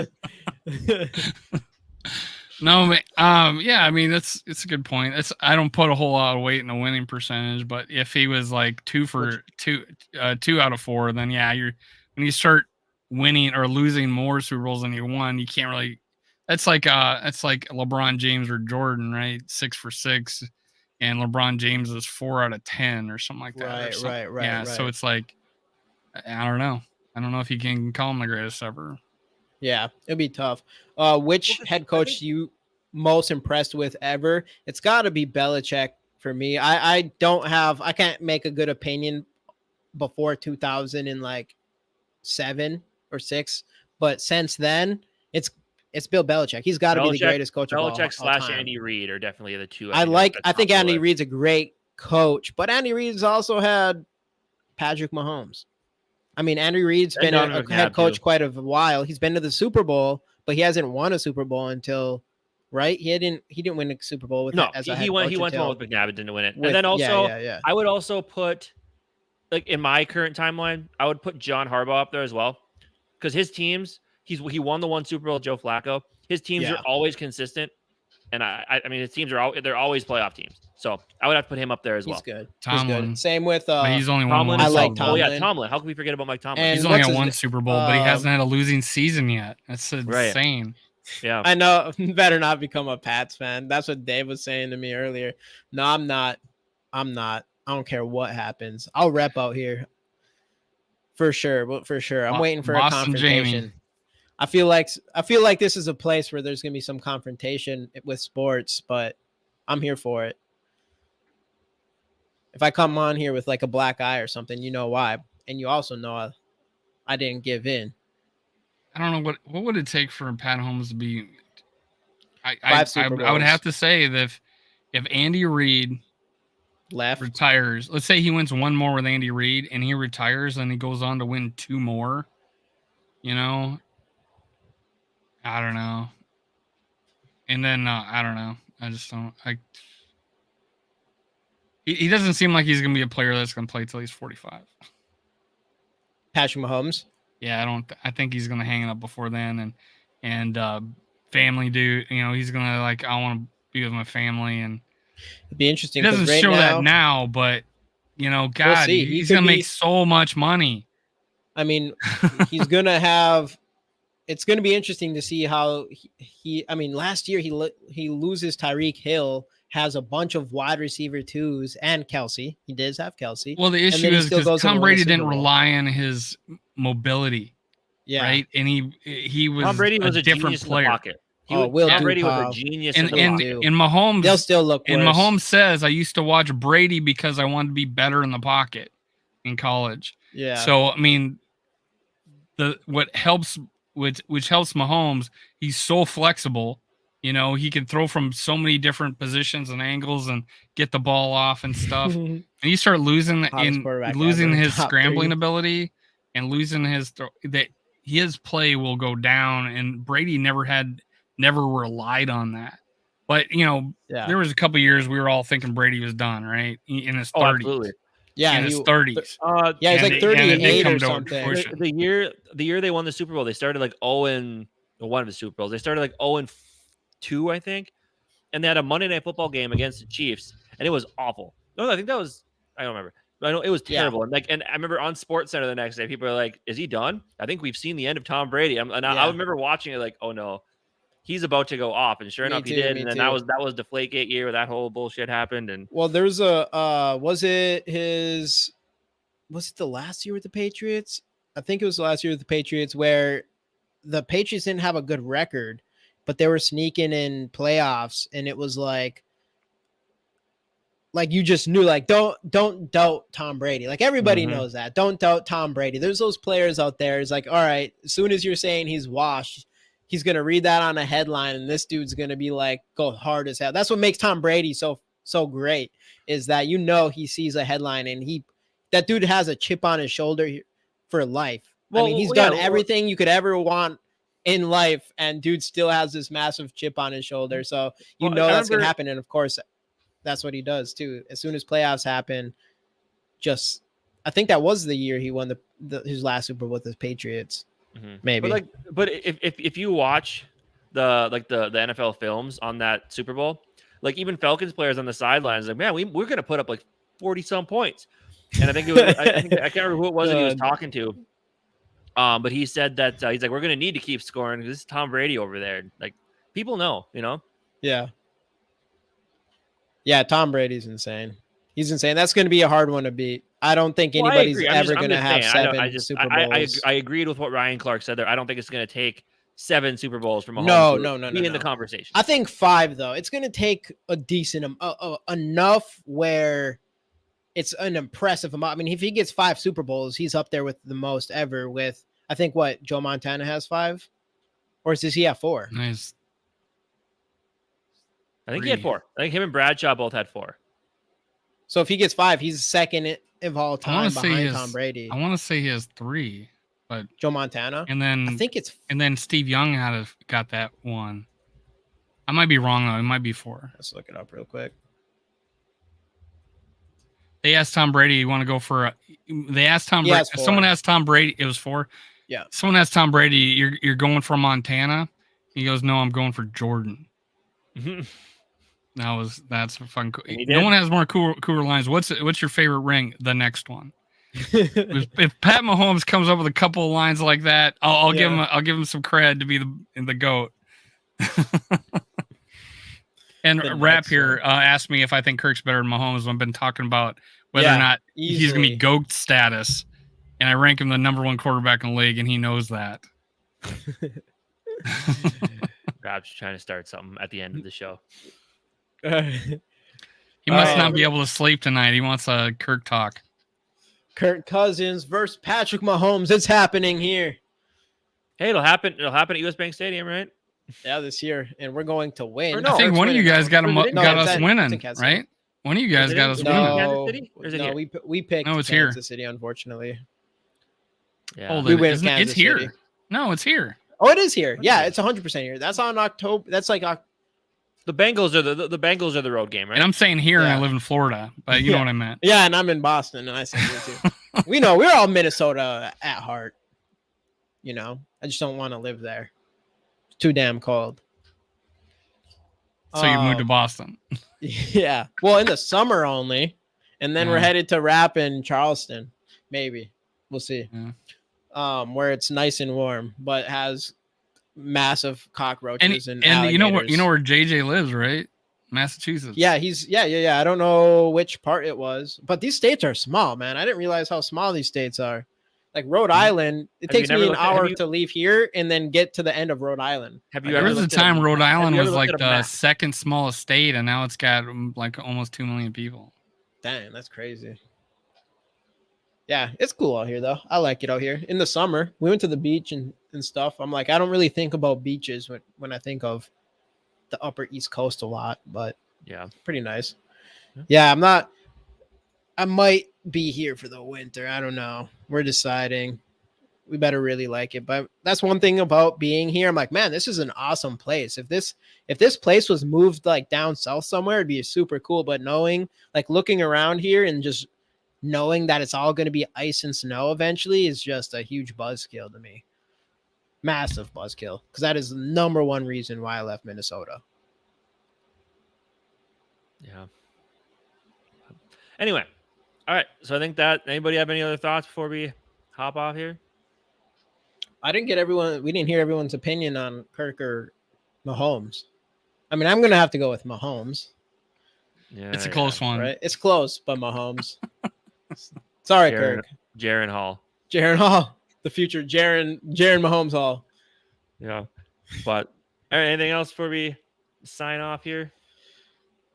No, yeah, I mean it's a good point. I don't put a whole lot of weight in the winning percentage, but if he was like 2 out of 4, then yeah, when you start winning or losing more Super Bowls than you won, you can't really. That's like LeBron James or Jordan, right? 6 for 6, and LeBron James is 4 out of 10 or something like that. Right. Yeah, right. so it's like, I don't know. I don't know if he can call him the greatest ever. Yeah, it'd be tough. Which head coach you most impressed with ever? It's got to be Belichick for me. I can't make a good opinion before 2007 or 6, but since then it's Bill Belichick. He's got to be the greatest coach of all time. Belichick / Andy Reid are definitely the two. I think Andy Reid's a great coach, but Andy Reid's also had Patrick Mahomes. I mean, Andy Reid's been a head coach quite a while. He's been to the Super Bowl, but he hasn't won a Super Bowl until, right? He didn't win a Super Bowl with he went to one with McNabb and didn't win it. And then also, I would also put, like in my current timeline, I would put John Harbaugh up there as well, because his teams, he won the 1 Super Bowl with Joe Flacco. His teams are always consistent, and I mean his teams they're always playoff teams. So I would have to put him up there as well. He's good. Tomlin. He's good. Same with he's only won Tomlin. one. I like Super Bowl. Oh yeah, Tomlin. Tomlin. How can we forget about Mike Tomlin? And He's only what's got his one na- Super Bowl, but he hasn't had a losing season yet. That's insane. Yeah. I know. Better not become a Pats fan. That's what Dave was saying to me earlier. No, I'm not. I don't care what happens. I'll rep out here for sure. But for sure, I'm waiting for Boston a confrontation. Jamie. I feel like this is a place where there's gonna be some confrontation with sports, but I'm here for it. If I come on here with like a black eye or something, you know why, and you also know I didn't give in. I don't know what would it take for Pat Holmes to be. Five Super Bowls. I would have to say that if Andy Reid retires, let's say he wins one more with Andy Reid and he retires and he goes on to win 2 more, you know, I don't know. And then I don't know. I just don't. He doesn't seem like he's gonna be a player that's gonna play till he's 45. Patrick Mahomes. Yeah, I think he's gonna hang it up before then, and family dude. You know, he's gonna like, I want to be with my family, and it'd be interesting. He doesn't show that now, but you know, God, we'll he's gonna make so much money. I mean, he's gonna have. It's gonna be interesting to see how he. I mean, last year he loses Tyreek Hill. Has a bunch of wide receiver 2s and Kelsey. He does have Kelsey. Well, the issue is because Tom Brady didn't rely on his mobility, right? And he was Tom Brady was a different player. Tom Brady was a genius. And Mahomes, they'll still look worse. And Mahomes says, "I used to watch Brady because I wanted to be better in the pocket in college." Yeah. So I mean, which helps Mahomes, he's so flexible. You know, he can throw from so many different positions and angles and get the ball off and stuff. And you start losing his scrambling ability and losing his play will go down. And Brady never relied on that. But you know, there was a couple of years we were all thinking Brady was done, right? In his 30s. Absolutely. Yeah, in his 30s. He's like 38 or something. The year they won the Super Bowl, they started like 0-1 of the Super Bowls. They started like 0-2, I think, and they had a Monday Night Football game against the Chiefs, and it was awful. No, I think that was, I don't remember. But I know it was terrible. Yeah. And I remember on SportsCenter the next day, people are like, "Is he done? I think we've seen the end of Tom Brady." I remember watching it like, "Oh no, he's about to go off," and sure enough, he did. And then that was Deflategate year where that whole bullshit happened. And well, there's was it the last year with the Patriots? I think it was the last year with the Patriots where the Patriots didn't have a good record, but they were sneaking in playoffs, and it was like you just knew, like, don't doubt Tom Brady. Like, everybody knows that. Don't doubt Tom Brady. There's those players out there. It's like, all right, as soon as you're saying he's washed, he's going to read that on a headline, and this dude's going to be like, go hard as hell. That's what makes Tom Brady so great, is that, you know, he sees a headline and that dude has a chip on his shoulder for life. Well, I mean, he's done everything you could ever want in life, and dude still has this massive chip on his shoulder. So that's going to happen. And of course, that's what he does too. As soon as playoffs happen, I think that was the year he won his last Super Bowl with the Patriots. Maybe. But if you watch the NFL films on that Super Bowl, like, even Falcons players on the sidelines, like, man, we're going to put up like 40 some points. And I think it was, I can't remember who it was that he was talking to. But he said that he's like, we're going to need to keep scoring because this is Tom Brady over there. Like, people know, you know? Yeah. Yeah, Tom Brady's insane. He's insane. That's going to be a hard one to beat. I don't think anybody's ever going to have seven Super Bowls. I agreed with what Ryan Clark said there. I don't think it's going to take 7 Super Bowls from Mahomes. No. In the conversation. I think 5, though. It's going to take a decent enough where it's an impressive amount. I mean, if he gets 5 Super Bowls, he's up there with the most ever with, I think, Joe Montana has 5? Or does he have 4? Nice. I think he had 4. I think him and Bradshaw both had 4. So if he gets 5, he's second of all time behind Tom Brady. I want to say he has 3, but Joe Montana. And then I think and then Steve Young got that one. I might be wrong though. It might be 4. Let's look it up real quick. They asked Tom Brady, "You want to go for?" They asked Tom Brady. Someone asked Tom Brady. It was 4. Yeah. Someone asked Tom Brady, "You're going for Montana?" He goes, "No, I'm going for Jordan." That's a fun. No one has more cooler lines. What's your favorite ring? The next one. If Pat Mahomes comes up with a couple of lines like that, I'll give him some cred to be the GOAT. And Rap here asked me if I think Kirk's better than Mahomes. I've been talking about whether or not he's going to be GOAT status, and I rank him the number 1 quarterback in the league, and he knows that. Rap's trying to start something at the end of the show. He must not be able to sleep tonight. He wants a Kirk talk. Kirk Cousins versus Patrick Mahomes. It's happening here. Hey, it'll happen. It'll happen at US Bank Stadium, right? Yeah, this year, and we're going to win. I think one of you guys got us winning, right? One of you guys got us winning. No, we picked Kansas City, unfortunately. Yeah, we win Kansas It's here. City. No, it's here. Oh, it is here. Yeah, it's 100% here. That's on October. That's like the Bengals are the Bengals are the road game, right? And I'm saying here, and I live in Florida, but you know what I meant. Yeah, and I'm in Boston, and I say here too. We know we're all Minnesota at heart. You know, I just don't want to live there. It's too damn cold. So you moved to Boston. Yeah. Well, in the summer only, and then we're headed to Rap in Charleston. Maybe we'll see. Yeah. Where it's nice and warm, but has massive cockroaches and alligators. you know where JJ lives, right? Massachusetts. Yeah, yeah. I don't know which part it was, but these states are small, man. I didn't realize how small these states are. Like Rhode Island, it takes me an hour to leave here and then get to the end of Rhode Island. There was a time Rhode Island was like the second smallest state, and now it's got like almost 2 million people. Dang, that's crazy. Yeah, it's cool out here, though. I like it out here. In the summer, we went to the beach and stuff. I'm like, I don't really think about beaches when I think of the upper East Coast a lot, but yeah, pretty nice. Yeah, I might be here for the winter. I don't know. We're deciding. We better really like it. But that's one thing about being here. I'm like, man, this is an awesome place. If this place was moved like down south somewhere, it'd be super cool. But looking around here and just knowing that it's all going to be ice and snow eventually is just a huge buzzkill to me. Massive buzzkill. Because that is the number one reason why I left Minnesota. Yeah. Anyway. All right. So I think anybody have any other thoughts before we hop off here? We didn't hear everyone's opinion on Kirk or Mahomes. I mean, I'm going to have to go with Mahomes. Yeah, it's a close one. Right? It's close, but Mahomes. Sorry, Kirk. Jaron Hall. The future Jaron Mahomes Hall. Yeah. But anything else before we sign off here?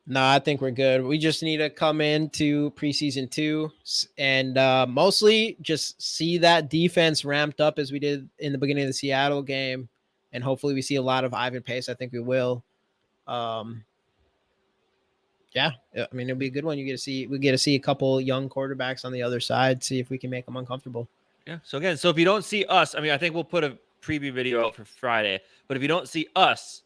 No, I think we're good. We just need to come into preseason 2 and mostly just see that defense ramped up as we did in the beginning of the Seattle game. And hopefully we see a lot of Ivan Pace. I think we will. Yeah, I mean, it'll be a good one. We get to see a couple young quarterbacks on the other side, see if we can make them uncomfortable. Yeah. So again, if you don't see us, I mean, I think we'll put a preview video out for Friday, but if you don't see us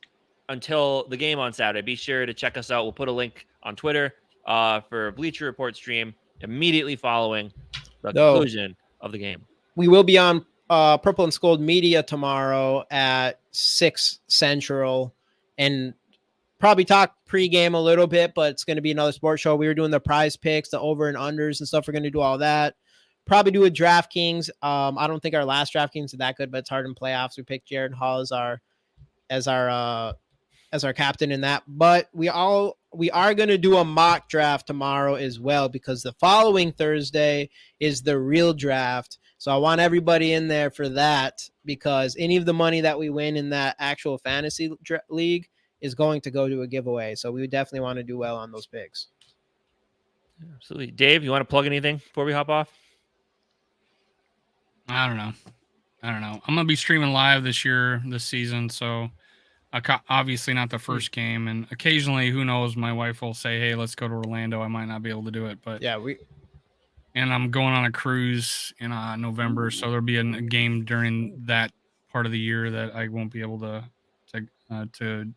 until the game on Saturday, be sure to check us out. We'll put a link on Twitter for Bleacher Report stream immediately following the conclusion of the game. We will be on Purple and Skol Media tomorrow at 6 Central and probably talk pregame a little bit, but it's going to be another sports show. We were doing the prize picks, the over and unders and stuff. We're going to do all that. Probably do a DraftKings. I don't think our last DraftKings is that good, but it's hard in playoffs. We picked Jared Hall as our captain in that, but we are going to do a mock draft tomorrow as well, because the following Thursday is the real draft. So I want everybody in there for that, because any of the money that we win in that actual fantasy league is going to go to a giveaway. So we would definitely want to do well on those picks. Absolutely. Dave, you want to plug anything before we hop off? I don't know. I'm going to be streaming live this season. So obviously not the first game, and occasionally, who knows, my wife will say, hey, let's go to Orlando. I might not be able to do it, but yeah, and I'm going on a cruise in November, so there'll be a game during that part of the year that I won't be able to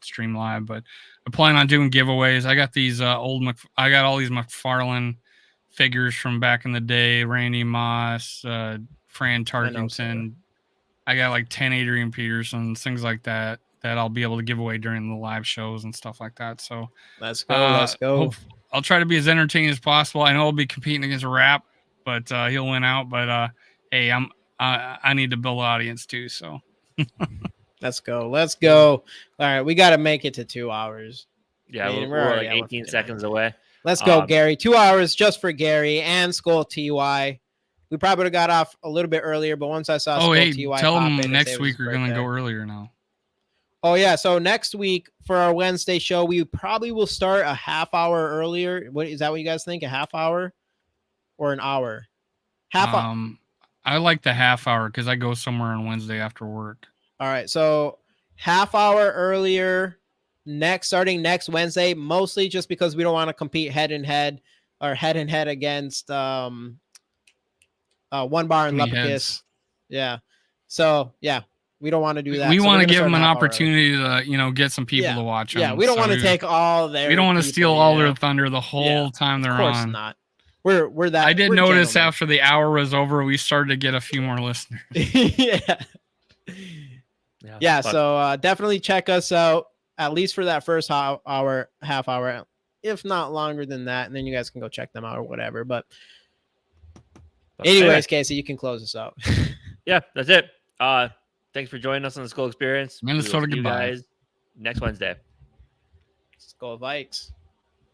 stream live. But I plan on doing giveaways. I got these I got all these McFarlane figures from back in the day, Randy Moss, Fran Tarkenton. I got like 10 Adrian Petersons, things like that. that I'll be able to give away during the live shows and stuff like that. So let's go. I'll try to be as entertaining as possible. I know I'll be competing against Rap, but he'll win out. But hey, I need to build an audience too. So let's go. All right, we got to make it to 2 hours. Yeah, we're like 18 seconds away. Let's go, Gary. 2 hours just for Gary and Skol TY. We probably would have got off a little bit earlier, but once I saw Skol TY, tell them next week we're gonna go earlier now. Oh yeah, so next week for our Wednesday show, we probably will start a half hour earlier. What is that? What you guys think? A half hour or an hour? I like the half hour because I go somewhere on Wednesday after work. All right, so half hour earlier starting next Wednesday, mostly just because we don't want to compete head and head against One Bar and Lepicus. Yeah. So yeah, we don't want to do that. We want to give them an opportunity to, get some people to watch them. Yeah, we don't want to take all their. We don't want to steal all their thunder the whole time they're on. Of course not. We're that. I did notice gentlemen. After the hour was over, we started to get a few more listeners. Yeah. So definitely check us out at least for that first half hour, if not longer than that, and then you guys can go check them out or whatever. But anyways, Casey, you can close us out. Yeah, that's it. Thanks for joining us on the Skol Experience. Minnesota, goodbye. Guys next Wednesday. Skol Vikes.